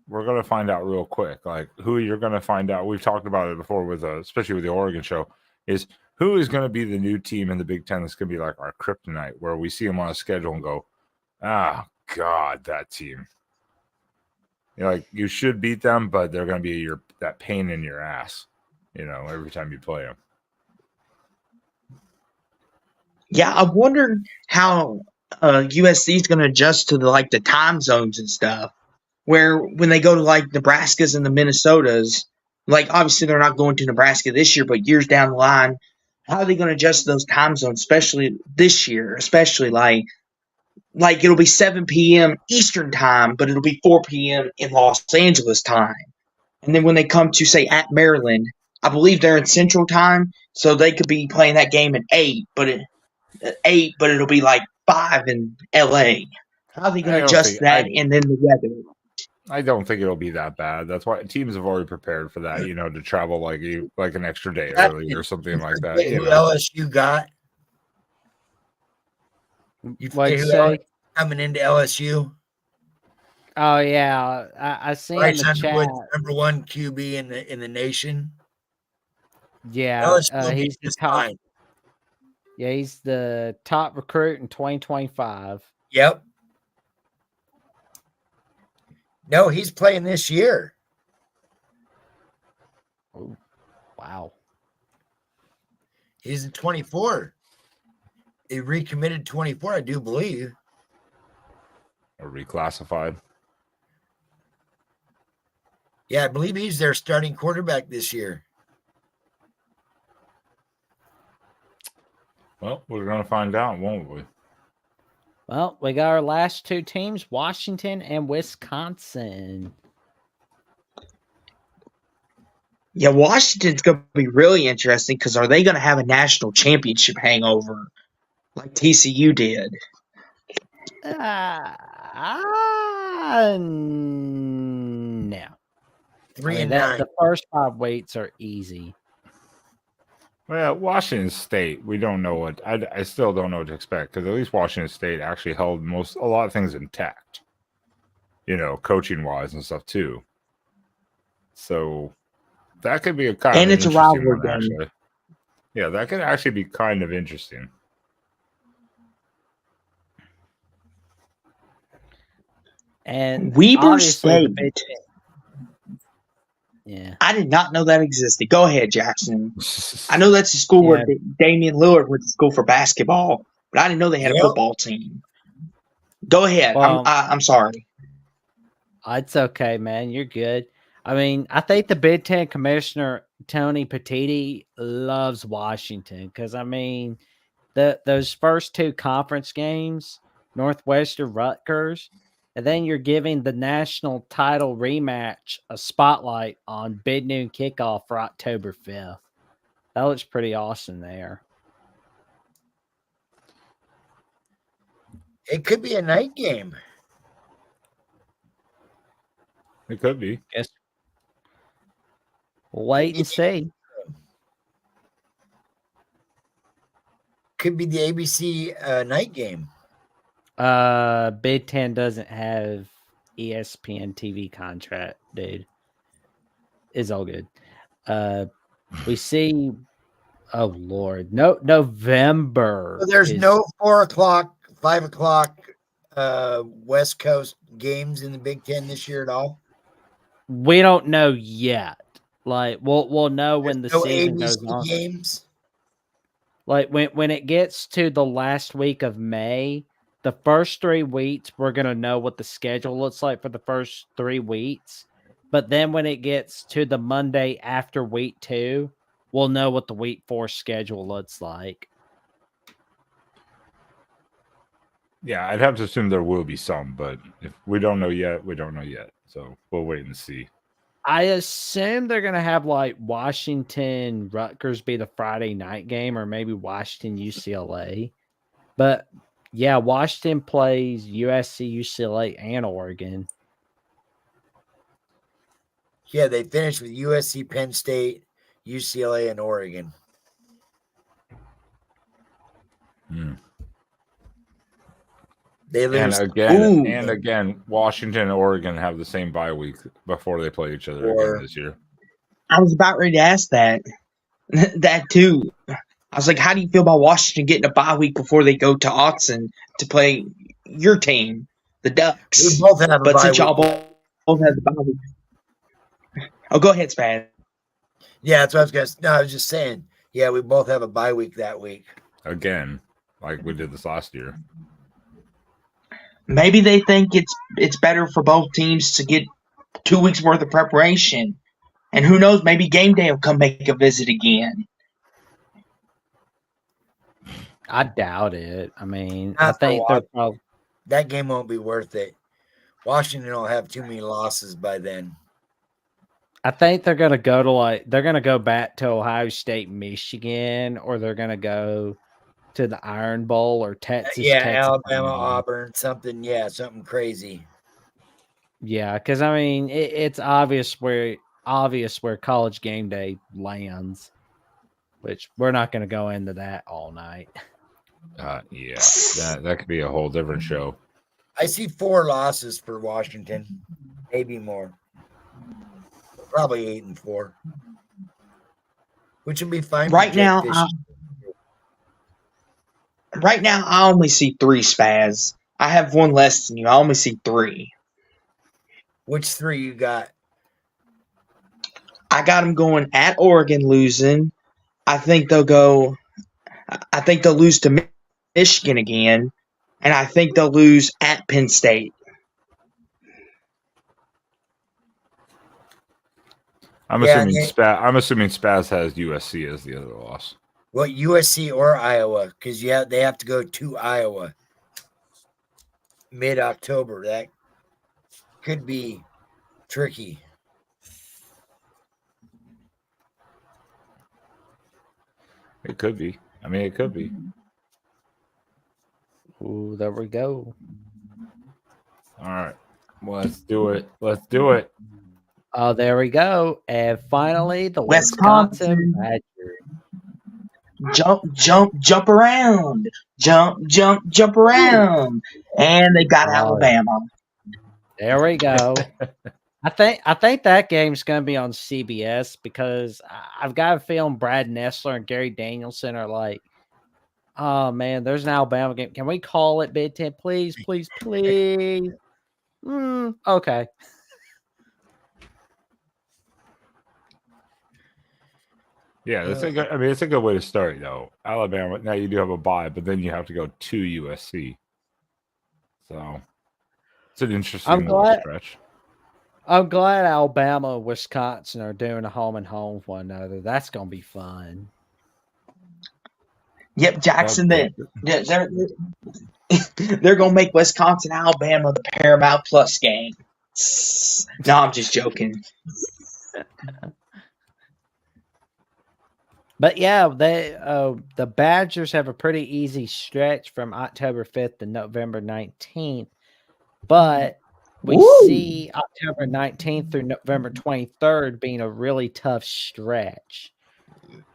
Speaker 1: We're gonna find out real quick. Like who you're gonna find out. We've talked about it before with especially with the Oregon show. Is who is going to be the new team in the Big Ten that's going to be like our kryptonite, where we see them on a schedule and go, God, that team. You should beat them, but they're going to be that pain in your ass, every time you play them.
Speaker 4: Yeah, I wonder how USC is going to adjust to the time zones and stuff. Where when they go to Nebraskas and the Minnesotas, obviously they're not going to Nebraska this year, but years down the line, how are they going to adjust to those time zones, especially this year? Especially it'll be 7 p.m. Eastern time, but it'll be 4 p.m. in Los Angeles time. And then when they come to say at Maryland, I believe they're in Central time, so they could be playing that game at 8, but it'll be 5 in LA. How are they going to adjust that and then the weather?
Speaker 1: I don't think it'll be that bad. That's why teams have already prepared for that, to travel like an extra day early or something like that.
Speaker 3: Who LSU got?
Speaker 2: What'd you say?
Speaker 3: Coming into LSU?
Speaker 2: Oh yeah, I see in the chat.
Speaker 3: Number 1 QB in the nation.
Speaker 2: Yeah, he's the top. Yeah, he's the top recruit in 2025.
Speaker 3: Yep. No, he's playing this year.
Speaker 2: Oh, wow.
Speaker 3: He's in 24. He recommitted 24, I do believe.
Speaker 1: Or reclassified.
Speaker 3: Yeah, I believe he's their starting quarterback this year.
Speaker 1: Well, we're going to find out, won't we?
Speaker 2: Well, we got our last 2 teams, Washington and Wisconsin.
Speaker 4: Yeah, Washington's going to be really interesting because are they going to have a national championship hangover like TCU did?
Speaker 2: No.
Speaker 3: Three and 9.
Speaker 2: The first 5 weights are easy.
Speaker 1: Well, Washington State, we don't know what I still don't know what to expect because at least Washington State actually held a lot of things intact, coaching wise and stuff too. So that could be a kind of
Speaker 4: and it's a rivalry game.
Speaker 1: Actually. Yeah, that could actually be kind of interesting.
Speaker 2: And
Speaker 4: Weber State.
Speaker 2: Yeah.
Speaker 4: I did not know that existed. Go ahead, Jackson. I know that's a school where Damian Lillard went to school for basketball, but I didn't know they had a football team. Go ahead.
Speaker 2: Well,
Speaker 4: I'm sorry.
Speaker 2: It's okay, man. You're good. I mean, I think the Big Ten commissioner Tony Petitti loves Washington because, I mean, those first two conference games, Northwestern, Rutgers, and then you're giving the national title rematch a spotlight on Big Noon Kickoff for October 5th. That looks pretty awesome there.
Speaker 3: It could be a night game.
Speaker 1: It could be.
Speaker 2: Guess we'll wait and see.
Speaker 3: Could be the ABC night game.
Speaker 2: Big Ten doesn't have ESPN TV contract, dude. It's all good. We see. Oh Lord, no, November.
Speaker 3: So there's no 4 o'clock, 5 o'clock West Coast games in the Big Ten this year at all.
Speaker 2: We don't know yet. Like we'll know when the
Speaker 3: No
Speaker 2: season
Speaker 3: ABC
Speaker 2: goes on.
Speaker 3: games.
Speaker 2: Like when it gets to the last week of May, the first 3 weeks we're gonna know what the schedule looks like for the first 3 weeks. But then when it gets to the Monday after week 2, we'll know what the week 4 schedule looks like.
Speaker 1: Yeah, I'd have to assume there will be some, but if we don't know yet, we don't know yet. So we'll wait and see.
Speaker 2: I assume they're going to have like Washington Rutgers be the Friday night game, or maybe Washington UCLA. But yeah, Washington plays USC, UCLA, and Oregon.
Speaker 3: Yeah, they finished with USC, Penn State, UCLA, and Oregon. They lose.
Speaker 1: And again, Washington and Oregon have the same bye week before they play each other again this year.
Speaker 4: I was about ready to ask that. That too. I was like, how do you feel about Washington getting a bye week before they go to Autzen to play your team, the Ducks?
Speaker 3: We both have a
Speaker 4: but
Speaker 3: bye
Speaker 4: since y'all
Speaker 3: week.
Speaker 4: both have the bye week. Oh, go ahead, Spaz.
Speaker 3: Yeah, that's what I was going to. No, I was just saying. Yeah, we both have a bye week that week.
Speaker 1: Again, like we did this last year.
Speaker 4: Maybe they think it's better for both teams to get 2 weeks worth of preparation. And who knows, maybe game day will come make a visit again.
Speaker 2: I doubt it. I mean,
Speaker 3: Not
Speaker 2: I think
Speaker 3: for
Speaker 2: they're probably.
Speaker 3: That game won't be worth it. Washington will have too many losses by then.
Speaker 2: I think they're gonna go to they're gonna go back to Ohio State, Michigan, or they're gonna go to the Iron Bowl or Texas. Texas
Speaker 3: Alabama, Auburn, something. Yeah, something crazy.
Speaker 2: Yeah, because I mean, it's obvious where College Game Day lands, which we're not going to go into that all night.
Speaker 1: Yeah, that could be a whole different show.
Speaker 3: I see 4 losses for Washington, maybe more. Probably 8-4, which would be fine.
Speaker 4: Right now, I only see 3, Spaz. I have one less than you. I only see 3.
Speaker 3: Which 3 you got?
Speaker 4: I got them going at Oregon losing. I think they'll lose to Michigan again, and I think they'll lose at Penn State.
Speaker 1: I'm assuming Spaz has USC as the other loss.
Speaker 3: What, USC or Iowa? Because they have to go to Iowa mid-October. That could be tricky.
Speaker 1: It could be. I mean, it could be.
Speaker 2: Ooh, there we go.
Speaker 1: All right. Let's do it. Let's do it.
Speaker 2: Oh, there we go. And finally, the
Speaker 4: Wisconsin
Speaker 2: Badgers.
Speaker 4: Jump around. Jump around. And they got Alabama.
Speaker 2: There we go. I think that game's going to be on CBS because I've got a feeling Brad Nessler and Gary Danielson are like, oh, man, there's an Alabama game. Can we call it Big Ten? Please, please, please. Okay.
Speaker 1: Yeah, it's a good way to start, though. Alabama, now you do have a bye, but then you have to go to USC. So it's an interesting little stretch.
Speaker 2: I'm glad Alabama and Wisconsin are doing a home and home with one another. That's gonna be fun.
Speaker 4: Yep, Jackson.
Speaker 1: But
Speaker 4: They're gonna make Wisconsin Alabama the Paramount Plus game. No, I'm just joking.
Speaker 2: But yeah, the Badgers have a pretty easy stretch from October 5th to November 19th. But we
Speaker 4: Woo!
Speaker 2: see October 19th through November 23rd being a really tough stretch.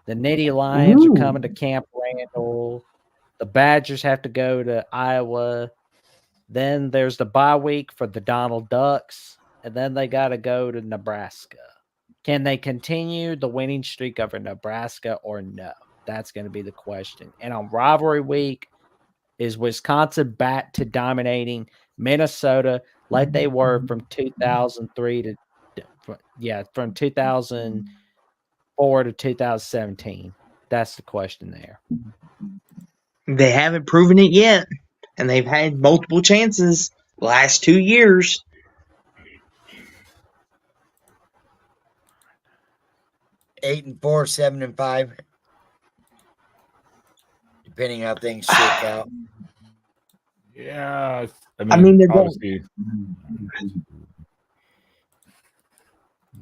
Speaker 2: The Nittany Lions are coming to Camp Randall. The Badgers have to go to Iowa. Then there's the bye week for the Donald Ducks. And then they got to go to Nebraska. Can they continue the winning streak over Nebraska or no? That's going to be the question. And on rivalry week, is Wisconsin back to dominating Minnesota like they were from 2003 from 2004 to 2017? That's the question there.
Speaker 4: They haven't proven it yet, and they've had multiple chances last 2 years.
Speaker 3: 8-4, 7-5, depending how things shake out.
Speaker 1: yeah,
Speaker 4: I mean, they're going.
Speaker 1: obviously,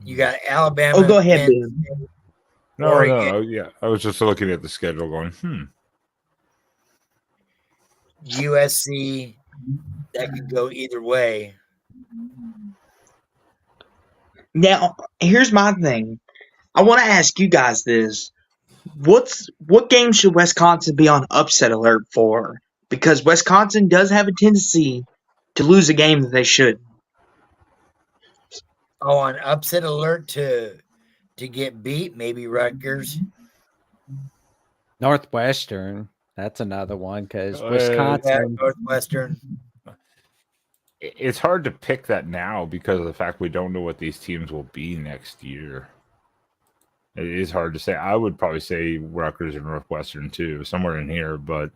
Speaker 3: You got Alabama.
Speaker 4: Oh, go ahead,
Speaker 3: Penn
Speaker 4: Ben.
Speaker 3: State,
Speaker 1: no,
Speaker 3: Oregon.
Speaker 1: yeah. I was just looking at the schedule, going,
Speaker 3: USC. That could go either way.
Speaker 4: Now, here's my thing. I want to ask you guys this. What game should Wisconsin be on upset alert for? Because Wisconsin does have a tendency to lose a game that they should.
Speaker 3: Oh, on upset alert to get beat, maybe Rutgers.
Speaker 2: Northwestern, that's another one because
Speaker 3: Yeah,
Speaker 2: Wisconsin.
Speaker 3: Northwestern.
Speaker 1: it's hard to pick that now because of the fact we don't know what these teams will be next year. It is hard to say. I would probably say Rutgers and Northwestern too, somewhere in here, but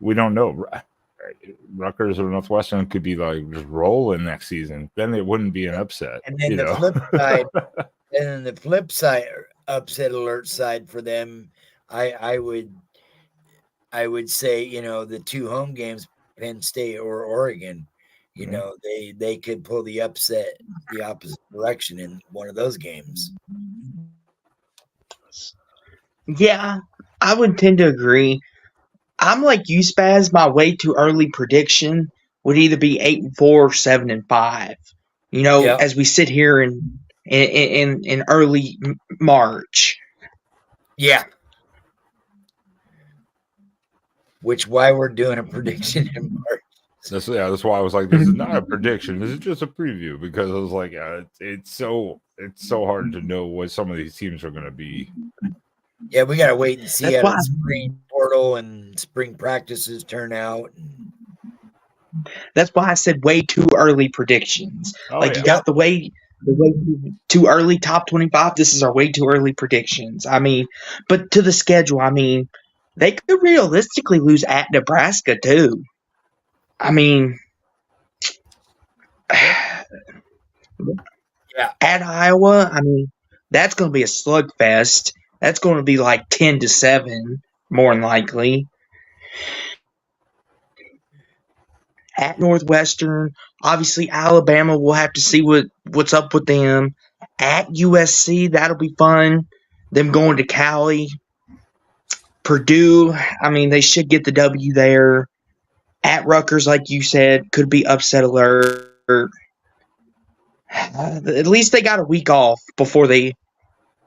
Speaker 1: we don't know. Rutgers or Northwestern could be like just rolling next season. Then it wouldn't be an upset.
Speaker 3: And then the flip side, upset alert side for them, I would say, the two home games, Penn State or Oregon, they could pull the upset the opposite direction in one of those games.
Speaker 4: Yeah, I would tend to agree. I'm like you, Spaz. My way too early prediction would either be 8-4 or 7-5.
Speaker 3: Yeah.
Speaker 4: As we sit here in early March.
Speaker 3: Yeah. Which why we're doing a prediction in March.
Speaker 1: That's why I was like, this is not a prediction. This is just a preview, because I was like, it's so hard to know what some of these teams are going to be.
Speaker 3: Yeah, we got to wait and see
Speaker 4: That's
Speaker 3: how
Speaker 4: why-
Speaker 3: the spring portal and spring practices turn out.
Speaker 4: That's why I said way too early predictions.
Speaker 1: Oh,
Speaker 4: You got the way too early top 25. This is our way too early predictions. I mean, but to the schedule, I mean, they could realistically lose at Nebraska too. I mean,
Speaker 3: Yeah.
Speaker 4: at Iowa, I mean, that's going to be a slugfest. That's going to be like 10-7, more than likely. At Northwestern, obviously Alabama, we'll have to see what's up with them. At USC, that'll be fun. Them going to Cali. Purdue, I mean, they should get the W there. At Rutgers, like you said, could be upset alert. At least they got a week off before they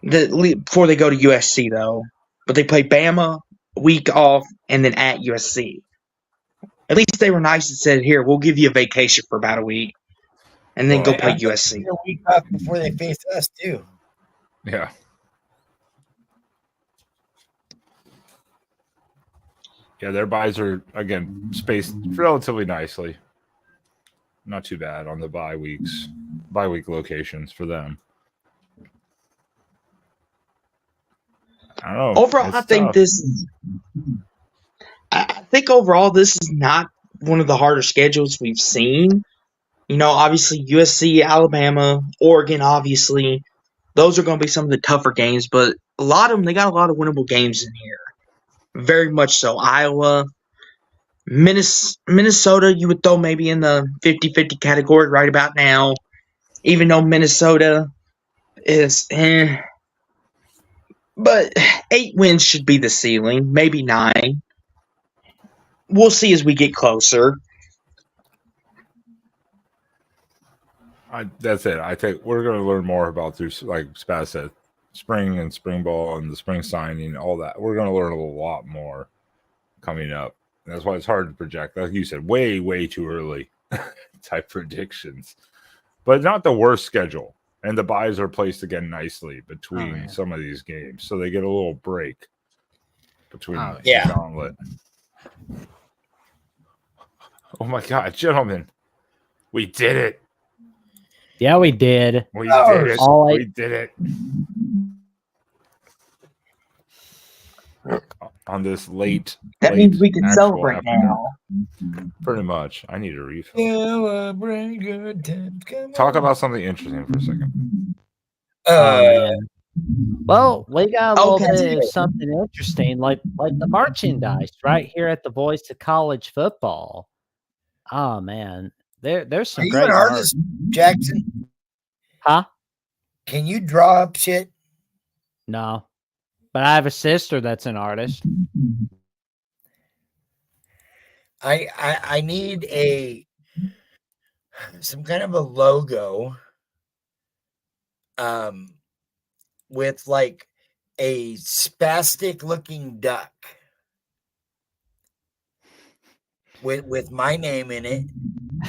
Speaker 4: go to USC, though. But they play Bama, week off, and then at USC. At least they were nice and said, here, we'll give you a vacation for about a week. And then go play USC.
Speaker 3: A week off before they face us, too.
Speaker 1: Yeah. Yeah, their buys are, again, spaced relatively nicely. Not too bad on the bye week locations for them. I don't know.
Speaker 4: Overall, I think this is not one of the harder schedules we've seen. Obviously USC, Alabama, Oregon, obviously. Those are going to be some of the tougher games, but a lot of them, they got a lot of winnable games in here. Very much so. Iowa, Minnesota, you would throw maybe in the 50-50 category right about now, even though Minnesota is But 8 wins should be the ceiling, maybe 9. We'll see as we get closer.
Speaker 1: That's it. I think we're going to learn more about through, like Spaz said, spring and spring ball and the spring signing, all that. We're going to learn a lot more coming up. And that's why it's hard to project. Like you said, way, way too early type predictions. But not the worst schedule. And the buys are placed again nicely between some of these games. So they get a little break between the gauntlet. Oh my God, gentlemen. We did it.
Speaker 2: Yeah, we did.
Speaker 1: We did it. We did it. On this late.
Speaker 4: That means we can celebrate now.
Speaker 1: Pretty much. I need a refill.
Speaker 3: Celebrate good times.
Speaker 1: Talk about something interesting for a second.
Speaker 2: Well, we got a little bit of something interesting, like the merchandise right here at the Voice of College Football. Oh man, there's some great
Speaker 3: an artist, Jackson?
Speaker 2: Huh?
Speaker 3: Can you draw up shit?
Speaker 2: No, but I have a sister that's an artist.
Speaker 3: I need some kind of a logo, with like a spastic looking duck with my name in it,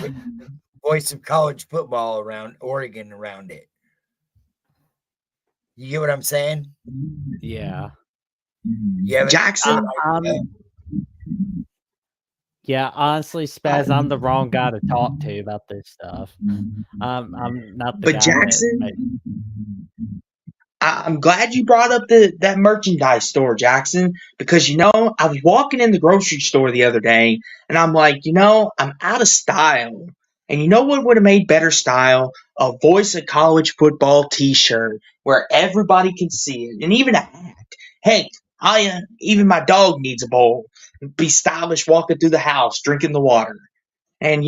Speaker 3: with the Voice of College Football around Oregon around it. You get what I'm saying?
Speaker 2: Yeah.
Speaker 3: Yeah,
Speaker 4: Jackson.
Speaker 2: Yeah, honestly, Spaz, I'm the wrong guy to talk to about this stuff. I'm not the guy.
Speaker 4: But Jackson, I'm glad you brought up that merchandise store, Jackson, because I was walking in the grocery store the other day, and I'm like, I'm out of style. And you know what would have made better style? A Voice of College Football T-shirt where everybody can see it, and even a hat. Heck, even my dog needs a bowl. Be stylish walking through the house, drinking the water. And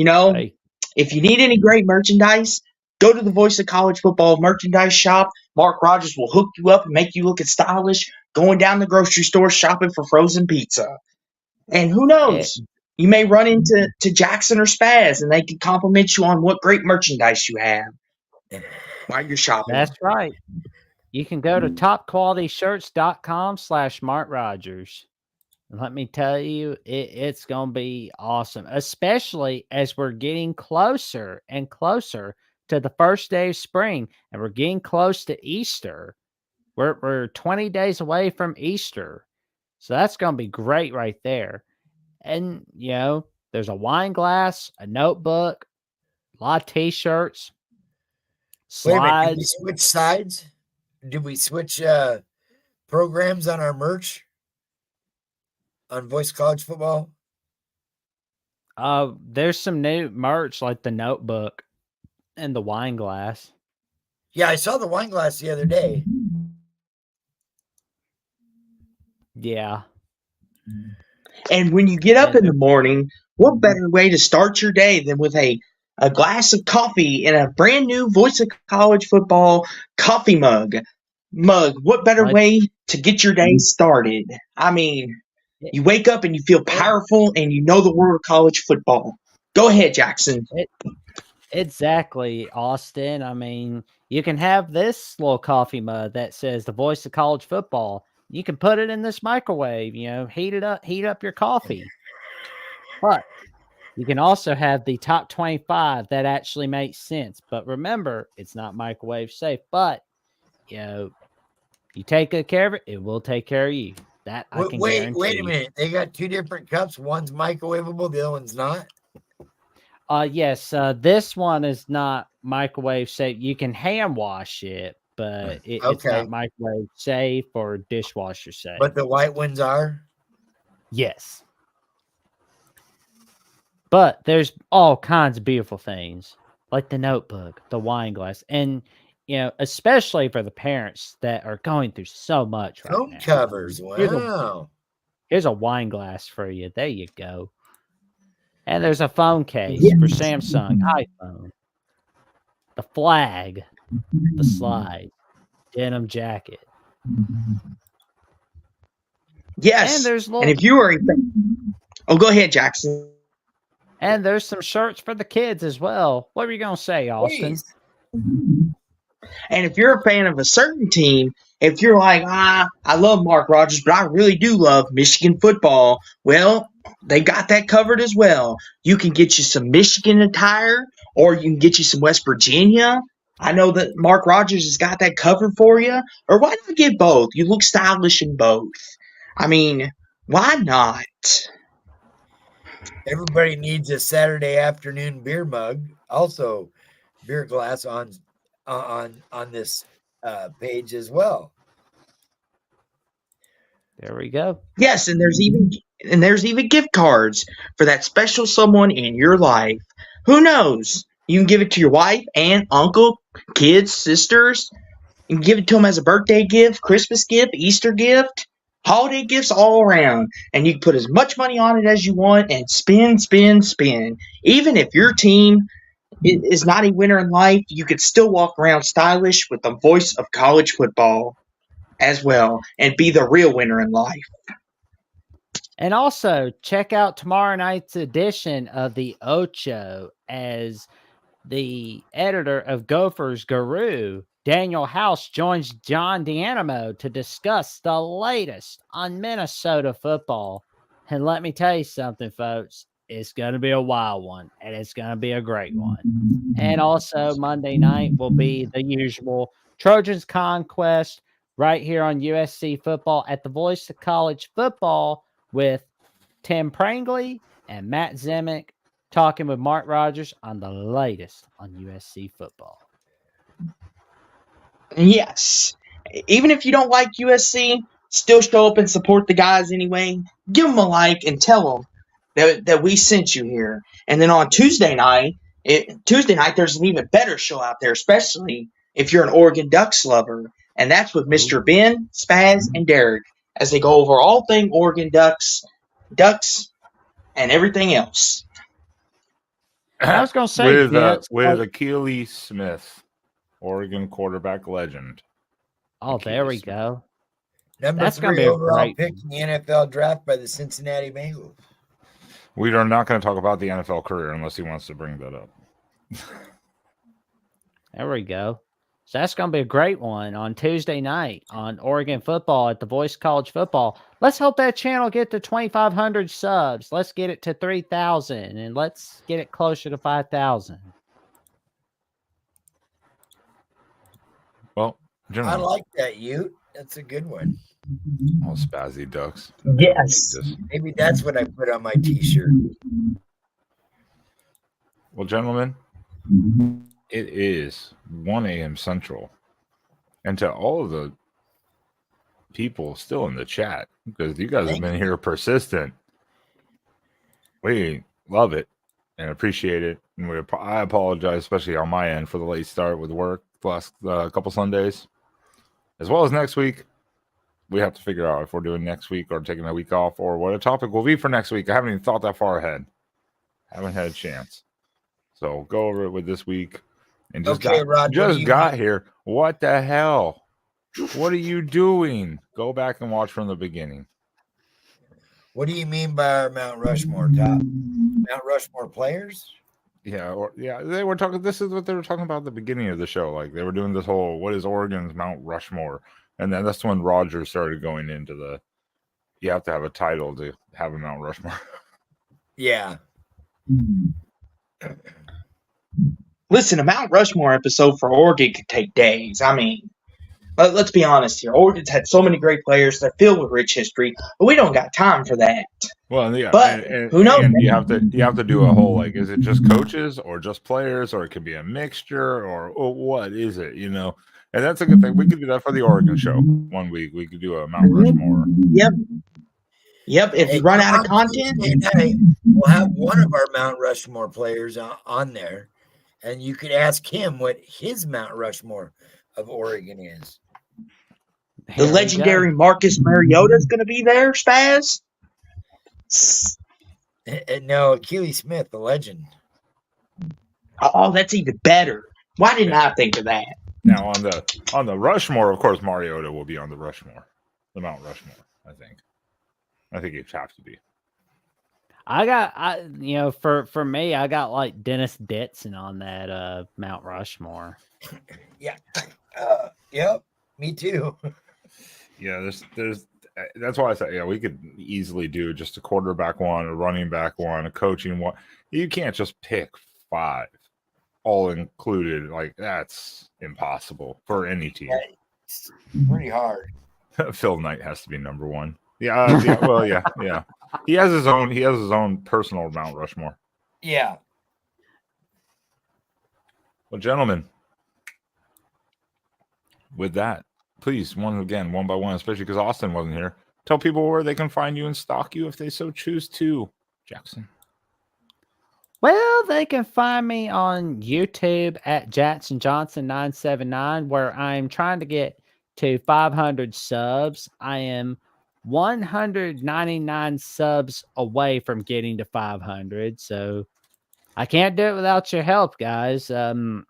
Speaker 4: if you need any great merchandise, go to the Voice of College Football merchandise shop. Mark Rogers will hook you up and make you look stylish going down the grocery store shopping for frozen pizza. And who knows? You may run into Jackson or Spaz, and they can compliment you on what great merchandise you have while you're shopping.
Speaker 2: That's right. You can go to topqualityshirts.com/MarkRogers. And let me tell you, it's going to be awesome, especially as we're getting closer and closer to the first day of spring, and we're getting close to Easter. We're 20 days away from Easter. So that's going to be great right there. And, there's a wine glass, a notebook, a lot of T-shirts, slides.
Speaker 3: Wait a minute, did we switch sides? Did we switch programs on our merch? On Voice College Football?
Speaker 2: There's some new merch like the notebook and the wine glass.
Speaker 3: Yeah, I saw the wine glass the other day.
Speaker 2: Yeah.
Speaker 4: And when you get up in the morning, what better way to start your day than with a glass of coffee in a brand new Voice of College Football coffee mug? What better way to get your day started? I mean, you wake up and you feel powerful and you know the world of college football. Go ahead, Jackson.
Speaker 2: Exactly, Austin. I mean, you can have this little coffee mug that says the Voice of College Football. You can put it in this microwave, heat up your coffee. But you can also have the top 25 that actually makes sense. But remember, it's not microwave safe. But, you take good care of it, it will take care of you. That I can guarantee.
Speaker 3: Wait a minute. They got 2 different cups. One's microwavable, the other one's not?
Speaker 2: Yes. This one is not microwave safe. You can hand wash it, but it's not microwave safe or dishwasher safe.
Speaker 3: But the white ones are?
Speaker 2: Yes. But there's all kinds of beautiful things. like the notebook, the wine glass, and especially for the parents that are going through so much right
Speaker 3: Phone
Speaker 2: now.
Speaker 3: covers.
Speaker 2: Here's
Speaker 3: Wow.
Speaker 2: Here's a wine glass for you. There you go. And there's a phone case
Speaker 4: Yes.
Speaker 2: for Samsung, iPhone, the flag, the slide, denim jacket.
Speaker 4: Yes.
Speaker 2: And there's
Speaker 4: And if you are go ahead, Jackson.
Speaker 2: And there's some shirts for the kids as well. What were you gonna say, Austin?
Speaker 3: Please.
Speaker 4: And if you're a fan of a certain team, if you're like, I love Mark Rogers, but I really do love Michigan football, well, they got that covered as well. You can get you some Michigan attire, or you can get you some West Virginia. I know that Mark Rogers has got that covered for you. Or why not get both? You look stylish in both. I mean, why not?
Speaker 3: Everybody needs a Saturday afternoon beer mug. Also, beer glass on this page as well.
Speaker 2: There we go.
Speaker 4: Yes, and there's even gift cards for that special someone in your life. Who knows? You can give it to your wife, aunt, uncle, kids, sisters. You can give it to them as a birthday gift, Christmas gift, Easter gift, holiday gifts all around. And you can put as much money on it as you want and spin, spin, spin. Even if your team is not a winner in life, you could still walk around stylish with the voice of college football as well and be the real winner in life.
Speaker 2: And also check out tomorrow night's edition of the Ocho, as the editor of Gophers Guru, Daniel House, joins John D'Animo to discuss the latest on Minnesota football. And let me tell you something, folks. It's going to be a wild one, and it's going to be a great one. And also Monday night will be the usual Trojans Conquest right here on USC Football at the Voice of College Football with Tim Prangley and Matt Zimick talking with Mark Rogers on the latest on USC football.
Speaker 4: Yes. Even if you don't like USC, still show up and support the guys anyway. Give them a like and tell them that we sent you here. And then on Tuesday night, there's an even better show out there, especially if you're an Oregon Ducks lover. And that's with Mr. Ben, Spaz, and Derek as they go over all thing Oregon Ducks, and everything else.
Speaker 2: I was going to say,
Speaker 1: with Akili Smith, Oregon quarterback legend.
Speaker 2: Oh, there we go.
Speaker 3: That's 3 overall pick in the NFL draft by the Cincinnati Bengals.
Speaker 1: We are not going to talk about the NFL career unless he wants to bring that up.
Speaker 2: There we go. So that's going to be a great one on Tuesday night on Oregon football at the Voice College Football. Let's help that channel get to 2,500 subs. Let's get it to 3,000, and let's get it closer to 5,000.
Speaker 1: Well,
Speaker 3: I like that, Ute. That's a good one.
Speaker 1: Oh, Spazzy Ducks.
Speaker 4: Yes.
Speaker 3: Maybe that's what I put on my T-shirt.
Speaker 1: Well, gentlemen, it is 1 a.m. Central. And to all of the people still in the chat, because you guys have been here persistent, we love it and appreciate it. And I apologize, especially on my end, for the late start with work the last couple Sundays. As well as next week, we have to figure out if we're doing next week or taking a week off or what a topic will be for next week. I haven't even thought that far ahead. Haven't had a chance. So go over it with this week. And just got here. What the hell? What are you doing? Go back and watch from the beginning.
Speaker 3: What do you mean by our Mount Rushmore top? Mount Rushmore players?
Speaker 1: Yeah, they were talking. This is what they were talking about at the beginning of the show. Like they were doing this whole what is Oregon's Mount Rushmore? And then that's when Rogers started going into you have to have a title to have a Mount Rushmore.
Speaker 3: Yeah.
Speaker 4: Listen, a Mount Rushmore episode for Oregon could take days. I mean, let's be honest here. Oregon's had so many great players. They're filled with rich history, but we don't got time for that.
Speaker 1: Well, yeah,
Speaker 4: but who knows?
Speaker 1: And you have to do a whole is it just coaches or just players, or it could be a mixture, or what is it? And that's a good thing. We could do that for the Oregon show 1 week. We could do a Mount Rushmore.
Speaker 4: Yep. If you run out of content,
Speaker 3: we'll have one of our Mount Rushmore players on there. and you could ask him what his Mount Rushmore of Oregon is.
Speaker 4: The
Speaker 2: Here we
Speaker 4: legendary
Speaker 2: go.
Speaker 4: Marcus Mariota is going to be there, Spaz.
Speaker 3: No, Keely Smith, the legend.
Speaker 4: Oh, that's even better. Why didn't I think of that?
Speaker 1: Now on the Rushmore, of course, Mariota will be on the Rushmore, the Mount Rushmore. I think it have to be.
Speaker 2: For me, I got like Dennis Ditson on that Mount Rushmore.
Speaker 3: Yeah. Yep. Me too.
Speaker 1: Yeah, there's that's why I said we could easily do just a quarterback one, a running back one, a coaching one. You can't just pick 5 all included. Like that's impossible for any team.
Speaker 3: Yeah, it's pretty hard.
Speaker 1: Phil Knight has to be number 1. Yeah, yeah. He has his own personal Mount Rushmore.
Speaker 3: Yeah.
Speaker 1: Well, gentlemen, with that, please, one by one, especially because Austin wasn't here, tell people where they can find you and stalk you if they so choose to. Jackson.
Speaker 2: Well, they can find me on YouTube at Jackson Johnson 979, where I'm trying to get to 500 subs. I am 199 subs away from getting to 500, so I can't do it without your help, guys. I'll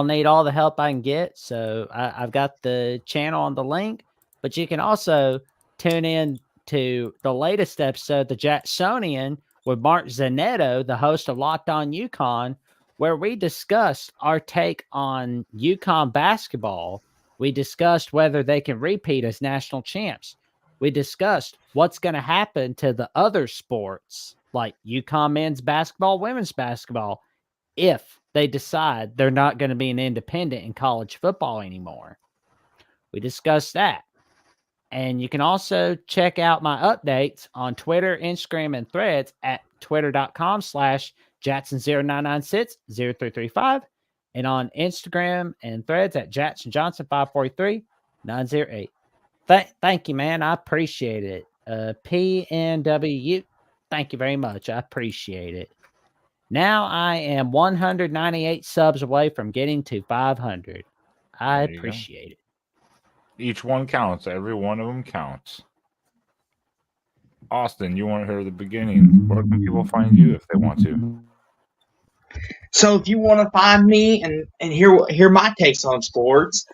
Speaker 2: need all the help I can get. So I've got the channel on the link, but you can also tune in to the latest episode, the Jacksonian, with Mark Zanetto, the host of Locked On UConn, where we discussed our take on UConn basketball. We discussed whether they can repeat as national champs. We discussed what's going to happen to the other sports like UConn men's basketball, women's basketball, if they decide they're not going to be an independent in college football anymore. We discussed that. And you can also check out my updates on Twitter, Instagram, and Threads at twitter.com/Jackson09960335 and on Instagram and Threads at JacksonJohnson543908. Thank you, man. I appreciate it. PNW, thank you very much. I appreciate it. Now I am 198 subs away from getting to 500. I appreciate it.
Speaker 1: Each one counts. Every one of them counts. Austin, you want to hear the beginning? Where can people find you if they want to?
Speaker 4: So if you want to find me and hear my takes on sports,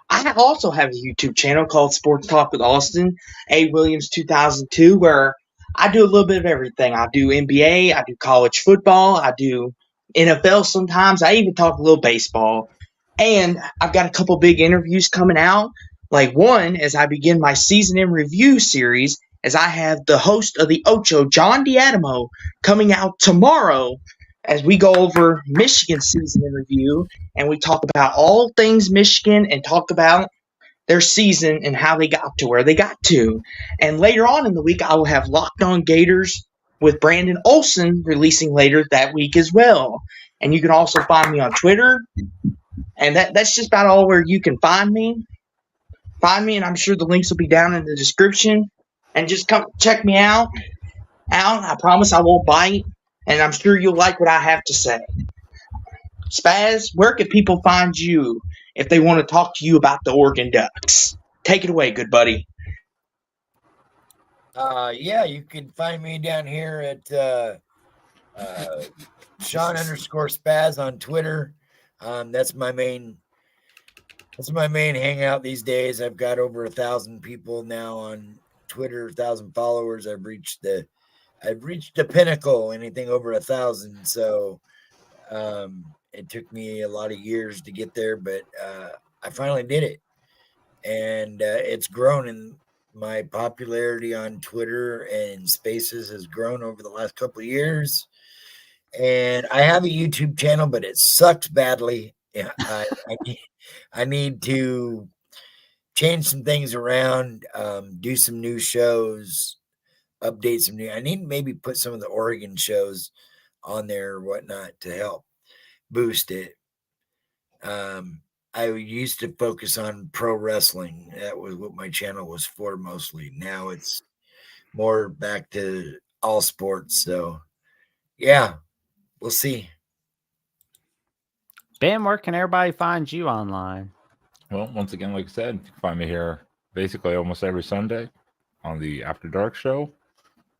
Speaker 4: I also have a YouTube channel called Sports Talk with Austin A. Williams 2002, where I do a little bit of everything. I do NBA, I do college football, I do NFL sometimes. I even talk a little baseball. And I've got a couple big interviews coming out. Like one, as I begin my season in review series, as I have the host of the Ocho, John D'Adamo, coming out tomorrow as we go over Michigan season in review, and we talk about all things Michigan and talk about their season and how they got to where they got to. And later on in the week, I will have Locked On Gators with Brandon Olson releasing later that week as well. And you can also find me on Twitter. And that's just about all where you can find me. Find me, and I'm sure the links will be down in the description. And just come check me out. I promise I won't bite. And I'm sure you'll like what I have to say. Spaz, where can people find you if they want to talk to you about the Oregon Ducks? Take it away, good buddy.
Speaker 3: Yeah, you can find me down here at Sean_Spaz on Twitter. That's my main hangout these days. I've got over 1,000 people now on Twitter, 1,000 followers. I've reached the pinnacle, anything over 1,000. So it took me a lot of years to get there, but I finally did it. And it's grown, and my popularity on Twitter and Spaces has grown over the last couple of years. And I have a YouTube channel, but it sucks badly. Yeah, I need to change some things around, do some new shows, update some new. I need to maybe put some of the Oregon shows on there or whatnot to help boost it. I used to focus on pro wrestling. That was what my channel was for mostly. Now it's more back to all sports. So, yeah, we'll see.
Speaker 2: Ben, where can everybody find you online?
Speaker 1: Well, once again, like I said, you can find me here basically almost every Sunday on the After Dark show,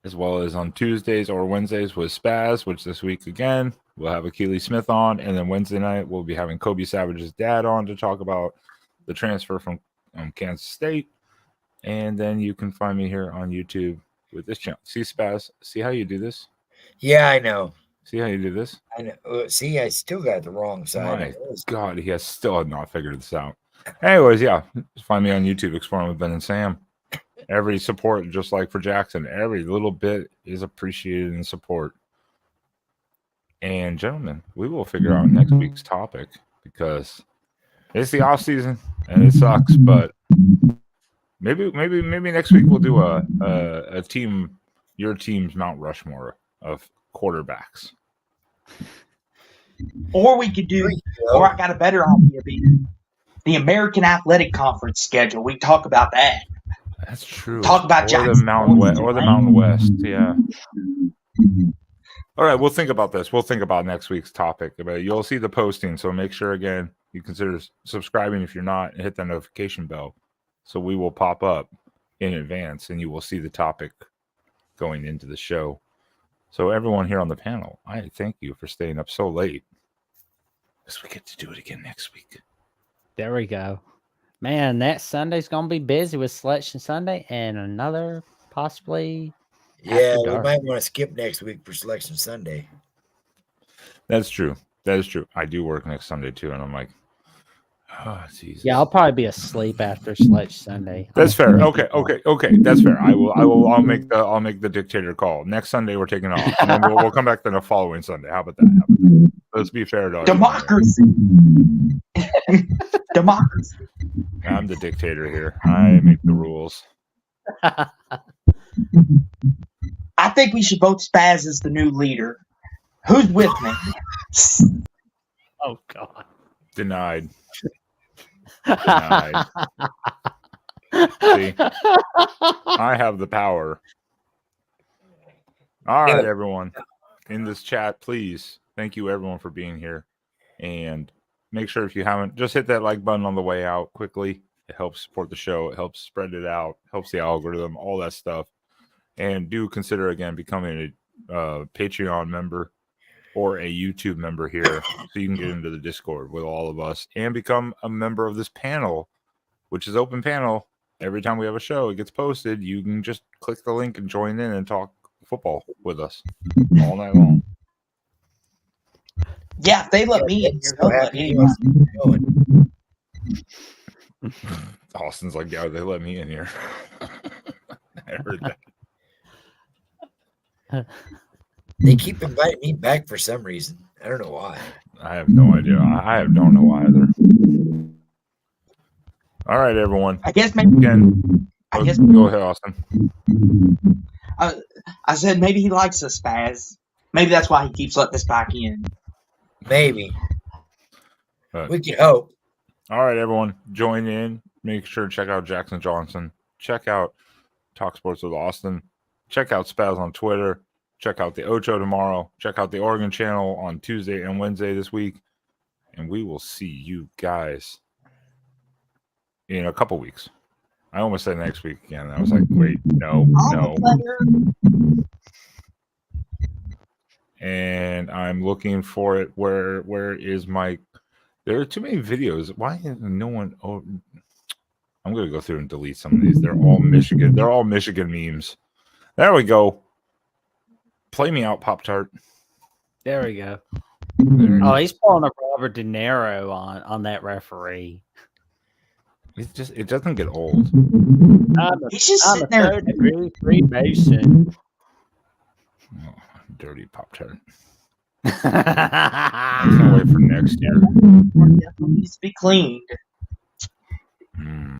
Speaker 1: as well as on Tuesdays or Wednesdays with Spaz, which this week again we'll have Akili Smith on, and then Wednesday night we'll be having Kobe Savage's dad on to talk about the transfer from Kansas State. And then you can find me here on YouTube with this channel. See, Spaz, see how you do this?
Speaker 3: Yeah, I know.
Speaker 1: See how you do this?
Speaker 3: I know. See, I still got the wrong side.
Speaker 1: My God, he has still not figured this out. Anyways, yeah, find me on YouTube, Exploring with Ben and Sam. Every support, just like for Jackson, every little bit is appreciated and support. And gentlemen, we will figure out next week's topic because it's the off season and it sucks. But maybe next week we'll do a team, your team's Mount Rushmore of quarterbacks.
Speaker 4: Or we could do, or I got a better idea, the American Athletic Conference schedule. We talk about that.
Speaker 1: That's true.
Speaker 4: Talk about
Speaker 1: the Mountain West, or the Mountain West. Yeah. All right, we'll think about this. We'll think about next week's topic. But you'll see the posting, so make sure again you consider subscribing if you're not, and hit that notification bell, so we will pop up in advance, and you will see the topic going into the show. So everyone here on the panel, I thank you for staying up so late, because we get to do it again next week.
Speaker 2: There we go. Man, that Sunday's going to be busy with Selection Sunday and another possibly.
Speaker 3: Yeah, we
Speaker 2: dark.
Speaker 3: might want to skip next week for Selection Sunday.
Speaker 1: That's true. That is true. I do work next Sunday too, and I'm like, oh, Jesus.
Speaker 2: Yeah, I'll probably be asleep after Selection Sunday.
Speaker 1: That's fair. Okay. That's fair. I'll make the dictator call. Next Sunday we're taking off, and then we'll come back then the following Sunday. How about that? Let's be fair to
Speaker 4: Democracy. Democracy.
Speaker 1: I'm the dictator here. I make the rules.
Speaker 4: I think we should vote Spaz as the new leader. Who's with me?
Speaker 2: Oh, God.
Speaker 1: Denied. Denied. See, I have the power. All right, everyone in this chat, please. Thank you, everyone, for being here. And make sure if you haven't, just hit that like button on the way out quickly. It helps support the show. It helps spread it out. Helps the algorithm, all that stuff. And do consider, again, becoming a Patreon member or a YouTube member here so you can get into the Discord with all of us and become a member of this panel, which is open panel. Every time we have a show, it gets posted. You can just click the link and join in and talk football with us all night long.
Speaker 4: Yeah, if they let me in here, they'll let anyone.
Speaker 1: Austin's like, yeah, they let me in here. I heard that.
Speaker 3: They keep inviting me back for some reason. I don't know why.
Speaker 1: I have no idea. I don't know either. All right, everyone.
Speaker 4: I guess maybe.
Speaker 1: Go ahead, Austin.
Speaker 4: I said maybe he likes us, Spaz. Maybe that's why he keeps letting us back in.
Speaker 3: Maybe. We can hope.
Speaker 1: All right, everyone. Join in. Make sure to check out Jackson Johnson. Check out Talk Sports with Austin. Check out Spaz on Twitter. Check out the Ocho tomorrow. Check out the Oregon channel on Tuesday and Wednesday this week. And we will see you guys in a couple weeks. I almost said next week again. I was like, wait, no. And I'm looking for it. Where is my... There are too many videos. Why is no one... Oh, I'm going to go through and delete some of these. They're all Michigan. They're all Michigan memes. There we go. Play me out, Pop-Tart.
Speaker 2: There we go. Oh, he's pulling a Robert De Niro on that referee.
Speaker 1: It doesn't get old.
Speaker 4: He's just sitting there.
Speaker 2: Third-degree Freemason.
Speaker 1: Oh, dirty Pop-Tart. I can't wait for next year.
Speaker 4: Needs to be cleaned.